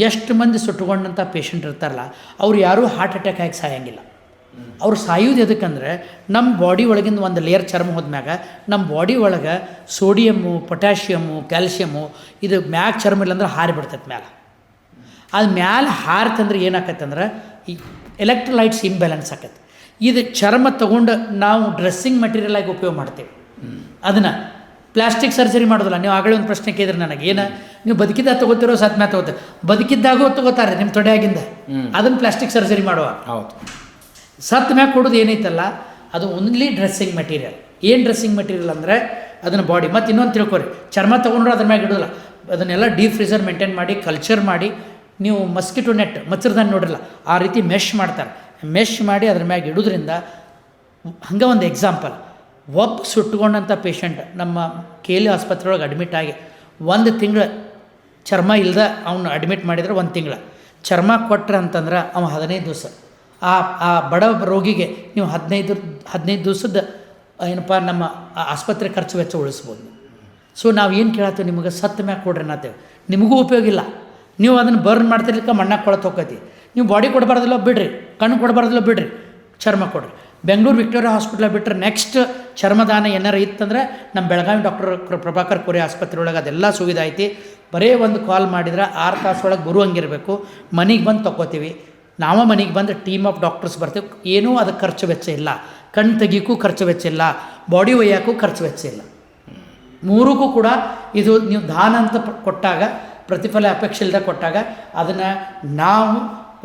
ಎಷ್ಟು ಮಂದಿ ಸುಟ್ಟುಕೊಂಡಂಥ ಪೇಷಂಟ್ ಇರ್ತಾರಲ್ಲ ಅವ್ರು ಯಾರೂ ಹಾರ್ಟ್ ಅಟ್ಯಾಕ್ ಆಗಿ ಸಾಯಂಗಿಲ್ಲ. ಅವ್ರು ಸಾಯೋದು ಎದಕ್ಕಂದ್ರೆ ನಮ್ಮ ಬಾಡಿ ಒಳಗಿಂದ ಒಂದು ಲೇಯರ್ ಚರ್ಮ ಹೋದ್ಮ್ಯಾಗ ನಮ್ಮ ಬಾಡಿ ಒಳಗೆ ಸೋಡಿಯಮ್ಮು, ಪೊಟ್ಯಾಷಿಯಮ್ಮು, ಕ್ಯಾಲ್ಶಿಯಮ್ಮು ಇದು ಮ್ಯಾಗ ಚರ್ಮ ಇಲ್ಲಾಂದ್ರೆ ಹಾರಿಬಿಡ್ತೈತೆ ಮ್ಯಾಲೆ. ಅದು ಮ್ಯಾಲೆ ಹಾರ್ತಂದ್ರೆ ಏನಾಕತ್ತಂದ್ರೆ ಈ ಎಲೆಕ್ಟ್ರೋಲೈಟ್ಸ್ ಇಂಬ್ಯಾಲೆನ್ಸ್ ಆಕೈತೆ. ಇದು ಚರ್ಮ ತೊಗೊಂಡು ನಾವು ಡ್ರೆಸ್ಸಿಂಗ್ ಮೆಟೀರಿಯಲ್ ಆಗಿ ಉಪಯೋಗ ಮಾಡ್ತೇವೆ. ಅದನ್ನು ಪ್ಲಾಸ್ಟಿಕ್ ಸರ್ಜರಿ ಮಾಡೋದಿಲ್ಲ. ನೀವು ಆಗಲೇ ಒಂದು ಪ್ರಶ್ನೆ ಕೇಳಿದ್ರೆ ನನಗೆ, ಏನು ನೀವು ಬದುಕಿದ್ದಾಗ ತೊಗೋತಿರೋ ಸತ್ ಮ್ಯಾಲೆ ತೊಗೋತಾರೆ? ಬದುಕಿದ್ದಾಗೂ ತೊಗೋತಾರೆ ನಿಮ್ಮ ತೊಡೆಯಾಗಿಂದ, ಅದನ್ನು ಪ್ಲಾಸ್ಟಿಕ್ ಸರ್ಜರಿ ಮಾಡುವ. ಹೌದು. ಸತ್ ಮ್ಯಾಗ ಕೊಡೋದು ಏನೈತಲ್ಲ ಅದು ಓನ್ಲಿ ಡ್ರೆಸ್ಸಿಂಗ್ ಮೆಟೀರಿಯಲ್. ಏನು ಡ್ರೆಸ್ಸಿಂಗ್ ಮೆಟೀರಿಯಲ್ ಅಂದರೆ ಅದನ್ನು ಬಾಡಿ. ಮತ್ತು ಇನ್ನೊಂದು ತಿಳ್ಕೊರಿ, ಚರ್ಮ ತೊಗೊಂಡ್ರೆ ಅದ್ರ ಮ್ಯಾಗ ಇಡೋಲ್ಲ, ಅದನ್ನೆಲ್ಲ ಡೀಪ್ ಫ್ರೀಸರ್ ಮೇಂಟೈನ್ ಮಾಡಿ ಕಲ್ಚರ್ ಮಾಡಿ, ನೀವು ಮಸ್ಕಿಟೋ ನೆಟ್ ಮಚ್ಚರ್ದಾನ ನೋಡಿರಲ್ಲ ಆ ರೀತಿ ಮೆಶ್ ಮಾಡ್ತಾರೆ. ಮೆಶ್ ಮಾಡಿ ಅದ್ರ ಮ್ಯಾಗ ಇಡೋದ್ರಿಂದ ಹಂಗೆ ಒಂದು ಎಕ್ಸಾಂಪಲ್, ಒಬ್ಬ ಸುಟ್ಟುಕೊಂಡಂಥ ಪೇಷಂಟ್ ನಮ್ಮ KL ಆಸ್ಪತ್ರೆ ಒಳಗೆ ಅಡ್ಮಿಟ್ ಆಗಿ 1 ತಿಂಗಳು ಚರ್ಮ ಇಲ್ಲದೆ ಅವನು ಅಡ್ಮಿಟ್ ಮಾಡಿದರೆ 1 ತಿಂಗಳು ಚರ್ಮ ಕೊಟ್ರೆ ಅಂತಂದ್ರೆ ಅವ 15 ದಿವಸ. ಆ ಬಡ ರೋಗಿಗೆ ನೀವು 15 ದಿವಸದ ಏನಪ್ಪ ನಮ್ಮ ಆಸ್ಪತ್ರೆ ಖರ್ಚು ವೆಚ್ಚ ಉಳಿಸ್ಬೋದು. ಸೊ ನಾವು ಏನು ಕೇಳತ್ತೀವಿ, ನಿಮಗೆ ಸತ್ತ ಮ್ಯಾಗ ಕೊಡ್ರಿ ಅನ್ನತ್ತೇವೆ. ನಿಮಗೂ ಉಪಯೋಗ ಇಲ್ಲ, ನೀವು ಅದನ್ನು ಬರ್ನ್ ಮಾಡ್ತಿರ್ಲಿಕ್ಕೆ ಮಣ್ಣಾಗ ಕೊಳತು ಹೋಗ್ತೈತಿ. ನೀವು ಬಾಡಿ ಕೊಡಬಾರ್ದಿಲ್ಲ ಬಿಡ್ರಿ, ಕಣ್ಣು ಕೊಡಬಾರ್ದಿಲ್ಲ ಬಿಡ್ರಿ, ಚರ್ಮ ಕೊಡ್ರಿ. ಬೆಂಗಳೂರು ವಿಕ್ಟೋರಿಯಾ ಹಾಸ್ಪಿಟ್ಲ ಬಿಟ್ಟರೆ ನೆಕ್ಸ್ಟ್ ಚರ್ಮದಾನ ಏನಾರು ಇತ್ತಂದ್ರೆ ನಮ್ಮ ಬೆಳಗಾವಿ ಡಾಕ್ಟರ್ ಪ್ರಭಾಕರ್ ಕೋರೆ ಆಸ್ಪತ್ರೆ ಒಳಗೆ ಅದೆಲ್ಲ ಸುವಿಧಾ ಐತಿ. ಬರೀ ಒಂದು ಕಾಲ್ ಮಾಡಿದ್ರೆ 6 ತಾಸೊಳಗೆ ಬರುವಂಗಿರಬೇಕು. ಮನೆಗೆ ಬಂದು ತೊಗೋತೀವಿ. ನಾವು ಮನೆಗೆ ಬಂದು ಟೀಮ್ ಆಫ್ ಡಾಕ್ಟರ್ಸ್ ಬರ್ತೀವಿ. ಏನೂ ಅದಕ್ಕೆ ಖರ್ಚು ವೆಚ್ಚ ಇಲ್ಲ. ಕಣ್ಣು ತೆಗಿಯೋಕ್ಕೂ ಖರ್ಚು ವೆಚ್ಚ ಇಲ್ಲ, ಬಾಡಿ ಒಯ್ಯೋಕ್ಕೂ ಖರ್ಚು ವೆಚ್ಚ ಇಲ್ಲ. ಮೂರಕ್ಕೂ ಕೂಡ ಇದು ನೀವು ದಾನ ಅಂತ ಕೊಟ್ಟಾಗ, ಪ್ರತಿಫಲ ಅಪೇಕ್ಷೆ ಇಲ್ಲದೆ ಕೊಟ್ಟಾಗ ಅದನ್ನು ನಾವು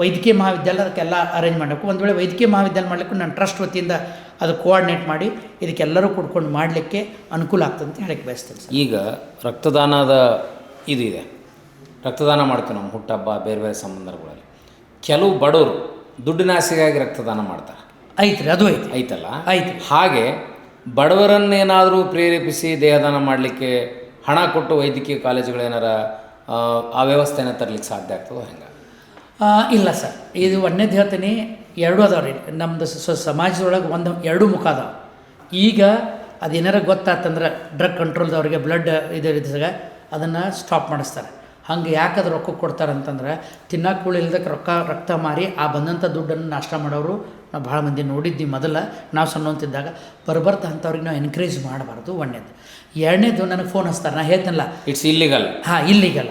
ವೈದ್ಯಕೀಯ ಮಹಾವಿದ್ಯಾಲಯಕ್ಕೆಲ್ಲ ಅರೇಂಜ್ ಮಾಡಬೇಕು. ಒಂದು ವೇಳೆ ವೈದ್ಯಕೀಯ ಮಹಾವಿದ್ಯಾಲಯ ಮಾಡಲಿಕ್ಕೂ ನಾನು ಟ್ರಸ್ಟ್ ವತಿಯಿಂದ ಅದು ಕೋಆರ್ಡಿನೇಟ್ ಮಾಡಿ ಇದಕ್ಕೆಲ್ಲರೂ ಕೂಡ್ಕೊಂಡು ಮಾಡಲಿಕ್ಕೆ ಅನುಕೂಲ ಆಗ್ತದೆ ಅಂತ ಹೇಳಕ್ಕೆ ಬಯಸ್ತೇನೆ ಸರ್. ಈಗ ರಕ್ತದಾನದ ಇದೆ, ರಕ್ತದಾನ ಮಾಡ್ತೀವಿ ನಮ್ಮ ಹುಟ್ಟಹಬ್ಬ ಬೇರೆ ಬೇರೆ ಸಂದರ್ಭಗಳಲ್ಲಿ. ಕೆಲವು ಬಡವರು ದುಡ್ಡಿನ ಆಸೆಗಾಗಿ ರಕ್ತದಾನ ಮಾಡ್ತಾರೆ. ಐತ್ರಿ, ಅದು ಐತಲ್ಲ, ಐತಿ. ಹಾಗೆ ಬಡವರನ್ನೇನಾದರೂ ಪ್ರೇರೇಪಿಸಿ ದೇಹದಾನ ಮಾಡಲಿಕ್ಕೆ ಹಣ ಕೊಟ್ಟು ವೈದ್ಯಕೀಯ ಕಾಲೇಜುಗಳೇನಾರ ಆ ವ್ಯವಸ್ಥೆನ ತರಲಿಕ್ಕೆ ಸಾಧ್ಯ ಆಗ್ತದೋ ಹೆಂಗೆ? ಇಲ್ಲ ಸರ್, ಇದು ಒಂದನೇದು ಹೇಳ್ತೀನಿ, ಎರಡೂ ಅದಾವೆ ರೀ. ನಮ್ಮದು ಸಮಾಜದೊಳಗೆ ಎರಡು ಮುಖ ಅದಾವೆ. ಈಗ ಅದೇನಾರ ಗೊತ್ತಾತಂದ್ರೆ ಡ್ರಗ್ ಕಂಟ್ರೋಲ್ದವ್ರಿಗೆ ಬ್ಲಡ್ ಇದ್ದಾಗ ಅದನ್ನು ಸ್ಟಾಪ್ ಮಾಡಿಸ್ತಾರೆ. ಹಂಗೆ ಯಾಕೆ ಅದು ರೊಕ್ಕ ಕೊಡ್ತಾರೆ ಅಂತಂದ್ರೆ, ತಿನ್ನಕ್ಕೆ ಕೂಳಿ ಇಲ್ದಕ್ಕೆ ರಕ್ತ ಮಾರಿ ಆ ಬಂದಂಥ ದುಡ್ಡನ್ನು ನಾಷ್ಟ ಮಾಡೋರು ನಾವು ಭಾಳ ಮಂದಿ ನೋಡಿದ್ವಿ. ಮೊದಲು ನಾವು ಸಣ್ಣಂತಿದ್ದಾಗ ಬರ್ಬರ್ತಾ ಅಂಥವ್ರಿಗೆ ನಾವು ಎನ್ಕರೇಜ್ ಮಾಡಬಾರ್ದು. ಒಂದನೇದು. ಎರಡನೇದು ನನಗೆ ಫೋನ್ ಹಚ್ತಾರೆ, ನಾನು ಹೇಳ್ತೀನಲ್ಲ ಇಟ್ಸ್ ಇಲ್ಲಿಗಲ್. ಇಲ್ಲಿಗಲ್.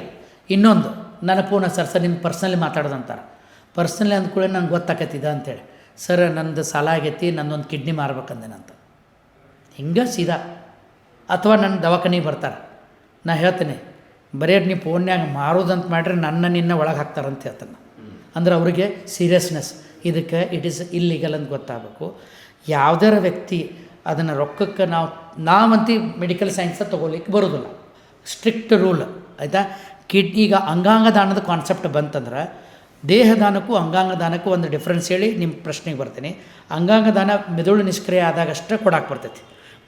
ಇನ್ನೊಂದು ನನಗೆ ಫೋನ್ ಹಚ್ತಾರೆ, ಸರ್ ನಿಮ್ಮ ಪರ್ಸ್ನಲಿ ಮಾತಾಡೋದಂತಾರೆ. ಪರ್ಸ್ನಲಿ ಅಂದ್ಕೂಳೆ ನಂಗೆ ಗೊತ್ತಾಕತ್ತಿದ ಅಂತೇಳಿ, ಸರ್ ನಂದು ಸಾಲ ಆಗೈತಿ, ನನ್ನೊಂದು ಕಿಡ್ನಿ ಮಾರ್ಬೇಕಂದೇನಂತ ಹಿಂಗೆ ಸೀದಾ. ಅಥವಾ ನನ್ನ ದವಾಖಾನೆಗೆ ಬರ್ತಾರೆ, ನಾ ಹೇಳ್ತೀನಿ ಬರೀ ನೀವು ಫೋನ್ಯಾಗ ಮಾರೋದಂತ ಮಾಡ್ರೆ ನಿನ್ನ ಒಳಗೆ ಹಾಕ್ತಾರಂತ ಹೇಳ್ತಾನೆ. ಅಂದ್ರೆ ಅವರಿಗೆ ಸೀರಿಯಸ್ನೆಸ್, ಇದಕ್ಕೆ ಇಟ್ ಈಸ್ ಇಲ್ಲಿಗಲ್ ಅಂತ ಗೊತ್ತಾಗಬೇಕು. ಯಾವುದಾರ ವ್ಯಕ್ತಿ ಅದನ್ನು ರೊಕ್ಕಕ್ಕೆ ನಾವಂತೂ ಮೆಡಿಕಲ್ ಸೈನ್ಸ ತೊಗೊಲಿಕ್ಕೆ ಬರೋದಿಲ್ಲ, ಸ್ಟ್ರಿಕ್ಟ್ ರೂಲ್ ಆಯಿತಾ. ಈಗ ಅಂಗಾಂಗ ದಾನದ ಕಾನ್ಸೆಪ್ಟ್ ಬಂತಂದ್ರೆ ದೇಹದಾನಕ್ಕೂ ಅಂಗಾಂಗ ದಾನಕ್ಕೂ ಒಂದು ಡಿಫ್ರೆನ್ಸ್ ಹೇಳಿ ನಿಮ್ಮ ಪ್ರಶ್ನೆಗೆ ಬರ್ತೀನಿ. ಅಂಗಾಂಗ ದಾನ ಮೆದುಳು ನಿಷ್ಕ್ರಿಯ ಆದಾಗಷ್ಟೇ ಕೊಡಕ್ಕೆ ಬರ್ತೈತಿ.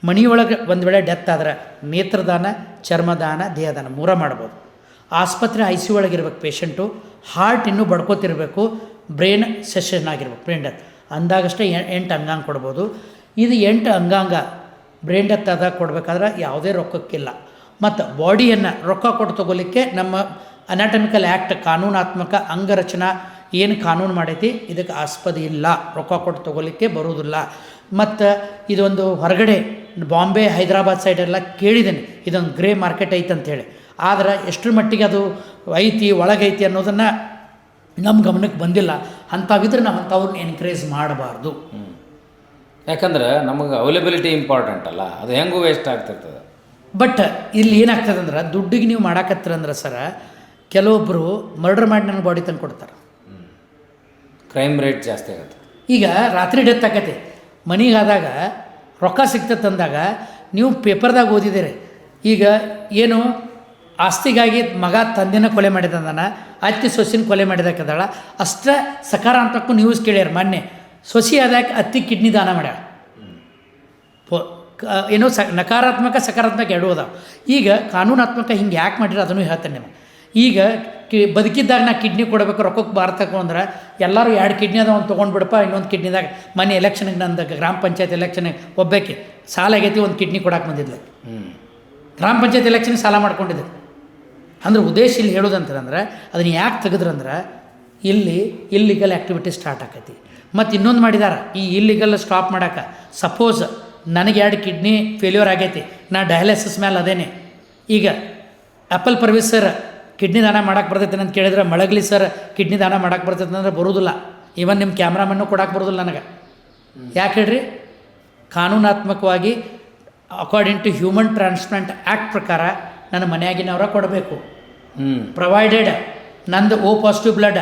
ಮನೆಯೊಳಗೆ ಒಂದು ವೇಳೆ ಡೆತ್ ಆದ್ರೆ ನೇತ್ರದಾನ, ಚರ್ಮದಾನ, ದೇಹದಾನ 3 ಮಾಡ್ಬೋದು. ಆಸ್ಪತ್ರೆ ICU ಒಳಗಿರ್ಬೇಕು ಪೇಷಂಟು, ಹಾರ್ಟ್ ಇನ್ನೂ ಬಡ್ಕೋತಿರ್ಬೇಕು, ಬ್ರೈನ್ ಸೆಷನ್ ಆಗಿರ್ಬೇಕು, ಬ್ರೈನ್ ಡೆತ್ ಅಂದಾಗಷ್ಟೇ 8 ಅಂಗಾಂಗ ಕೊಡ್ಬೋದು. ಇದು 8 ಅಂಗಾಂಗ ಬ್ರೈನ್ ಡೆತ್ ಆದಾಗ ಕೊಡಬೇಕಾದ್ರೆ ಯಾವುದೇ ರೊಕ್ಕಕ್ಕಿಲ್ಲ. ಮತ್ತು ಬಾಡಿಯನ್ನು ರೊಕ್ಕ ಕೊಟ್ಟು ತೊಗೊಲಿಕ್ಕೆ ನಮ್ಮ ಅನಾಟಮಿಕಲ್ ಆ್ಯಕ್ಟ್ ಕಾನೂನಾತ್ಮಕ ಅಂಗರಚನಾ ಏನು ಕಾನೂನು ಮಾಡೈತಿ ಇದಕ್ಕೆ ಆಸ್ಪದ ಇಲ್ಲ, ರೊಕ್ಕ ಕೊಟ್ಟು ತೊಗೊಲಿಕ್ಕೆ ಬರುವುದಿಲ್ಲ. ಮತ್ತು ಇದೊಂದು ಹೊರಗಡೆ ಬಾಂಬೆ ಹೈದರಾಬಾದ್ ಸೈಡೆಲ್ಲ ಕೇಳಿದ್ದೇನೆ ಇದೊಂದು ಗ್ರೇ ಮಾರ್ಕೆಟ್ ಐತೆ ಅಂಥೇಳಿ. ಆದರೆ ಎಷ್ಟರ ಮಟ್ಟಿಗೆ ಅದು ಐತಿ ಒಳಗೈತಿ ಅನ್ನೋದನ್ನು ನಮ್ಮ ಗಮನಕ್ಕೆ ಬಂದಿಲ್ಲ. ಅಂಥವಿದ್ರೆ ನಾವು ಅಂಥವ್ರನ್ನ ಎನ್ಕರೇಜ್ ಮಾಡಬಾರ್ದು. ಯಾಕಂದ್ರೆ ನಮಗೆ ಅವೈಲೇಬಿಲಿಟಿ ಇಂಪಾರ್ಟೆಂಟ್ ಅಲ್ಲ, ಅದು ಹೆಂಗೂ ವೇಸ್ಟ್ ಆಗ್ತಿರ್ತದೆ. ಬಟ್ ಇಲ್ಲಿ ಏನಾಗ್ತದೆ ಅಂದ್ರೆ ದುಡ್ಡಿಗೆ ನೀವು ಮಾಡಾಕತ್ತೀರಂದ್ರೆ ಸರ ಕೆಲವೊಬ್ಬರು ಮರ್ಡರ್ ಮಾಡಿ ನನಗೆ ಬಾಡಿ ತಂದು ಕೊಡ್ತಾರೆ. ಕ್ರೈಮ್ ರೇಟ್ ಜಾಸ್ತಿ ಆಗುತ್ತೆ. ಈಗ ರಾತ್ರಿ ಡೆತ್ ಆಕತಿ, ಮನೆಗಾದಾಗ ರೊಕ್ಕ ಸಿಗ್ತದೆ ಅಂದಾಗ ನೀವು ಪೇಪರ್ದಾಗ ಓದಿದ್ದೀರಿ. ಈಗ ಏನು ಆಸ್ತಿಗಾಗಿ ಮಗ ತಂದೆನ ಕೊಲೆ ಮಾಡಿದಂದನ, ಅತ್ತಿ ಸೊಸಿನ ಕೊಲೆ ಮಾಡಿದಕ್ಕದಾಳ, ಅಷ್ಟ ಸಕಾರಾತ್ಮಕ ನ್ಯೂಸ್ ಕೇಳ್ಯಾರ. ಮೊನ್ನೆ ಸೊಸಿ ಆದಾಗ ಅತ್ತಿ ಕಿಡ್ನಿ ದಾನ ಮಾಡ್ಯಾಳ. ಏನೋ ನಕಾರಾತ್ಮಕ ಸಕಾರಾತ್ಮಕ ಎರಡೂ ಅದಾವೆ. ಈಗ ಕಾನೂನಾತ್ಮಕ ಹಿಂಗೆ ಯಾಕೆ ಮಾಡಿರೋ ಅದನ್ನು ಹೇಳ್ತೇನೆ ನಿಮಗೆ. ಈಗ ಬದುಕಿದ್ದಾಗ ನಾ ಕಿಡ್ನಿ ಕೊಡಬೇಕು ರೊಕ್ಕಕ್ಕೆ ಬಾರ್ತಕ್ಕೋ ಅಂದ್ರೆ ಎಲ್ಲರೂ 2 ಕಿಡ್ನಿ ಅದ ಒಂದು ತೊಗೊಂಡ್ಬಿಡಪ್ಪ, ಇನ್ನೊಂದು ಕಿಡ್ನಿದಾಗ ಮೊನ್ನೆ ಎಲೆಕ್ಷನ್ಗೆ ನಂದು ಗ್ರಾಮ ಪಂಚಾಯತ್ ಎಲೆಕ್ಷನ್ಗೆ ಒಬ್ಬಾಕಿ ಸಾಲ ಆಗೈತಿ, ಒಂದು ಕಿಡ್ನಿ ಕೊಡಕ್ಕೆ ಬಂದಿದ್ಲು. ಗ್ರಾಮ ಪಂಚಾಯತ್ ಎಲೆಕ್ಷನ್ಗೆ ಸಾಲ ಮಾಡ್ಕೊಂಡಿದ್ದೆ. ಅಂದ್ರೆ ಉದ್ದೇಶ ಇಲ್ಲಿ ಹೇಳೋದಂತಂದ್ರೆ ಅದನ್ನು ಯಾಕೆ ತೆಗೆದ್ರಂದ್ರೆ ಇಲ್ಲಿ ಇಲ್ಲಿಗಲ್ ಆ್ಯಕ್ಟಿವಿಟಿ ಸ್ಟಾರ್ಟ್ ಆಕೈತಿ. ಮತ್ತು ಇನ್ನೊಂದು ಮಾಡಿದಾರೆ ಈ ಇಲ್ಲಿಗಲ್ ಸ್ಟಾಪ್ ಮಾಡೋಕೆ. ಸಪೋಸ್ ನನಗೆ 2 ಕಿಡ್ನಿ ಫೇಲ್ಯೂರ್ ಆಗೈತಿ, ನಾ ಡಯಾಲಿಸಿಸ್ ಮೇಲೆ ಅದೇನೆ. ಈಗ ಆ್ಯಪಲ್ ಪರ್ವೀಸ್ ಸರ್ ಕಿಡ್ನಿ ದಾನ ಮಾಡೋಕ್ಕೆ ಬರ್ತೈತೆ ಅಂತ ಕೇಳಿದ್ರೆ, ಮಳಗಲಿ ಸರ್ ಕಿಡ್ನಿ ದಾನ ಮಾಡೋಕ್ಕೆ ಬರ್ತೈತೆ ಅಂದ್ರೆ ಬರೋದಿಲ್ಲ. ಈವನ್ ನಿಮ್ಮ ಕ್ಯಾಮ್ರಾಮನ್ನು ಕೊಡಕ್ಕೆ ಬರೋದಿಲ್ಲ ನನಗೆ. ಯಾಕೆ ಹೇಳ್ರಿ, ಕಾನೂನಾತ್ಮಕವಾಗಿ according to human transplant act ಪ್ರಕಾರ ನನ್ನ ಮನೆಯಾಗಿನವರ ಕೊಡಬೇಕು. ಪ್ರೊವೈಡೆಡ್ ನಂದು O ಪಾಸಿಟಿವ್ ಬ್ಲಡ್,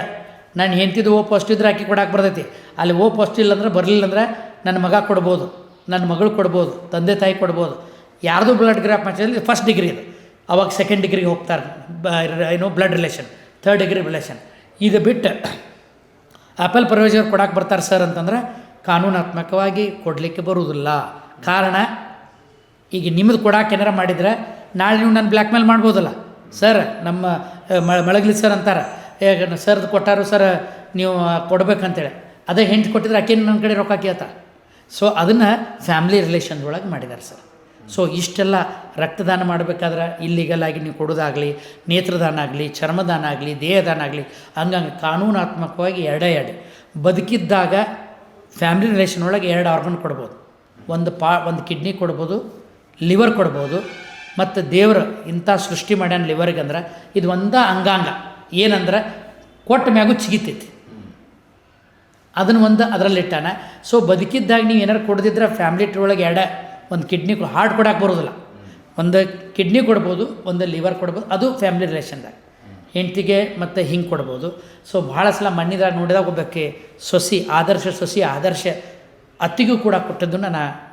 ನಾನು ಹೆಂಡ್ತಿದ್ದು O ಪಾಸಿಟಿವ್ ಇದ್ರೆ ಆಕಿ ಕೊಡಕ್ಕೆ ಬರ್ತೈತಿ. ಅಲ್ಲಿ O ಪಾಸಿಟಿವ್ ಇಲ್ಲಂದ್ರೆ ಬರಲಿಲ್ಲ ಅಂದ್ರೆ ನನ್ನ ಮಗ ಕೊಡ್ಬೋದು, ನನ್ನ ಮಗಳು ಕೊಡ್ಬೋದು, ತಂದೆ ತಾಯಿ ಕೊಡ್ಬೋದು. ಯಾರ್ದು ಬ್ಲಡ್ ಗ್ರಾಫ್ ಮಾಡ್ಸಿದ್ರೆ ಫಸ್ಟ್ ಡಿಗ್ರಿ ಇದು, ಅವಾಗ 2nd ಡಿಗ್ರಿಗೆ ಹೋಗ್ತಾರೆ. ಏನೋ blood relation, 3rd degree relation. ಇದು ಬಿಟ್ಟು ಆ್ಯಪಲ್ ಪರ್ವೇಜರ್ ಕೊಡಕ್ಕೆ ಬರ್ತಾರೆ ಸರ್ ಅಂತಂದ್ರೆ ಕಾನೂನಾತ್ಮಕವಾಗಿ ಕೊಡಲಿಕ್ಕೆ ಬರುವುದಿಲ್ಲ. ಕಾರಣ ಈಗ ನಿಮ್ಮದು ಕೊಡಕ್ಕೆ ಏನಾರ ಮಾಡಿದರೆ ನಾಳೆ ನೀವು ನನ್ನ ಬ್ಲ್ಯಾಕ್ ಮೇಲ್ ಮಾಡ್ಬೋದಲ್ಲ. ಸರ್ ನಮ್ಮ ಮಳಗಲಿ ಸರ್ ಅಂತಾರೆ, ಸರ್ದು ಕೊಟ್ಟಾರು ಸರ್ ನೀವು ಕೊಡ್ಬೇಕಂತೇಳಿ. ಅದೇ ಹೆಂಡ್ತಿ ಕೊಟ್ಟಿದ್ರೆ ಆಕೇನು ನನ್ನ ಕಡೆ ರೊಕ್ಕ ಕೇಳ್ತಾರೆ. ಸೊ ಅದನ್ನು ಫ್ಯಾಮ್ಲಿ ರಿಲೇಷನ್ ಒಳಗೆ ಮಾಡಿದ್ದಾರೆ ಸರ್. ಸೊ ಇಷ್ಟೆಲ್ಲ ರಕ್ತದಾನ ಮಾಡಬೇಕಾದ್ರೆ ಇಲ್ಲಿಗಲ್ ಆಗಿ ನೀವು ಕೊಡೋದಾಗಲಿ, ನೇತ್ರದಾನ ಆಗಲಿ, ಚರ್ಮದಾನ ಆಗಲಿ, ದೇಹದಾನ ಆಗಲಿ, ಹಂಗಂಗೆ ಕಾನೂನಾತ್ಮಕವಾಗಿ ಎರಡೇ ಬದುಕಿದ್ದಾಗ ಫ್ಯಾಮ್ಲಿ ರಿಲೇಷನ್ ಒಳಗೆ 2 ಆರ್ಗನ್ ಕೊಡ್ಬೋದು. ಒಂದು ಕಿಡ್ನಿ ಕೊಡ್ಬೋದು, ಲಿವರ್ ಕೊಡ್ಬೋದು. ಮತ್ತು ದೇವರು ಇಂಥ ಸೃಷ್ಟಿ ಮಾಡ್ಯಾನ ಲಿವರ್ಗೆ ಅಂದ್ರೆ ಇದು ಒಂದ ಅಂಗಾಂಗ ಏನಂದ್ರೆ ಕೊಟ್ಟ ಮ್ಯಾಗೂ ಚಿಗಿತೈತಿ. ಅದನ್ನು ಒಂದು ಅದರಲ್ಲಿ ಇಟ್ಟಾನ. ಸೊ ಬದುಕಿದ್ದಾಗ ನೀವು ಏನಾರು ಕೊಡದಿದ್ರೆ ಫ್ಯಾಮ್ಲಿ ಟ್ರೀ ಒಳಗೆ ಒಂದು ಕಿಡ್ನಿ ಹಾರ್ಟ್ ಕೊಡೋಕೆ ಬರೋದಿಲ್ಲ. ಒಂದು ಕಿಡ್ನಿ ಕೊಡ್ಬೋದು, ಒಂದು ಲಿವರ್ ಕೊಡ್ಬೋದು, ಅದು ಫ್ಯಾಮ್ಲಿ ರಿಲೇಷನ್ದಾಗ ಹೆಂಡ್ತಿಗೆ ಮತ್ತು ಹಿಂಗೆ ಕೊಡ್ಬೋದು. ಸೊ ಭಾಳ ಸಲ ಮಣ್ಣಿದಾಗ ನೋಡಿದಾಗ ಒಬ್ಬಕ್ಕೆ ಸೊಸಿ ಆದರ್ಶ ಅತ್ತಿಗೂ ಕೂಡ ಕೊಟ್ಟದ್ದನ್ನು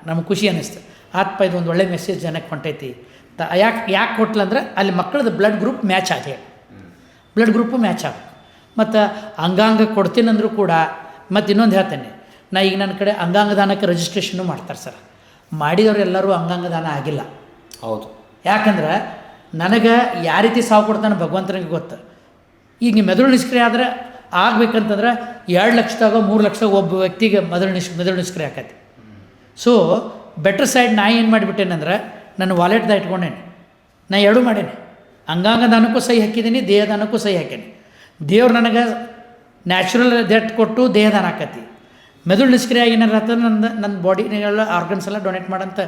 ನಮ್ಗೆ ಖುಷಿ ಅನ್ನಿಸ್ತು. ಆತ್ಪ ಇದು ಒಂದು ಒಳ್ಳೆ ಮೆಸೇಜ್ ಜನಕ್ಕೆ ಹೊಂಟೈತಿ. ಯಾಕೆ ಕೊಟ್ಲಂದ್ರೆ ಅಲ್ಲಿ ಮಕ್ಕಳದ್ದು ಬ್ಲಡ್ ಗ್ರೂಪ್ ಮ್ಯಾಚ್ ಆಗಿ ಬ್ಲಡ್ ಗ್ರೂಪು ಮ್ಯಾಚ್ ಆಗ. ಮತ್ತು ಅಂಗಾಂಗ ಕೊಡ್ತೀನಂದ್ರೂ ಕೂಡ ಮತ್ತು ಇನ್ನೊಂದು ಹೇಳ್ತೇನೆ, ಈಗ ನನ್ನ ಕಡೆ ಅಂಗಾಂಗ ದಾನಕ್ಕೆ ರಿಜಿಸ್ಟ್ರೇಷನ್ನು ಮಾಡ್ತಾರೆ ಸರ್. ಮಾಡಿದವರೆಲ್ಲರೂ ಅಂಗಾಂಗ ದಾನ ಆಗಿಲ್ಲ. ಹೌದು. ಯಾಕಂದ್ರೆ ನನಗೆ ಯಾವ ರೀತಿ ಸಾವು ಕೊಡ್ತಾನೆ ಭಗವಂತನಿಗೆ ಗೊತ್ತು. ಈಗ ನೀವು ಮೆದುಳು ನಿಷ್ಕ್ರಿಯ ಆದರೆ ಆಗ್ಬೇಕಂತಂದ್ರೆ 2 ಲಕ್ಷದಾಗ 3 ಲಕ್ಷ ಒಬ್ಬ ವ್ಯಕ್ತಿಗೆ ಮೆದುಳು ನಿಷ್ಕ್ರಿಯ ಆಕೈತಿ. ಸೊ ಬೆಟರ್ ಸೈಡ್ ನಾ ಏನು ಮಾಡಿಬಿಟ್ಟೇನೆಂದ್ರೆ ನನ್ನ ವಾಲೆಟ್ದಾಗ ಇಟ್ಕೊಂಡೇನೆ. ನಾ ಎರಡೂ ಮಾಡೇನೆ, ಅಂಗಾಂಗ ದಾನಕ್ಕೂ ಸಹಿ ಹಾಕಿದ್ದೀನಿ, ದೇಹದಾನಕ್ಕೂ ಸಹಿ ಹಾಕೇನೆ. ದೇವ್ರು ನನಗೆ ನ್ಯಾಚುರಲ್ ಡೆತ್ ಕೊಟ್ಟು ದೇಹದಾನ ಆಕತಿ. ಮೆದುಳು ನಿಷ್ಕ್ರಿಯ ಏನಾರು ಆತ ನನ್ನ ಬಾಡಿನೆಲ್ಲ ಆರ್ಗನ್ಸ್ ಎಲ್ಲ ಡೊನೇಟ್ ಮಾಡಂತ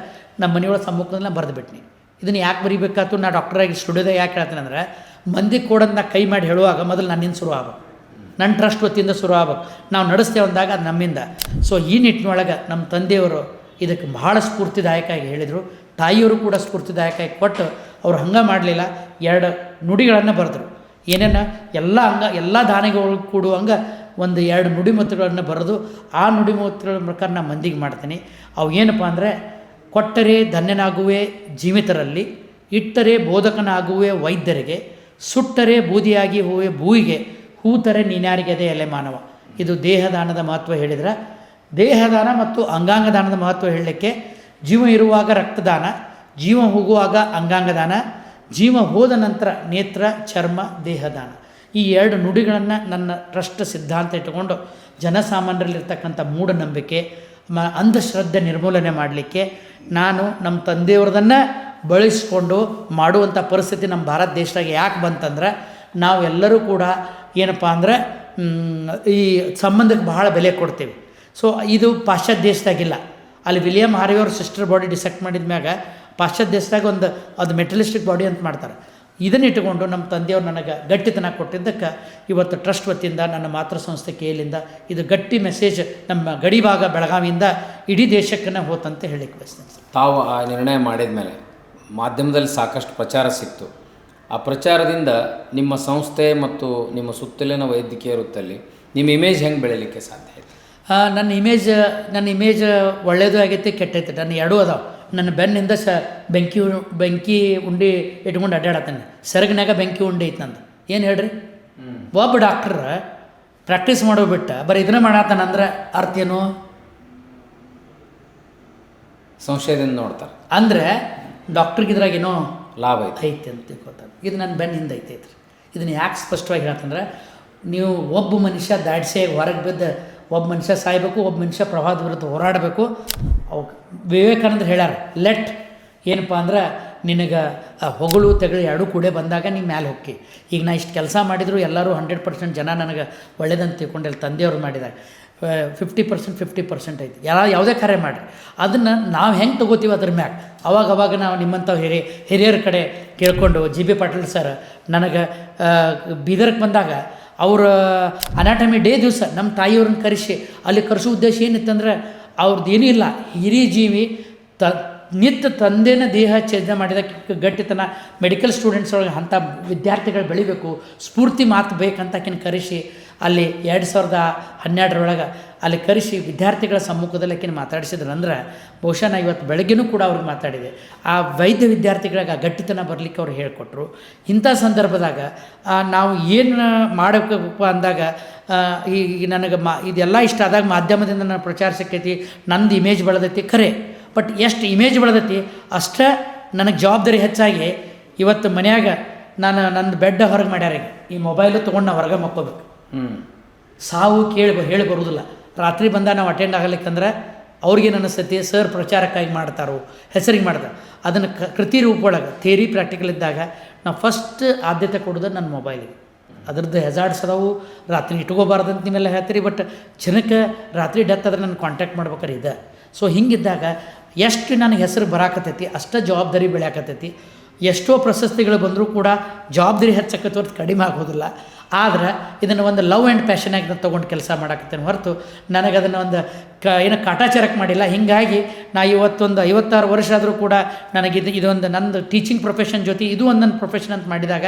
ನಮ್ಮ ಮನೆಯೊಳಗೆ ಸಮ್ಮುಖದಲ್ಲ ಬರೆದುಬಿಟ್ನಿ. ಇದನ್ನು ಯಾಕೆ ಬರೀಬೇಕಾಯ್ತು, ನಾ ಡಾಕ್ಟ್ರಾಗಿ ಸ್ಟುಡಿಯೋದಾಗ ಯಾಕೆ ಹೇಳ್ತೇನೆ ಅಂದ್ರೆ ಮಂದಿ ಕೊಡೋದು ನಾ ಕೈ ಮಾಡಿ ಹೇಳುವಾಗ ಮೊದಲು ನನ್ನಿಂದ ಶುರು ಆಗ್ಬೇಕು, ನನ್ನ ಟ್ರಸ್ಟ್ ವತಿಯಿಂದ ಶುರು ಆಗ್ಬೇಕು. ನಾವು ನಡೆಸ್ತೇವೆ ಅಂದಾಗ ಅದು ನಮ್ಮಿಂದ. ಸೊ ಈ ನಿಟ್ಟಿನೊಳಗೆ ನಮ್ಮ ತಂದೆಯವರು ಇದಕ್ಕೆ ಬಹಳ ಸ್ಫೂರ್ತಿದಾಯಕವಾಗಿ ಹೇಳಿದರು. ತಾಯಿಯವರು ಕೂಡ ಸ್ಫೂರ್ತಿದಾಯಕವಾಗಿ ಕೊಟ್ಟು ಅವ್ರು ಹಂಗೆ ಮಾಡಲಿಲ್ಲ, 2 ನುಡಿಗಳನ್ನು ಬರೆದ್ರು. ಏನೇನು ಎಲ್ಲ ದಾನಿಗಳು ಕೂಡುವಂಗೆ ಒಂದು 2 ನುಡಿಮುತ್ತುಗಳನ್ನು ಬರೆದು ಆ ನುಡಿಮುತ್ತುಗಳ ಪ್ರಕಾರ ನಾನು ಮಂದಿಗೆ ಮಾಡ್ತೀನಿ. ಅವು ಏನಪ್ಪ ಅಂದರೆ, ಕೊಟ್ಟರೆ ಧನ್ಯನಾಗುವೆ ಜೀವಿತರಲ್ಲಿ, ಇಟ್ಟರೆ ಬೋಧಕನಾಗುವೆ ವೈದ್ಯರಿಗೆ, ಸುಟ್ಟರೆ ಬೂದಿಯಾಗಿ ಹೂವೆ ಭೂಯಿಗೆ, ಹೂತರೆ ನೀನ್ಯಾರಿಗದೆ ಎಲೆ ಮಾನವ. ಇದು ದೇಹದಾನದ ಮಹತ್ವ ಹೇಳಿದ್ರೆ. ದೇಹದಾನ ಮತ್ತು ಅಂಗಾಂಗ ದಾನದ ಮಹತ್ವ ಹೇಳಲಿಕ್ಕೆ, ಜೀವ ಇರುವಾಗ ರಕ್ತದಾನ, ಜೀವ ಹೋಗುವಾಗ ಅಂಗಾಂಗ ದಾನ, ಜೀವ ಹೋದ ನಂತರ ನೇತ್ರ ಚರ್ಮ ದೇಹದಾನ. ಈ 2 ನುಡಿಗಳನ್ನು ನನ್ನ ಟ್ರಸ್ಟ್ ಸಿದ್ಧಾಂತ ಇಟ್ಟುಕೊಂಡು ಜನಸಾಮಾನ್ಯರಲ್ಲಿರ್ತಕ್ಕಂಥ ಮೂಢನಂಬಿಕೆ ಅಂಧಶ್ರದ್ಧೆ ನಿರ್ಮೂಲನೆ ಮಾಡಲಿಕ್ಕೆ ನಾನು ನಮ್ಮ ತಂದೆಯವ್ರದನ್ನು ಬಳಸಿಕೊಂಡು ಮಾಡುವಂಥ ಪರಿಸ್ಥಿತಿ ನಮ್ಮ ಭಾರತ ದೇಶದಾಗ ಯಾಕೆ ಬಂತಂದ್ರೆ, ನಾವೆಲ್ಲರೂ ಕೂಡ ಏನಪ್ಪ ಅಂದರೆ ಈ ಸಂಬಂಧಕ್ಕೆ ಬಹಳ ಬೆಲೆ ಕೊಡ್ತೀವಿ. ಸೊ ಇದು ಪಾಶ್ಚಾತ್ಯ ದೇಶದಾಗಿಲ್ಲ. ಅಲ್ಲಿ ವಿಲಿಯಂ ಹಾರ್ವಿ ಅವ್ರ ಸಿಸ್ಟರ್ ಬಾಡಿ ಡಿಸೆಕ್ಟ್ ಮಾಡಿದ ಮ್ಯಾಗ ಪಾಶ್ಚಾತ್ಯ ದೇಶದಾಗ ಅದು ಮೆಟಲಿಸ್ಟಿಕ್ ಬಾಡಿ ಅಂತ ಮಾಡ್ತಾರೆ. ಇದನ್ನು ಇಟ್ಟುಕೊಂಡು ನಮ್ಮ ತಂದೆಯವ್ರು ನನಗೆ ಗಟ್ಟಿತನ ಕೊಟ್ಟಿದ್ದಕ್ಕೆ ಇವತ್ತು ಟ್ರಸ್ಟ್ ವತಿಯಿಂದ ನನ್ನ ಮಾತೃ ಸಂಸ್ಥೆ KL ಇದು ಗಟ್ಟಿ ಮೆಸೇಜ್ ನಮ್ಮ ಗಡಿ ಭಾಗ ಬೆಳಗಾವಿಯಿಂದ ಇಡೀ ದೇಶಕ್ಕೆ ಹೋತಂತ ಹೇಳಿಕ್ಕೆ ಬಯಸ್ತೇನೆ ಸರ್. ತಾವು ಆ ನಿರ್ಣಯ ಮಾಡಿದ ಮೇಲೆ ಮಾಧ್ಯಮದಲ್ಲಿ ಸಾಕಷ್ಟು ಪ್ರಚಾರ ಸಿಕ್ತು. ಆ ಪ್ರಚಾರದಿಂದ ನಿಮ್ಮ ಸಂಸ್ಥೆ ಮತ್ತು ನಿಮ್ಮ ಸುತ್ತಲಿನ ವೈದ್ಯಕೀಯ ವೃತ್ತಲ್ಲಿ ನಿಮ್ಮ ಇಮೇಜ್ ಹೆಂಗೆ ಬೆಳೀಲಿಕ್ಕೆ ಸಾಧ್ಯ ಆಯಿತು? ನನ್ನ ಇಮೇಜ್ ಒಳ್ಳೆಯದು ಆಗೈತೆ, ಕೆಟ್ಟೈತೆ. ನನ್ನ 2 ಅದಾವೆ. ನನ್ನ ಬೆನ್ನಿಂದ ಬೆಂಕಿ ಉಂಡಿ ಇಟ್ಕೊಂಡು ಅಡ್ಡಾಡತ್ತಾನೆ. ಸೆರಗಿನಾಗ ಬೆಂಕಿ ಉಂಡಿ ಐತೆ ನಂದು. ಏನು ಹೇಳ್ರಿ, ಒಬ್ಬ ಡಾಕ್ಟ್ರ ಪ್ರಾಕ್ಟೀಸ್ ಮಾಡೋಬಿಟ್ಟು ಬರೀ ಇದನ್ನೇ ಮಾಡತ್ತಾನಂದ್ರೆ ಅರ್ಥ ಏನು? ಸಂಶಯದಿಂದ ನೋಡ್ತಾರೆ ಅಂದರೆ ಡಾಕ್ಟ್ರಿಗೆ ಇದ್ರಾಗೇನೋ ಲಾಭ ಐತೆ ಅಂತ ತಿಳ್ಕೊತಾರೆ. ಇದು ನನ್ನ ಬೆನ್ನಿಂದ ಐತೆ. ಇದನ್ನು ಯಾಕೆ ಸ್ಪಷ್ಟವಾಗಿ ಹೇಳ್ತಂದ್ರೆ, ನೀವು ಒಬ್ಬ ಮನುಷ್ಯ ದಾಡ್ಸಿಯಾಗಿ ಹೊರಗೆ ಬಿದ್ದು ಒಬ್ಬ ಮನುಷ್ಯ ಸಾಯಬೇಕು, ಒಬ್ಬ ಮನುಷ್ಯ ಪ್ರವಾಹದ ವಿರುದ್ಧ ಹೋರಾಡಬೇಕು. ಅವು ವಿವೇಕಾನಂದರು ಹೇಳ್ಯಾರ, ಲೆಟ್ ಏನಪ್ಪ ಅಂದ್ರೆ ನಿನಗೆ ಹೊಗಳು ತೆಗಳಿ 2 ಕೂಡ ಬಂದಾಗ ನೀನು ಮ್ಯಾಲೆ ಹೋಗಿ. ಈಗ ನಾ ಇಷ್ಟು ಕೆಲಸ ಮಾಡಿದ್ರು ಎಲ್ಲರೂ 100% ಜನ ನನಗೆ ಒಳ್ಳೇದಂತ ತಿಳ್ಕೊಂಡಿಲ್ಲ. ತಂದೆಯವ್ರು ಮಾಡಿದಾಗ 50% ಐತಿ. ಯಾವುದೇ ಕಾರ್ಯ ಮಾಡಿರಿ ಅದನ್ನು ನಾವು ಹೆಂಗೆ ತೊಗೋತೀವಿ ಅದ್ರ ಮ್ಯಾಗ. ಅವಾಗ ನಾವು ನಿಮ್ಮಂಥವು ಹಿರಿಯರ ಕಡೆ ಕೇಳ್ಕೊಂಡು GB ಪಾಟೀಲ್ ಸರ್ ನನಗೆ ಬೀದರ್ಗೆ ಬಂದಾಗ ಅವ್ರ ಅನಾಟಮಿ ಡೇ ದಿವಸ ನಮ್ಮ ತಾಯಿಯವ್ರನ್ನ ಕರೆಸಿ ಅಲ್ಲಿ ಕರೆಸೋ ಉದ್ದೇಶ ಏನಿತ್ತಂದ್ರೆ, ಅವ್ರದ್ದು ಏನೂ ಇಲ್ಲ, ಹಿರಿಯ ಜೀವಿ ನಿತ್ಯ ತಂದೆನ ದೇಹ ಛೇದನ ಮಾಡಿದ ಗಟ್ಟಿತನ ಮೆಡಿಕಲ್ ಸ್ಟೂಡೆಂಟ್ಸ್ ಒಳಗೆ ಅಂಥ ವಿದ್ಯಾರ್ಥಿಗಳು ಬೆಳಿಬೇಕು, ಸ್ಫೂರ್ತಿ ಮಾತು ಬೇಕಂತ ಕರೆಸಿ ಅಲ್ಲಿ 2012 ಅಲ್ಲಿ ಕರೆಸಿ ವಿದ್ಯಾರ್ಥಿಗಳ ಸಮ್ಮುಖದಲ್ಲಿ ಮಾತಾಡಿಸಿದ್ರಂದ್ರೆ, ಬಹುಶಃ ನಾ ಇವತ್ತು ಬೆಳಗ್ಗೆನೂ ಕೂಡ ಅವ್ರಿಗೆ ಮಾತಾಡಿದೆ. ಆ ವೈದ್ಯ ವಿದ್ಯಾರ್ಥಿಗಳಿಗೆ ಆ ಗಟ್ಟಿತನ ಬರಲಿಕ್ಕೆ ಅವ್ರು ಹೇಳಿಕೊಟ್ರು. ಇಂಥ ಸಂದರ್ಭದಾಗ ನಾವು ಏನು ಮಾಡಬೇಕಪ್ಪ ಅಂದಾಗ ಈಗ ನನಗೆ ಇದೆಲ್ಲ ಇಷ್ಟ ಆದಾಗ ಮಾಧ್ಯಮದಿಂದ ನಾನು ಪ್ರಚಾರ ಸಿಕ್ಕೈತಿ, ನಂದು ಇಮೇಜ್ ಬೆಳೆದೈತಿ ಖರೆ. ಬಟ್ ಎಷ್ಟು ಇಮೇಜ್ ಬೆಳೆದೈತಿ ಅಷ್ಟೇ ನನಗೆ ಜವಾಬ್ದಾರಿ ಹೆಚ್ಚಾಗಿ ಇವತ್ತು ಮನ್ಯಾಗ ನಂದು ಬೆಡ್ ಹೊರಗೆ ಮಾಡ್ಯಾರ. ಈ ಮೊಬೈಲು ತೊಗೊಂಡು ನಾವು ಹೊರಗೆ ಮಕ್ಕೋಬೇಕು. ಸಾವು ಹೇಳಿ ಬರೋದಿಲ್ಲ. ರಾತ್ರಿ ಬಂದ ನಾವು ಅಟೆಂಡ್ ಆಗಲಿಕ್ಕಂದ್ರೆ ಅವ್ರಿಗೇನು ಅನಿಸ್ತೈತಿ, ಸರ್ ಪ್ರಚಾರಕ್ಕಾಗಿ ಮಾಡ್ತಾರೋ, ಹೆಸರಿಗೆ ಮಾಡ್ತಾರೆ. ಅದನ್ನು ಕೃತಿ ರೂಪೊಳಗೆ ಥಿಯರಿ ಪ್ರಾಕ್ಟಿಕಲ್ ಇದ್ದಾಗ ನಾವು ಫಸ್ಟ್ ಆದ್ಯತೆ ಕೊಡೋದು ನನ್ನ ಮೊಬೈಲಿಗೆ. ಅದ್ರದ್ದು ಹೆಜಾರ್ಡ್ಸ್ ಅದಾವು, ರಾತ್ರಿ ಇಟ್ಕೋಬಾರ್ದಂತ ನೀವೆಲ್ಲ ಹೇಳ್ತೀರಿ. ಬಟ್ ಜನಕ್ಕೆ ರಾತ್ರಿ ಡೆತ್ ಆದ್ರೆ ನಾನು ಕಾಂಟ್ಯಾಕ್ಟ್ ಮಾಡ್ಬೇಕಾರೆ ಇದೆ. ಸೊ ಹಿಂಗಿದ್ದಾಗ ಎಷ್ಟು ನನಗೆ ಹೆಸರು ಬರಾಕತ್ತೈತಿ ಅಷ್ಟೇ ಜವಾಬ್ದಾರಿ ಬೆಳೆಯಾಕತ್ತೈತಿ. ಎಷ್ಟೋ ಪ್ರಶಸ್ತಿಗಳು ಬಂದರೂ ಕೂಡ ಜವಾಬ್ದಾರಿ ಹೆಚ್ಚಕ್ಕತ್ತು ಹೊರತು ಕಡಿಮೆ ಆಗೋದಿಲ್ಲ. ಆದ್ರೆ ಇದನ್ನು ಒಂದು ಲವ್ ಆ್ಯಂಡ್ ಪ್ಯಾಷನಾಗಿ ನಾನು ತೊಗೊಂಡು ಕೆಲಸ ಮಾಡಾಕತ್ತೇನೆ ಹೊರತು ನನಗೆ ಅದನ್ನು ಒಂದು ಏನು ಕಾಟಾಚಾರಕ್ಕೆ ಮಾಡಿಲ್ಲ. ಹೀಗಾಗಿ ನಾ ಇವತ್ತೊಂದು 56 ವರ್ಷ ಆದರೂ ಕೂಡ ನನಗೆ ಇದೊಂದು ನಂದು ಟೀಚಿಂಗ್ ಪ್ರೊಫೆಷನ್ ಜೊತೆ ಇದು ಒಂದು ನನ್ನ ಪ್ರೊಫೆಷನ್ ಅಂತ ಮಾಡಿದಾಗ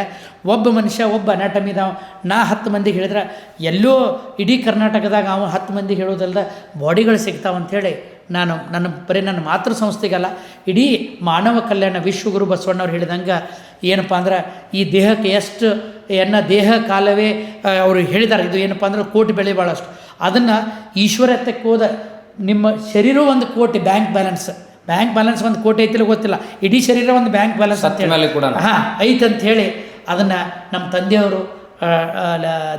ಒಬ್ಬ ಮನುಷ್ಯ ಒಬ್ಬ ಅನಾಟಮಿದ ನಾ 10 ಮಂದಿಗೆ ಹೇಳಿದ್ರೆ ಎಲ್ಲೋ ಇಡೀ ಕರ್ನಾಟಕದಾಗ ಅವನು 10 ಮಂದಿಗೆ ಹೇಳೋದಲ್ದ ಬಾಡಿಗಳು ಸಿಗ್ತಾವಂಥೇಳಿ ನಾನು ನನ್ನ ಮಾತೃ ಸಂಸ್ಥೆಗಲ್ಲ ಇಡೀ ಮಾನವ ಕಲ್ಯಾಣ ವಿಶ್ವಗುರು ಬಸವಣ್ಣವ್ರು ಹೇಳಿದಂಗೆ ಏನಪ್ಪ ಅಂದ್ರೆ ಈ ದೇಹಕ್ಕೆ ಎಷ್ಟು ದೇಹ ಕಾಲವೇ ಅವರು ಹೇಳಿದ್ದಾರೆ. ಇದು ಏನಪ್ಪ ಅಂದ್ರೆ ಕೋಟಿ ಬೆಳೆ ಭಾಳಷ್ಟು ಅದನ್ನು ಈಶ್ವರತ್ವಕ್ಕೆ ಹೋದ ನಿಮ್ಮ ಶರೀರ ಒಂದು ಕೋಟಿ ಬ್ಯಾಂಕ್ ಬ್ಯಾಲೆನ್ಸ್ 1 ಕೋಟಿ ಐತಿಲ್ಲ ಗೊತ್ತಿಲ್ಲ, ಇಡೀ ಶರೀರ ಒಂದು ಬ್ಯಾಂಕ್ ಬ್ಯಾಲೆನ್ಸ್ ಅಂತೇಳಿ ಕೂಡ ಐತಂತ ಹೇಳಿ ಅದನ್ನು ನಮ್ಮ ತಂದೆಯವರು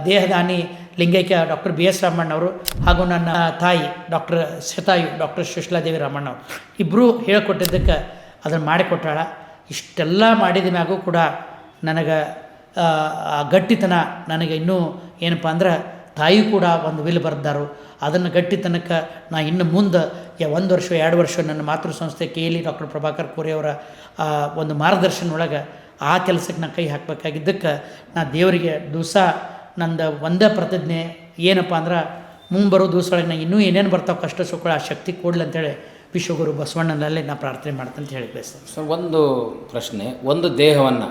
ದೇಹದಾನಿ ಲಿಂಗೈಕ್ಯ ಡಾಕ್ಟರ್ BS ರಾಮಣ್ಣವರು ಹಾಗೂ ನನ್ನ ತಾಯಿ ಡಾಕ್ಟರ್ ಶತಾಯು ಡಾಕ್ಟರ್ ಸುಶ್ಲಾದೇವಿ ರಾಮಣ್ಣವ್ರು ಇಬ್ಬರೂ ಹೇಳಿಕೊಟ್ಟಿದ್ದಕ್ಕೆ ಅದನ್ನು ಮಾಡಿಕೊಟ್ಟಾಳ. ಇಷ್ಟೆಲ್ಲ ಮಾಡಿದ ಮ್ಯಾಗೂ ಕೂಡ ನನಗೆ ಆ ಗಟ್ಟಿತನ ನನಗೆ ಇನ್ನೂ ಏನಪ್ಪ ಅಂದ್ರೆ ತಾಯಿ ಕೂಡ ಒಂದು ವಿಲ್ ಬರೆದಾರು. ಅದನ್ನು ಗಟ್ಟಿತನಕ್ಕೆ ನಾ ಇನ್ನು ಮುಂದೆ 1 ವರ್ಷ 2 ವರ್ಷ ನನ್ನ ಮಾತೃ ಸಂಸ್ಥೆ KLE ಡಾಕ್ಟರ್ ಪ್ರಭಾಕರ್ ಕೋರೆ ಅವರ ಒಂದು ಮಾರ್ಗದರ್ಶನ ಒಳಗೆ ಆ ಕೆಲಸಕ್ಕೆ ನಾನು ಕೈ ಹಾಕಬೇಕಾಗಿದ್ದಕ್ಕೆ ನಾ ದೇವರಿಗೆ ದಿವಸ ನಂದು ಒಂದೇ ಪ್ರತಿಜ್ಞೆ ಏನಪ್ಪ ಅಂದ್ರೆ ಮುಂಬರೋ ದಿವಸೊಳಗೆ ನಾನು ಇನ್ನೂ ಏನೇನು ಬರ್ತಾವೆ ಕಷ್ಟ ಸುಖಗಳು ಆ ಶಕ್ತಿ ಕೊಡಲಿ ಅಂತೇಳಿ ವಿಶ್ವಗುರು ಬಸವಣ್ಣನಲ್ಲಿ ನಾನು ಪ್ರಾರ್ಥನೆ ಮಾಡ್ತಂತ ಅಂತ ಹೇಳಿ ಬಯಸ್ತೇನೆ. ಸೊ ಒಂದು ಪ್ರಶ್ನೆ, ಒಂದು ದೇಹವನ್ನು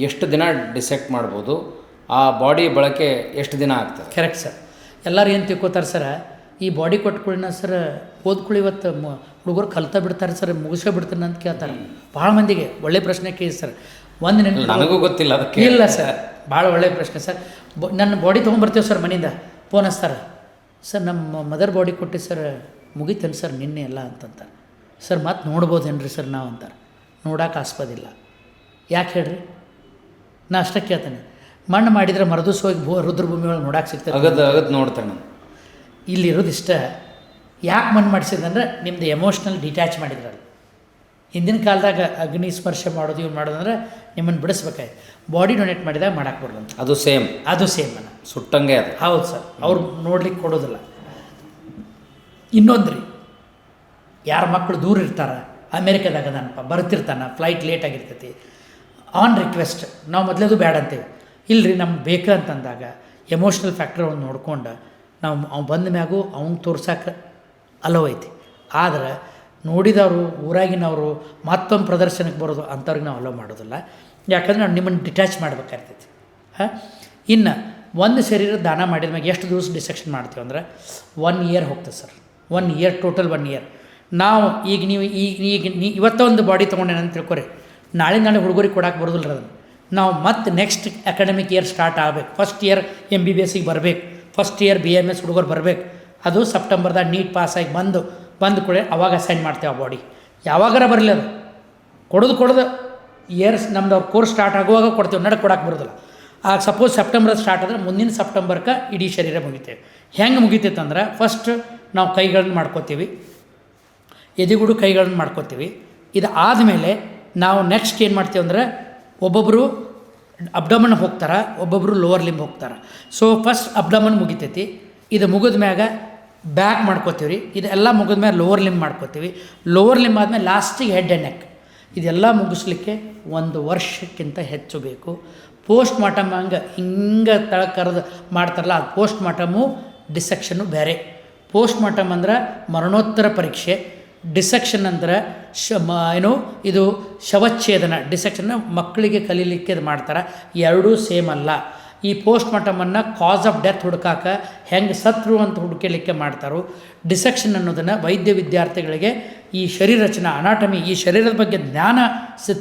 ಎಷ್ಟು ದಿನ ಡಿಸೆಕ್ಟ್ ಮಾಡ್ಬೋದು, ಆ ಬಾಡಿ ಬಳಕೆ ಎಷ್ಟು ದಿನ ಆಗ್ತದೆ? Correct sir. ಎಲ್ಲರೂ ಏನು ತಿಳ್ಕೊತಾರೆ ಸರ್, ಈ ಬಾಡಿ ಕೊಟ್ಕೊಳ್ಳಿನ ಸರ್ ಓದ್ಕೊಳ್ಳಿ ಇವತ್ತು ಹುಡುಗರು ಕಲ್ತಾ ಬಿಡ್ತಾರೆ ಸರ್, ಮುಗಿಸೇ ಬಿಡ್ತಾನೆ ಅಂತ ಕೇಳ್ತಾರೆ. ಭಾಳ ಮಂದಿಗೆ ಒಳ್ಳೆ ಪ್ರಶ್ನೆ ಕೇಳಿ ಸರ್. ಒಂದು ನೆನಪು ನನಗೂ ಗೊತ್ತಿಲ್ಲ ಅದಕ್ಕೆ. ಇಲ್ಲ ಸರ್, ಭಾಳ ಒಳ್ಳೆಯ ಪ್ರಶ್ನೆ ಸರ್. ನನ್ನ ಬಾಡಿ ತೊಗೊಂಬರ್ತೀವಿ ಸರ್, ಮನೆಯಿಂದ ಫೋನ್ ಹಚ್ತಾರೆ ಸರ್, ನಮ್ಮ ಮದರ್ ಬಾಡಿ ಕೊಟ್ಟು ಸರ್ ಮುಗಿತೇನೆ ಸರ್ ನಿನ್ನೆ ಎಲ್ಲ ಅಂತಂತಾರೆ. ಸರ್ ಮತ್ತೆ ನೋಡ್ಬೋದೇನ್ರಿ ಸರ್ ನಾವು ಅಂತಾರೆ. ನೋಡೋಕೆ ಆಸ್ಪದಿಲ್ಲ. ಯಾಕೆ ಹೇಳ್ರಿ? ನಾ ಅಷ್ಟೇ ಕೇಳ್ತೇನೆ. ಮಣ್ಣು ಮಾಡಿದರೆ ಮರದೂಸ ಹೋಗಿ ರುದ್ರಭೂಮಿ ಒಳಗೆ ನೋಡಕ್ಕೆ ಸಿಗ್ತದೆ. ಅಗದ್ ನೋಡ್ತೇನೆ ನಾನು. ಇಲ್ಲಿರೋದು ಇಷ್ಟ. ಯಾಕೆ ಮಣ್ಣು ಮಾಡಿಸಿದಂದ್ರೆ ನಿಮ್ಮದು ಎಮೋಷ್ನಲ್ ಡಿಟ್ಯಾಚ್ ಮಾಡಿದ್ರಲ್ಲ. ಹಿಂದಿನ ಕಾಲದಾಗ ಅಗ್ನಿ ಸ್ಪರ್ಶ ಮಾಡೋದು ಇವ್ರು ಮಾಡೋದಂದ್ರೆ ನಿಮ್ಮನ್ನು ಬಿಡಿಸ್ಬೇಕಾಯ್ತು. ಬಾಡಿ ಡೊನೇಟ್ ಮಾಡಿದಾಗ ಮಾಡಕ್ಕೆ ಬರಲ್ಲ. ಅದು ಸೇಮ್ ಅನ್ನ ಸುಟ್ಟಂಗೆ ಅದು. ಹೌದು ಸರ್, ಅವ್ರು ನೋಡ್ಲಿಕ್ಕೆ ಕೊಡೋದಿಲ್ಲ. ಇನ್ನೊಂದು ರೀ, ಯಾರ ಮಕ್ಕಳು ದೂರ ಇರ್ತಾರೆ, ಅಮೇರಿಕಾದಾಗ ಅದನಪ್ಪ ಬರ್ತಿರ್ತಾನೆ, ಫ್ಲೈಟ್ ಲೇಟ್ ಆಗಿರ್ತೈತಿ, ಆನ್ ರಿಕ್ವೆಸ್ಟ್ ನಾವು ಮೊದಲೇದು ಬೇಡ ಅಂತೀವಿ. ಇಲ್ಲರಿ ನಮ್ಗೆ ಬೇಕಂತಂದಾಗ ಎಮೋಷ್ನಲ್ ಫ್ಯಾಕ್ಟರ್ ಅವ್ನು ನೋಡ್ಕೊಂಡು ನಾವು ಅವ್ನು ಬಂದ ಮ್ಯಾಗೂ ಅವ್ನು ತೋರ್ಸಕ್ಕೆ ಅಲೋ ಐತಿ. ಆದ್ರೆ ನೋಡಿದವರು ಊರಾಗಿನವರು ಮತ್ತೊಂದು ಪ್ರದರ್ಶನಕ್ಕೆ ಬರೋದು ಅಂಥವ್ರಿಗೆ ನಾವು ಅಲೋ ಮಾಡೋದಿಲ್ಲ. ಯಾಕಂದ್ರೆ ನಾವು ನಿಮ್ಮನ್ನು ಡಿಟ್ಯಾಚ್ ಮಾಡಬೇಕಾಗ್ತೈತಿ. ಇನ್ನು ಒಂದು ಶರೀರ ದಾನ ಮಾಡಿದ ಮ್ಯಾಗ ಎಷ್ಟು ದಿವಸ ಡಿಸೆಕ್ಷನ್ ಮಾಡ್ತೀವಿ ಅಂದ್ರೆ 1 ಇಯರ್ ಹೋಗ್ತದೆ ಸರ್. 1 year total 1 year. ನಾವು ಈಗ ನೀವು ಇವತ್ತೊಂದು ಬಾಡಿ ತೊಗೊಂಡೇನಂತ ತಿಳ್ಕೊರಿ, ನಾಳೆ ಹುಡುಗರಿಗೆ ಕೊಡಕ್ಕೆ ಬರೋದಿಲ್ಲ ಅದನ್ನು. ನಾವು ಮತ್ತೆ ನೆಕ್ಸ್ಟ್ ಅಕಾಡೆಮಿಕ್ ಇಯರ್ ಸ್ಟಾರ್ಟ್ ಆಗಬೇಕು. ಫಸ್ಟ್ ಇಯರ್ MBBS ಬರಬೇಕು, ಫಸ್ಟ್ ಇಯರ್ BMS ಹುಡುಗರು ಬರಬೇಕು. ಅದು ಸೆಪ್ಟೆಂಬರ್ದಾಗ ನೀಟ್ ಪಾಸಾಗಿ ಬಂದು ಕೂಡ ಅವಾಗ ಅಸೈನ್ ಮಾಡ್ತೇವೆ ಆ ಬಾಡಿ. ಯಾವಾಗಾರ ಬರಲಿ ಅದು ಕೊಡೋದು ಇಯರ್ಸ್ ನಮ್ದು ಅವ್ರ ಕೋರ್ಸ್ ಸ್ಟಾರ್ಟ್ ಆಗುವಾಗ ಕೊಡ್ತೇವೆ, ಕೊಡಕ್ಕೆ ಬರೋದಿಲ್ಲ. ಆಗ ಸಪೋಸ್ ಸೆಪ್ಟೆಂಬರ್ ಸ್ಟಾರ್ಟ್ ಆದರೆ ಮುಂದಿನ ಸೆಪ್ಟೆಂಬರ್ಗೆ ಇಡೀ ಶರೀರ ಮುಗಿತೇವೆ. ಹೆಂಗೆ ಮುಗಿತೈತೆ ಅಂದ್ರೆ ಫಸ್ಟ್ ನಾವು ಕೈಗಳನ್ನು ಮಾಡ್ಕೋತೀವಿ, ಎದೆಗುಡು ಕೈಗಳನ್ನು ಮಾಡ್ಕೋತೀವಿ. ಇದು ಆದಮೇಲೆ ನಾವು ನೆಕ್ಸ್ಟ್ ಏನು ಮಾಡ್ತೀವಿ ಅಂದ್ರೆ ಒಬ್ಬೊಬ್ಬರು ಅಬ್ಡಮನ್ ಹೋಗ್ತಾರೆ, ಒಬ್ಬೊಬ್ಬರು ಲೋವರ್ ಲಿಂಬ್ ಹೋಗ್ತಾರೆ. ಸೊ ಫಸ್ಟ್ ಅಬ್ಡಮನ್ ಮುಗಿತೈತಿ. ಇದು ಮುಗಿದ ಮ್ಯಾಗ ಬ್ಯಾಕ್ ಮಾಡ್ಕೋತೀವಿ ರೀ. ಇದೆಲ್ಲ ಮುಗಿದ ಮೇಲೆ ಲೋವರ್ ಲಿಂಬ್ ಮಾಡ್ಕೋತೀವಿ. ಲೋವರ್ ಲಿಂಬ್ ಆದಮೇಲೆ ಲಾಸ್ಟಿಗೆ ಹೆಡ್ ಆ್ಯಂಡ್ ನೆಕ್. ಇದೆಲ್ಲ ಮುಗಿಸ್ಲಿಕ್ಕೆ 1 ವರ್ಷಕ್ಕಿಂತ ಹೆಚ್ಚು ಬೇಕು. ಪೋಸ್ಟ್ ಮಾರ್ಟಮ್ ಹಿಂಗೆ ಕರೆದು ಮಾಡ್ತಾರಲ್ಲ, ಅದು ಪೋಸ್ಟ್ ಮಾರ್ಟಮು ಡಿಸೆಕ್ಷನ್ನು ಬೇರೆ. ಪೋಸ್ಟ್ ಮಾರ್ಟಮ್ ಅಂದ್ರೆ ಮರಣೋತ್ತರ ಪರೀಕ್ಷೆ, ಡಿಸೆಕ್ಷನ್ ಅಂದ್ರೆ ಇದು ಶವಚ್ಛೇದನ. ಡಿಸೆಕ್ಷನ್ನ ಮಕ್ಕಳಿಗೆ ಕಲೀಲಿಕ್ಕೆ ಇದು ಮಾಡ್ತಾರೆ, ಎರಡೂ ಸೇಮ್ ಅಲ್ಲ. ಈ ಪೋಸ್ಟ್ ಮಾರ್ಟಮನ್ನು ಕಾಸ್ ಆಫ್ ಡೆತ್ ಹುಡುಕಾಕ ಹೆಂಗೆ ಸತ್ರು ಅಂತ ಹುಡುಕಲಿಕ್ಕೆ ಮಾಡ್ತಾರೋ, ಡಿಸೆಕ್ಷನ್ ಅನ್ನೋದನ್ನು ವೈದ್ಯ ವಿದ್ಯಾರ್ಥಿಗಳಿಗೆ ಈ ಶರೀರ ರಚನಾ ಅನಾಟಮಿ, ಈ ಶರೀರದ ಬಗ್ಗೆ ಜ್ಞಾನ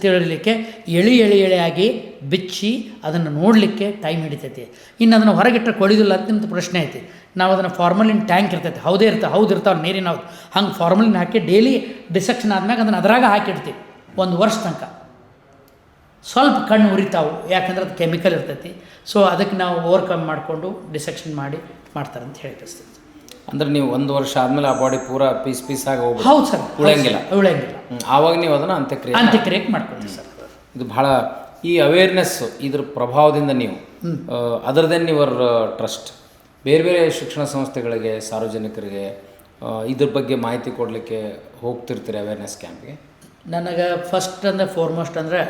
ತಿಳಿಯಲಿಕ್ಕೆ ಎಳೆಯಾಗಿ ಬಿಚ್ಚಿ ಅದನ್ನು ನೋಡಲಿಕ್ಕೆ ಟೈಮ್ ಹಿಡಿತೈತಿ. ಇನ್ನು ಅದನ್ನು ಹೊರಗಿಟ್ಟರೆ ಕೊಳಿದಿಲ್ಲ ಅಂತ ನಿಮ್ಮದು ಪ್ರಶ್ನೆ ಐತಿ. ನಾವು ಅದನ್ನು ಫಾರ್ಮಲಿನ್ ಟ್ಯಾಂಕ್ ಇರ್ತೈತಿ, ಹೌದು ಇರ್ತಾವೆ ನೀರಿನ ಹೌದು, ಹಂಗೆ ಫಾರ್ಮಲಿನ್ ಹಾಕಿ ಡೈಲಿ ಡಿಸೆಕ್ಷನ್ ಆದ್ಮೇಲೆ ಅದನ್ನು ಅದರಾಗ ಹಾಕಿಡ್ತೀವಿ 1 ವರ್ಷ ತನಕ. ಸ್ವಲ್ಪ ಕಣ್ಣು ಉರಿತಾವು, ಯಾಕಂದ್ರೆ ಅದು ಕೆಮಿಕಲ್ ಇರ್ತೈತಿ. ಸೊ ಅದಕ್ಕೆ ನಾವು ಓವರ್ಕಮ್ ಮಾಡಿಕೊಂಡು ಡಿಸೆಕ್ಷನ್ ಮಾಡ್ತಾರಂತ ಹೇಳ್ತಿರ್ತೀವಿ. ಅಂದರೆ ನೀವು 1 ವರ್ಷ ಆದಮೇಲೆ ಆ ಬಾಡಿ ಪೂರಾ ಪೀಸ್ ಆಗಿ ಹೋಗ್ಬೋದು. ಹೌದು ಸರ್, ಉಳಿಯಂಗಿಲ್ಲ. ಆವಾಗ ನೀವು ಅದನ್ನು ಅಂತ್ಯಕ್ರಿಯೆ ಮಾಡ್ಕೊತೀವಿ ಸರ್. ಇದು ಭಾಳ ಈ ಅವೇರ್ನೆಸ್ಸು ಇದ್ರ ಪ್ರಭಾವದಿಂದ ನೀವು ಅದರದೇನು ಯುವರ್ ಟ್ರಸ್ಟ್ ಬೇರೆ ಶಿಕ್ಷಣ ಸಂಸ್ಥೆಗಳಿಗೆ, ಸಾರ್ವಜನಿಕರಿಗೆ ಇದ್ರ ಬಗ್ಗೆ ಮಾಹಿತಿ ಕೊಡಲಿಕ್ಕೆ ಹೋಗ್ತಿರ್ತೀರಿ ಅವೇರ್ನೆಸ್ ಕ್ಯಾಂಪ್ಗೆ? ನನಗೆ ಫಸ್ಟ್ ಅಂದರೆ ಫಾರ್ಮೋಸ್ಟ್ ಅಂದರೆ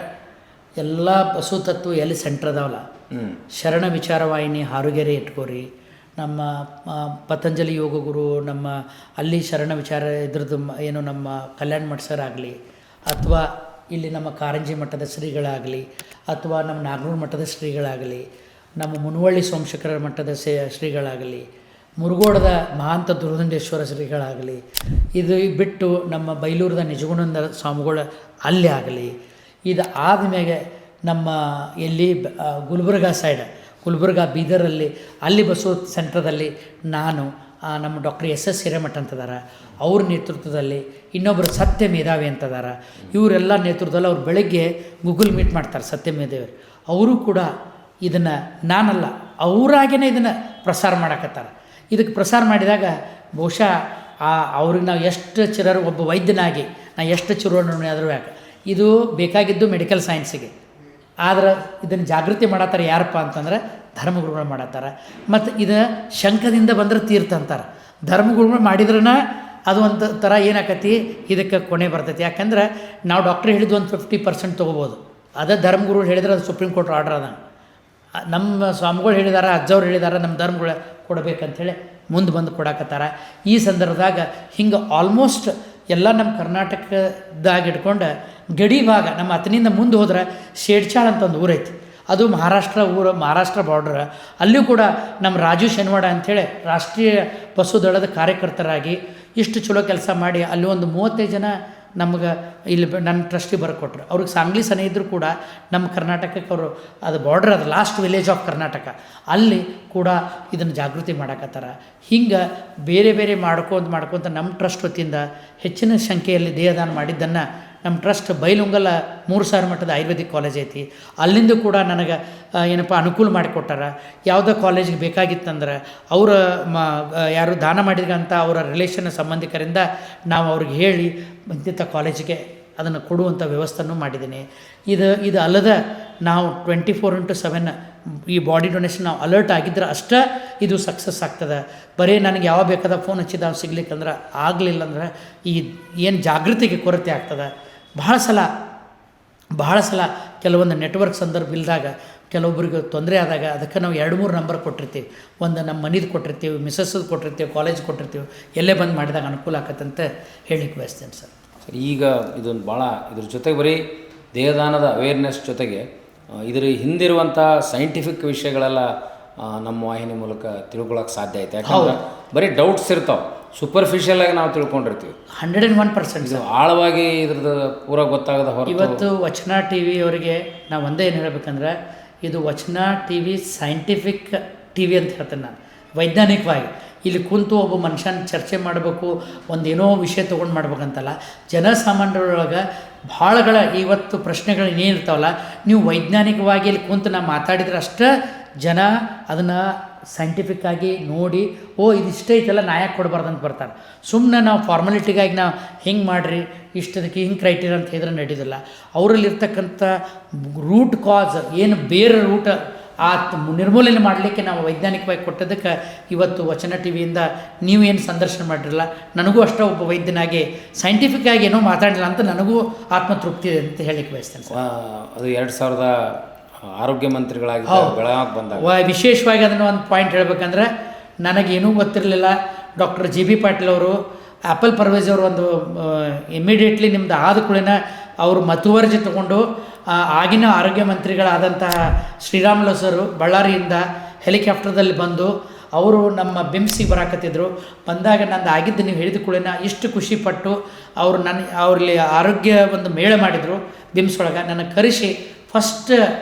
ಎಲ್ಲ ಬಸವ ತತ್ವ ಎಲ್ಲಿ ಸೆಂಟ್ರ್ ಅದಾವಲ್ಲ, ಹ್ಞೂ ಶರಣ ವಿಚಾರವಾಹಿನಿ ಹಾರುಗೆರೆ ಇಟ್ಕೋರಿ, ನಮ್ಮ ಪತಂಜಲಿ ಯೋಗ ಗುರು, ನಮ್ಮ ಅಲ್ಲಿ ಶರಣ ವಿಚಾರ ಇದ್ರದ್ದು ಏನು ನಮ್ಮ ಕಲ್ಯಾಣ ಮಠ ಸರ್ ಆಗಲಿ, ಅಥವಾ ಇಲ್ಲಿ ನಮ್ಮ ಕಾರಂಜಿ ಮಠದ ಶ್ರೀಗಳಾಗಲಿ, ಅಥವಾ ನಮ್ಮ ನಾಗನೂರು ಮಠದ ಶ್ರೀಗಳಾಗಲಿ, ನಮ್ಮ ಮುನವಳ್ಳಿ ಸೋಮಶೇಖರ ಮಠದ ಶ್ರೀಗಳಾಗಲಿ, ಮುರುಗೋಡದ ಮಹಾಂತ ದುರ್ದಂಡೇಶ್ವರ ಶ್ರೀಗಳಾಗಲಿ, ಇದು ಬಿಟ್ಟು ನಮ್ಮ ಬೈಲೂರದ ನಿಜಗುಣದ ಸ್ವಾಮಿಗಳ ಅಲ್ಲಿ ಆಗಲಿ, ಇದು ಆದಮೇಲೆ ನಮ್ಮ ಎಲ್ಲಿ ಗುಲ್ಬರ್ಗಾ ಸೈಡ್, ಗುಲ್ಬರ್ಗಾ ಬೀದರಲ್ಲಿ ಅಲ್ಲಿ ಬಸವ ಸೆಂಟ್ರದಲ್ಲಿ ನಾನು ನಮ್ಮ ಡಾಕ್ಟರ್ ಎಸ್ ಹಿರೇಮಠ ಅಂತದಾರ, ಅವ್ರ ನೇತೃತ್ವದಲ್ಲಿ ಇನ್ನೊಬ್ಬರು ಸತ್ಯ ಮೇಧಾವಿ ಅಂತದಾರ, ಇವರೆಲ್ಲ ನೇತೃತ್ವದಲ್ಲಿ ಅವ್ರು ಬೆಳಗ್ಗೆ ಗೂಗಲ್ ಮೀಟ್ ಮಾಡ್ತಾರೆ ಸತ್ಯ ಮೇಧಾವಿ. ಅವರು ಕೂಡ ಇದನ್ನು ನಾನಲ್ಲ ಅವರಾಗೇ ಇದನ್ನು ಪ್ರಸಾರ ಮಾಡಕತ್ತಾರೆ. ಇದಕ್ಕೆ ಪ್ರಸಾರ ಮಾಡಿದಾಗ ಬಹುಶಃ ಅವ್ರಿಗೆ ನಾವು ಎಷ್ಟು ಚಿರರು, ಒಬ್ಬ ವೈದ್ಯನಾಗಿ ನಾನು ಎಷ್ಟು ಚಿರೋಣಿ ಆದರೂ ಯಾಕೆ ಇದು ಬೇಕಾಗಿದ್ದು ಮೆಡಿಕಲ್ ಸೈನ್ಸಿಗೆ, ಆದ್ರೆ ಇದನ್ನು ಜಾಗೃತಿ ಮಾಡತ್ತಾರೆ ಯಾರಪ್ಪ ಅಂತಂದ್ರೆ ಧರ್ಮಗುರುಗಳು ಮಾಡತ್ತಾರೆ. ಮತ್ತು ಇದು ಶಂಕದಿಂದ ಬಂದ್ರೆ ತೀರ್ಥ ಅಂತಾರೆ. ಧರ್ಮಗುರುಗಳು ಮಾಡಿದ್ರನ ಅದು ಒಂದು ಥರ ಏನಾಕತಿ ಇದಕ್ಕೆ ಕೊನೆ ಬರ್ತೈತಿ. ಯಾಕಂದ್ರೆ ನಾವು ಡಾಕ್ಟ್ರ್ ಹೇಳಿದ್ದು ಒಂದು 50% ತೊಗೋಬೋದು, ಅದೇ ಧರ್ಮಗುರುಗಳು ಹೇಳಿದ್ರೆ ಅದು ಸುಪ್ರೀಂ ಕೋರ್ಟ್ ಆರ್ಡರ್ ಅದ. ನಮ್ಮ ಸ್ವಾಮಿಗಳು ಹೇಳಿದಾರ, ಅಜ್ಜವ್ರು ಹೇಳಿದಾರ, ನಮ್ಮ ಧರ್ಮಗಳು ಕೊಡಬೇಕಂಥೇಳಿ ಮುಂದೆ ಬಂದು ಕೊಡಕತ್ತಾರ. ಈ ಸಂದರ್ಭದಾಗ ಹಿಂಗೆ ಆಲ್ಮೋಸ್ಟ್ ಎಲ್ಲ ನಮ್ಮ ಕರ್ನಾಟಕದಾಗ ಇಟ್ಕೊಂಡು ಗಡಿ ಭಾಗ ನಮ್ಮ ಅತನಿಂದ ಮುಂದೆ ಹೋದ್ರೆ ಶೇಡ್ಚಾಳ್ ಅಂತ ಒಂದು ಊರೈತಿ, ಅದು ಮಹಾರಾಷ್ಟ್ರ ಬಾರ್ಡ್ರ್. ಅಲ್ಲಿಯೂ ಕೂಡ ನಮ್ಮ ರಾಜು ಶನಿವಾಡ ಅಂಥೇಳಿ ರಾಷ್ಟ್ರೀಯ ಬಸವ ದಳದ ಕಾರ್ಯಕರ್ತರಾಗಿ ಇಷ್ಟು ಚಲೋ ಕೆಲಸ ಮಾಡಿ ಅಲ್ಲಿ ಒಂದು 35 ಜನ ನಮ್ಗೆ ಇಲ್ಲಿ ನನ್ನ ಟ್ರಸ್ಟಿ ಬರ್ಕೊಟ್ರು. ಅವ್ರಿಗೆ ಸಾಂಗ್ಲಿ ಸನ ಇದ್ದರೂ ಕೂಡ ನಮ್ಮ ಕರ್ನಾಟಕಕ್ಕೆ ಅವರು ಅದು ಬಾರ್ಡ್ರ್, ಅದು ಲಾಸ್ಟ್ ವಿಲೇಜ್ ಆಫ್ ಕರ್ನಾಟಕ, ಅಲ್ಲಿ ಕೂಡ ಇದನ್ನು ಜಾಗೃತಿ ಮಾಡಕತ್ತಾರ. ಹಿಂಗೆ ಬೇರೆ ಬೇರೆ ಮಾಡ್ಕೊತ ನಮ್ಮ ಟ್ರಸ್ಟ್ ವತಿಯಿಂದ ಹೆಚ್ಚಿನ ಸಂಖ್ಯೆಯಲ್ಲಿ ದೇಹದಾನ ಮಾಡಿದ್ದನ್ನು ನಮ್ಮ ಟ್ರಸ್ಟ್ ಬೈಲುಂಗಲ 3000 ಮಟ್ಟದ ಆಯುರ್ವೇದಿಕ್ ಕಾಲೇಜ್ ಐತಿ, ಅಲ್ಲಿಂದ ಕೂಡ ನನಗೆ ಏನಪ್ಪ ಅನುಕೂಲ ಮಾಡಿಕೊಟ್ಟಾರ. ಯಾವುದೋ ಕಾಲೇಜಿಗೆ ಬೇಕಾಗಿತ್ತಂದ್ರೆ ಅವರ ಯಾರು ದಾನ ಮಾಡಿದಂಥ ಅವರ ರಿಲೇಷನ್ ಸಂಬಂಧಿಕರಿಂದ ನಾವು ಅವ್ರಿಗೆ ಹೇಳಿ ಇಂಥ ಕಾಲೇಜಿಗೆ ಅದನ್ನು ಕೊಡುವಂಥ ವ್ಯವಸ್ಥೆನೂ ಮಾಡಿದ್ದೀನಿ. ಇದು ಅಲ್ಲದೆ ನಾವು 24/7 ಈ ಬಾಡಿ ಡೊನೇಷನ್ ನಾವು ಅಲರ್ಟ್ ಆಗಿದ್ರೆ ಅಷ್ಟೇ ಇದು ಸಕ್ಸಸ್ ಆಗ್ತದೆ. ಬರೀ ನನಗೆ ಯಾವ ಬೇಕಾದ ಫೋನ್ ಹಚ್ಚಿದ ಅವ್ನು ಸಿಗ್ಲಿಕ್ಕಂದ್ರೆ ಆಗಲಿಲ್ಲ ಅಂದ್ರೆ ಈ ಏನು ಜಾಗೃತಿಗೆ ಕೊರತೆ ಆಗ್ತದೆ. ಬಹಳ ಸಲ ಕೆಲವೊಂದು ನೆಟ್ವರ್ಕ್ ಸಂದರ್ಭ ಇಲ್ದಾಗ ಕೆಲವೊಬ್ಬರಿಗೆ ತೊಂದರೆ ಆದಾಗ ಅದಕ್ಕೆ ನಾವು 2-3 ನಂಬರ್ ಕೊಟ್ಟಿರ್ತೀವಿ. ಒಂದು ನಮ್ಮ ಮನೇದು ಕೊಟ್ಟಿರ್ತೀವಿ, ಮಿಸಸ್ಸದು ಕೊಟ್ಟಿರ್ತೀವಿ, ಕಾಲೇಜ್ ಕೊಟ್ಟಿರ್ತೀವಿ, ಎಲ್ಲೇ ಬಂದು ಮಾಡಿದಾಗ ಅನುಕೂಲ ಆಕತ್ತಂತ ಹೇಳಲಿಕ್ಕೆ ಬಯಸ್ತೇನೆ ಸರ್. ಈಗ ಇದೊಂದು ಭಾಳ ಇದ್ರ ಜೊತೆಗೆ ಬರೀ ದೇಹದಾನದ ಅವೇರ್ನೆಸ್ ಜೊತೆಗೆ ಇದರ ಹಿಂದಿರುವಂಥ ಸೈಂಟಿಫಿಕ್ ವಿಷಯಗಳೆಲ್ಲ ನಮ್ಮ ವಾಹಿನಿ ಮೂಲಕ ತಿಳ್ಕೊಳ್ಳೋಕೆ ಸಾಧ್ಯ ಐತೆ. ಯಾಕಂದ್ರೆ ಬರೀ ಡೌಟ್ಸ್ ಇರ್ತಾವೆ, ಸೂಪರ್ಫಿಷಿಯಲಾಗಿ ನಾವು ತಿಳ್ಕೊಂಡಿರ್ತೀವಿ. 101% ಇದು ಆಳವಾಗಿ ಇದ್ರದ್ದು ಪೂರ ಗೊತ್ತಾಗದ ಹೊರತು ಇವತ್ತು ವಚನ ಟಿ ವಿ ಅವರಿಗೆ ನಾವು ಒಂದೇ ಏನು ಹೇಳಬೇಕಂದ್ರೆ ಇದು ವಚನ T V scientific T V ಅಂತ ಹೇಳ್ತೇನೆ ನಾನು. ವೈಜ್ಞಾನಿಕವಾಗಿ ಇಲ್ಲಿ ಕುಂತು ಒಬ್ಬ ಮನುಷ್ಯನ ಚರ್ಚೆ ಮಾಡಬೇಕು, ಒಂದೇನೋ ವಿಷಯ ತೊಗೊಂಡು ಮಾಡ್ಬೇಕಂತಲ್ಲ. ಜನಸಾಮಾನ್ಯರೊಳಗೆ ಭಾಳಗಳ ಇವತ್ತು ಪ್ರಶ್ನೆಗಳು ಏನಿರ್ತಾವಲ್ಲ, ನೀವು ವೈಜ್ಞಾನಿಕವಾಗಿ ಇಲ್ಲಿ ಕುಂತು ನಾವು ಮಾತಾಡಿದ್ರೆ ಅಷ್ಟೇ ಜನ ಅದನ್ನು ಸೈಂಟಿಫಿಕ್ಕಾಗಿ ನೋಡಿ ಇದಿಷ್ಟೇ ಐತೆಲ್ಲ ನಾ ಯಾಕೆ ಕೊಡಬಾರ್ದು ಅಂತ ಬರ್ತಾರೆ. ಸುಮ್ಮನೆ ನಾವು ಫಾರ್ಮಾಲಿಟಿಗಾಗಿ ನಾವು ಹಿಂಗೆ ಮಾಡಿರಿ ಇಷ್ಟದಕ್ಕೆ ಹಿಂಗೆ ಕ್ರೈಟೀರಿಯಾ ಅಂತ ಹೇಳಿದ್ರೆ ನಡೆಯೋದಿಲ್ಲ. ಅವರಲ್ಲಿರ್ತಕ್ಕಂಥ ರೂಟ್ ಕಾಸ್ ಏನು ಬೇರೆ ರೂಟ್ ನಿರ್ಮೂಲನೆ ಮಾಡಲಿಕ್ಕೆ ನಾವು ವೈಜ್ಞಾನಿಕವಾಗಿ ಕೊಟ್ಟದಕ್ಕೆ ಇವತ್ತು ವಚನ ಟಿ ವಿಯಿಂದ ನೀವೇನು ಸಂದರ್ಶನ ಮಾಡಿರಲ್ಲ, ನನಗೂ ಅಷ್ಟೇ ಒಬ್ಬ ವೈದ್ಯನಾಗಿ ಸೈಂಟಿಫಿಕ್ಕಾಗಿ ಏನೋ ಮಾತಾಡಿಲ್ಲ ಅಂತ ನನಗೂ ಆತ್ಮತೃಪ್ತಿ ಇದೆ ಅಂತ ಹೇಳಲಿಕ್ಕೆ ಬಯಸ್ತೇನೆ ಸರ್. ಅದು 2000 ಆರೋಗ್ಯ ಮಂತ್ರಿಗಳಾಗಿ ಬೆಳಗಾವಿಗೆ ಬಂದಾಗ ವಿಶೇಷವಾಗಿ ಅದನ್ನು ಒಂದು ಪಾಯಿಂಟ್ ಹೇಳಬೇಕಂದ್ರೆ ನನಗೇನೂ ಗೊತ್ತಿರಲಿಲ್ಲ. ಡಾಕ್ಟರ್ ಜಿ ಬಿ ಪಾಟೀಲ್ ಅವರು, ಆ್ಯಪಲ್ ಪರ್ವೇಜ್ ಅವರು ಒಂದು ಇಮಿಡಿಯೇಟ್ಲಿ ನಿಮ್ದು ಆದ ಕೂಡಲೇ ಅವರು ಮತುವರ್ಜಿ ತಗೊಂಡು ಆಗಿನ ಆರೋಗ್ಯ ಮಂತ್ರಿಗಳಾದಂತಹ ಶ್ರೀರಾಮುಲು ಸರು ಬಳ್ಳಾರಿಯಿಂದ ಹೆಲಿಕಾಪ್ಟರ್ದಲ್ಲಿ ಬಂದು ಅವರು ನಮ್ಮ ಬಿಮ್ಸಿಗೆ ಬರಾಕತ್ತಿದ್ರು. ಬಂದಾಗ ನಂದು ಆಗಿದ್ದು ನೀವು ಹೇಳಿದ ಕೂಡಲೇ ಇಷ್ಟು ಖುಷಿಪಟ್ಟು ಅವರು ಅವ್ರಲ್ಲಿ ಆರೋಗ್ಯ ಒಂದು ಮೇಳ ಮಾಡಿದರು ಬಿಮ್ಸ್ ಒಳಗೆ. ನನಗೆ ಕರೆಸಿ ಫಸ್ಟ್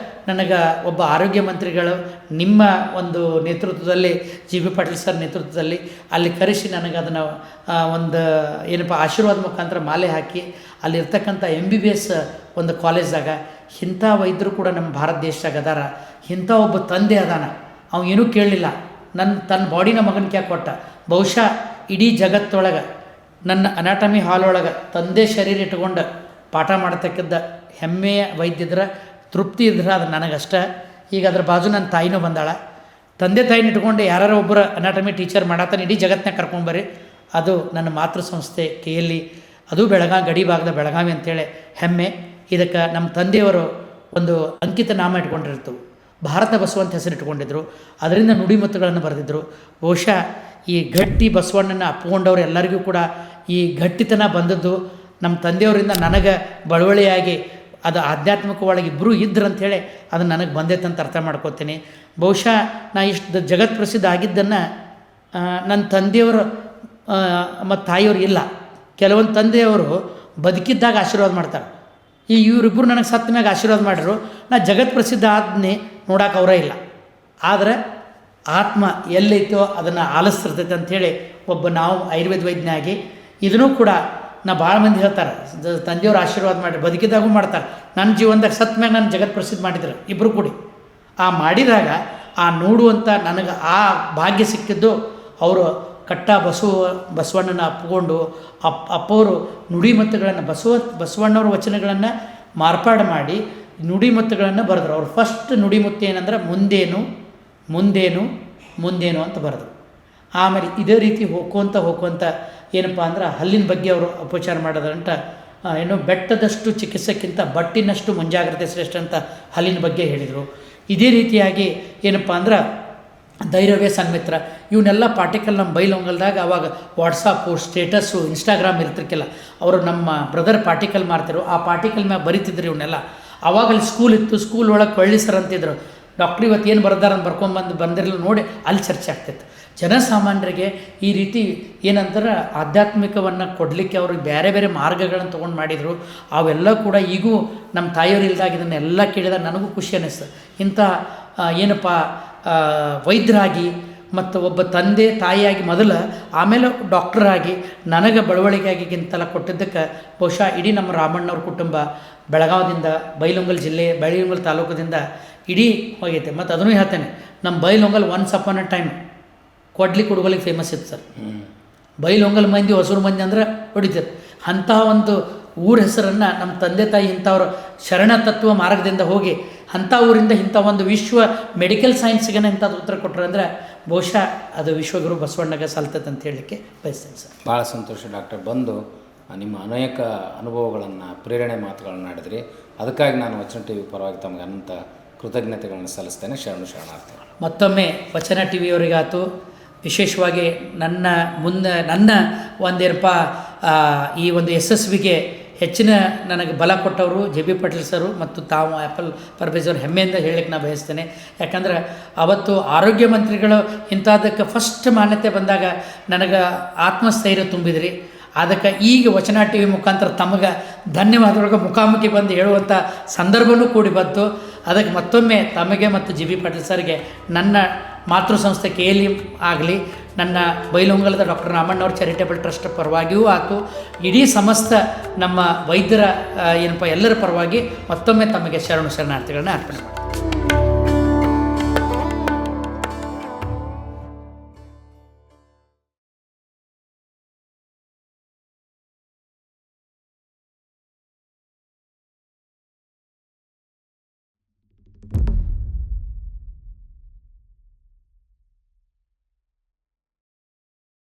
ನನಗೆ ಒಬ್ಬ ಆರೋಗ್ಯ ಮಂತ್ರಿಗಳು ನಿಮ್ಮ ಒಂದು ನೇತೃತ್ವದಲ್ಲಿ ಜಿ ಬಿ ಪಾಟೀಲ್ ಸರ್ ನೇತೃತ್ವದಲ್ಲಿ ಅಲ್ಲಿ ಕರೆಸಿ ನನಗೆ ಅದನ್ನು ಒಂದು ಏನಪ್ಪ ಆಶೀರ್ವಾದ ಮುಖಾಂತರ ಮಾಲೆ ಹಾಕಿ ಅಲ್ಲಿರ್ತಕ್ಕಂಥ MBBS ಒಂದು ಕಾಲೇಜ್ದಾಗ ಇಂಥ ವೈದ್ಯರು ಕೂಡ ನಮ್ಮ ಭಾರತ ದೇಶದಾಗ ಅದಾರ. ಇಂಥ ಒಬ್ಬ ತಂದೆ ಅದಾನ, ಅವ್ನು ಏನೂ ಕೇಳಲಿಲ್ಲ, ತನ್ನ ಬಾಡಿನ ಮಗನ ಕ್ಯಾಕೆ ಕೊಟ್ಟ. ಬಹುಶಃ ಇಡೀ ಜಗತ್ತೊಳಗೆ ನನ್ನ ಅನಾಟಮಿ ಹಾಲ್ ಒಳಗೆ ತಂದೆ ಶರೀರ ಇಟ್ಕೊಂಡು ಪಾಠ ಮಾಡತಕ್ಕಂಥ ಹೆಮ್ಮೆಯ ವೈದ್ಯದ್ರ ತೃಪ್ತಿ ಇದ್ರೆ ಅದು ನನಗಷ್ಟೇ. ಈಗ ಅದ್ರ ಬಾಜು ನನ್ನ ತಾಯಿನೂ ಬಂದಾಳ. ತಂದೆ ತಾಯಿನ ಇಟ್ಕೊಂಡು ಯಾರು ಒಬ್ಬರು ಅನಾಟಮಿ ಟೀಚರ್ ಮಾಡತ್ತಾನೆ ಇಡೀ ಜಗತ್ತನ್ನ ಕರ್ಕೊಂಬರ್ರಿ. ಅದು ನನ್ನ ಮಾತೃ ಸಂಸ್ಥೆ KLE, ಅದು ಗಡಿ ಭಾಗದ ಬೆಳಗಾವಿ ಅಂತೇಳಿ ಹೆಮ್ಮೆ. ಇದಕ್ಕೆ ನಮ್ಮ ತಂದೆಯವರು ಒಂದು ಅಂಕಿತ ನಾಮ ಇಟ್ಕೊಂಡಿರ್ತವೆ. ಭಾರತ ಬಸವ ಅಂತ ಹೆಸರು ಇಟ್ಕೊಂಡಿದ್ರು. ಅದರಿಂದ ನುಡಿಮುತ್ತುಗಳನ್ನು ಬರೆದಿದ್ದರು. ಬಹುಶಃ ಈ ಗಟ್ಟಿ ಬಸವಣ್ಣನ ಅಪ್ಪಿಕೊಂಡವ್ರು ಎಲ್ಲರಿಗೂ ಕೂಡ ಈ ಗಟ್ಟಿತನ ಬಂದದ್ದು ನಮ್ಮ ತಂದೆಯವರಿಂದ ನನಗೆ ಬಳುವಳಿಯಾಗಿ ಅದು ಆಧ್ಯಾತ್ಮಿಕ ಒಳಗೆ ಇಬ್ಬರೂ ಇದ್ರು ಅಂಥೇಳಿ ಅದು ನನಗೆ ಬಂದೈತೆ ಅಂತ ಅರ್ಥ ಮಾಡ್ಕೋತೀನಿ. ಬಹುಶಃ ನಾ ಇಷ್ಟು ಜಗತ್ ಪ್ರಸಿದ್ಧ ಆಗಿದ್ದನ್ನು ನನ್ನ ತಂದೆಯವರು ಮತ್ತು ತಾಯಿಯವರು ಇಲ್ಲ. ಕೆಲವೊಂದು ತಂದೆಯವರು ಬದುಕಿದ್ದಾಗ ಆಶೀರ್ವಾದ ಮಾಡ್ತಾರೆ. ಈ ಇವರಿಬ್ಬರು ನನಗೆ ಸತ್ತ ಮ್ಯಾಗ ಆಶೀರ್ವಾದ ಮಾಡಿದ್ರು. ನಾ ಜಗತ್ ಪ್ರಸಿದ್ಧ ಆದ್ನಿ ನೋಡೋಕೆ ಅವರೇ ಇಲ್ಲ. ಆದರೆ ಆತ್ಮ ಎಲ್ಲೈತೋ ಅದನ್ನು ಆಲಿಸ್ತಿರ್ತೈತೆ ಅಂಥೇಳಿ ನಾವು ಆಯುರ್ವೇದ ವೈದ್ಯನಾಗಿ ಇದನ್ನೂ ಕೂಡ ನಾ ಭಾಳ ಮಂದಿ ಹೇಳ್ತಾರೆ, ತಂದೆಯವ್ರು ಆಶೀರ್ವಾದ ಮಾಡಿ ಬದುಕಿದಾಗೂ ಮಾಡ್ತಾರೆ. ನನ್ನ ಜೀವನದಾಗ ಸತ್ತ ಮ್ಯಾಗ ನಾನು ಜಗತ್ ಪ್ರಸಿದ್ಧ ಮಾಡಿದ್ರು ಇಬ್ಬರು ಕೂಡಿ. ಆ ಮಾಡಿದಾಗ ಆ ನೋಡುವಂಥ ನನಗೆ ಆ ಭಾಗ್ಯ ಸಿಕ್ಕಿದ್ದು ಅವರು ಕಟ್ಟ ಬಸವಣ್ಣನ ಅಪ್ಪಿಕೊಂಡು ಅಪ್ಪವರು ನುಡಿಮತ್ತುಗಳನ್ನು ಬಸವಣ್ಣವ್ರ ವಚನಗಳನ್ನು ಮಾರ್ಪಾಡು ಮಾಡಿ ನುಡಿಮತ್ತುಗಳನ್ನು ಬರೆದ್ರು. ಅವ್ರು ಫಸ್ಟ್ ನುಡಿಮುತ್ತು ಏನಂದ್ರೆ ಮುಂದೇನು ಮುಂದೇನು ಮುಂದೇನು ಅಂತ ಬರೆದ್ರು. ಆಮೇಲೆ ಇದೇ ರೀತಿ ಹೋಗ್ಕೊಂತ ಏನಪ್ಪ ಅಂದ್ರೆ ಹಲ್ಲಿನ ಬಗ್ಗೆ ಅವರು ಉಪಚಾರ ಮಾಡೋದಂಟ ಏನು ಬೆಟ್ಟದಷ್ಟು ಚಿಕಿತ್ಸೆಕ್ಕಿಂತ ಬಟ್ಟಿನಷ್ಟು ಮುಂಜಾಗ್ರತೆ ಶ್ರೇಷ್ಠ ಅಂತ ಹಲ್ಲಿನ ಬಗ್ಗೆ ಹೇಳಿದರು. ಇದೇ ರೀತಿಯಾಗಿ ಏನಪ್ಪ ಅಂದ್ರೆ ಧೈರ್ಯವೇ ಸನ್ಮಿತ್ರ ಇವನ್ನೆಲ್ಲ ಪಾರ್ಟಿಕಲ್ ನಮ್ಮ ಬೈಲೊಂಗಲ್ದಾಗ ಅವಾಗ ವಾಟ್ಸಪ್ಪು ಸ್ಟೇಟಸ್ಸು ಇನ್ಸ್ಟಾಗ್ರಾಮ್ ಇರ್ತಿರ್ಕಿಲ್ಲ. ಅವರು ನಮ್ಮ ಬ್ರದರ್ ಪಾರ್ಟಿಕಲ್ ಮಾಡ್ತಿರು. ಆ ಪಾರ್ಟಿಕಲ್ ಮ್ಯಾಗ ಬರೀತಿದ್ರು ಇವನ್ನೆಲ್ಲ. ಆವಾಗಲ್ಲಿ ಸ್ಕೂಲ್ ಇತ್ತು. ಸ್ಕೂಲ್ ಒಳಗೆ ಕೊಳ್ಳಿ ಸರ್ ಅಂತಿದ್ರು. ಡಾಕ್ಟ್ರ್ ಇವತ್ತು ಏನು ಬರ್ದಾರಂತ ಬಂದಿರಲಿಲ್ಲ ನೋಡಿ ಅಲ್ಲಿ ಚರ್ಚೆ ಆಗ್ತಿತ್ತು. ಜನಸಾಮಾನ್ಯರಿಗೆ ಈ ರೀತಿ ಏನಂತಾರೆ ಆಧ್ಯಾತ್ಮಿಕವನ್ನು ಕೊಡಲಿಕ್ಕೆ ಅವ್ರಿಗೆ ಬೇರೆ ಬೇರೆ ಮಾರ್ಗಗಳನ್ನು ತೊಗೊಂಡು ಮಾಡಿದರು. ಅವೆಲ್ಲ ಕೂಡ ಈಗೂ ನಮ್ಮ ತಾಯಿಯವರು ಇಲ್ದಾಗ ಇದನ್ನೆಲ್ಲ ಕೇಳಿದಾಗ ನನಗೂ ಖುಷಿ ಅನ್ನಿಸ್ತು. ಇಂಥ ಏನಪ್ಪ ವೈದ್ಯರಾಗಿ ಮತ್ತು ಒಬ್ಬ ತಂದೆ ತಾಯಿಯಾಗಿ ಮೊದಲು ಆಮೇಲೆ ಡಾಕ್ಟರಾಗಿ ನನಗೆ ಬಳವಳಿಗೆಯಾಗಿಂತೆಲ್ಲ ಕೊಟ್ಟಿದ್ದಕ್ಕೆ ಬಹುಶಃ ಇಡೀ ನಮ್ಮ ರಾಮಣ್ಣವ್ರ ಕುಟುಂಬ ಬೆಳಗಾವದಿಂದ ಬೈಲೊಂಗಲ್ ಜಿಲ್ಲೆ ಬೈಲೊಂಗಲ್ ತಾಲೂಕದಿಂದ ಇಡೀ ಹೋಗೈತೆ. ಮತ್ತು ಅದನ್ನೂ ಹೇಳ್ತೇನೆ, ನಮ್ಮ ಬೈಲೊಂಗಲ್ ಒನ್ಸ್ ಅಪಾನ್ ಅ ಟೈಮ್ ಕೊಡ್ಲಿ ಕುಡುಗಲಿಗೆ ಫೇಮಸ್ ಇತ್ತು ಸರ್. ಬೈಲೊಂಗಲ್ ಮಂದಿ ಹೊಸೂರು ಮಂದಿ ಅಂದ್ರೆ ಹೊಡಿತಾರೆ. ಅಂಥ ಒಂದು ಊರ ಹೆಸರನ್ನು ನಮ್ಮ ತಂದೆ ತಾಯಿ ಇಂಥವ್ರು ಶರಣ ತತ್ವ ಮಾರ್ಗದಿಂದ ಹೋಗಿ ಅಂಥ ಊರಿಂದ ಇಂಥ ಒಂದು ವಿಶ್ವ ಮೆಡಿಕಲ್ ಸೈನ್ಸ್ಗೆ ಇಂಥದ್ದು ಉತ್ತರ ಕೊಟ್ಟರು ಅಂದರೆ ಬಹುಶಃ ಅದು ವಿಶ್ವಗುರು ಬಸವಣ್ಣಗೆ ಸಲ್ತೈತೆ ಅಂತ ಹೇಳಲಿಕ್ಕೆ ಬಯಸ್ತೇನೆ ಸರ್. ಭಾಳ ಸಂತೋಷ ಡಾಕ್ಟರ್. ಬಂದು ನಿಮ್ಮ ಅನೇಕ ಅನುಭವಗಳನ್ನು ಪ್ರೇರಣೆ ಮಾತುಗಳನ್ನು ಆಡಿದ್ರಿ. ಅದಕ್ಕಾಗಿ ನಾನು ವಚನ ಟಿ ವಿ ಪರವಾಗಿ ತಮಗೆ ಅನಂತ ಕೃತಜ್ಞತೆಗಳನ್ನು ಸಲ್ಲಿಸ್ತೇನೆ. ಶರಣಾರ್ಥಿ. ಮತ್ತೊಮ್ಮೆ ವಚನ ಟಿ ವಿಯವರಿಗಾತು ವಿಶೇಷವಾಗಿ ನನ್ನ ಒಂದೇನಪ್ಪ ಈ ಒಂದು ಯಶಸ್ವಿಗೆ ಹೆಚ್ಚಿನ ನನಗೆ ಬಲ ಕೊಟ್ಟವರು JB ಪಾಟೀಲ್ ಸರು ಮತ್ತು ತಾವು ಆ್ಯಪಲ್ ಪರ್ವೇಜ್ ಹೆಮ್ಮೆಯಿಂದ ಹೇಳಲಿಕ್ಕೆ ನಾನು ಬಯಸ್ತೇನೆ. ಯಾಕಂದ್ರೆ ಅವತ್ತು ಆರೋಗ್ಯ ಮಂತ್ರಿಗಳು ಇಂಥದ್ದಕ್ಕೆ ಫಸ್ಟ್ ಮಾನ್ಯತೆ ಬಂದಾಗ ನನಗೆ ಆತ್ಮಸ್ಥೈರ್ಯ ತುಂಬಿದ್ರಿ. ಅದಕ್ಕೆ ಈಗ ವಚನ ಟಿ ವಿ ಮುಖಾಂತರ ತಮಗೆ ಧನ್ಯವಾದಗಳಿಗೆ ಮುಖಾಮುಖಿ ಬಂದು ಹೇಳುವಂಥ ಸಂದರ್ಭವೂ ಕೂಡಿ ಬಂತು. ಅದಕ್ಕೆ ಮತ್ತೊಮ್ಮೆ ತಮಗೆ ಮತ್ತು JB ಪಾಟೀಲ್ ಸರ್ಗೆ ನನ್ನ ಮಾತೃ ಸಂಸ್ಥೆ KLE ಆಗಲಿ, ನನ್ನ ಬೈಲೊಂಗಲದ ಡಾಕ್ಟರ್ ರಾಮಣ್ಣವ್ರ ಚಾರಿಟೇಬಲ್ ಟ್ರಸ್ಟ್ ಪರವಾಗಿಯೂ ಆಯಿತು, ಇಡೀ ಸಮಸ್ತ ನಮ್ಮ ವೈದ್ಯರ ಏನಪ್ಪ ಎಲ್ಲರ ಪರವಾಗಿ ಮತ್ತೊಮ್ಮೆ ತಮಗೆ ಶರಣಾರ್ಥಿಗಳನ್ನ ಅರ್ಪಣೆ ಮಾಡಿ.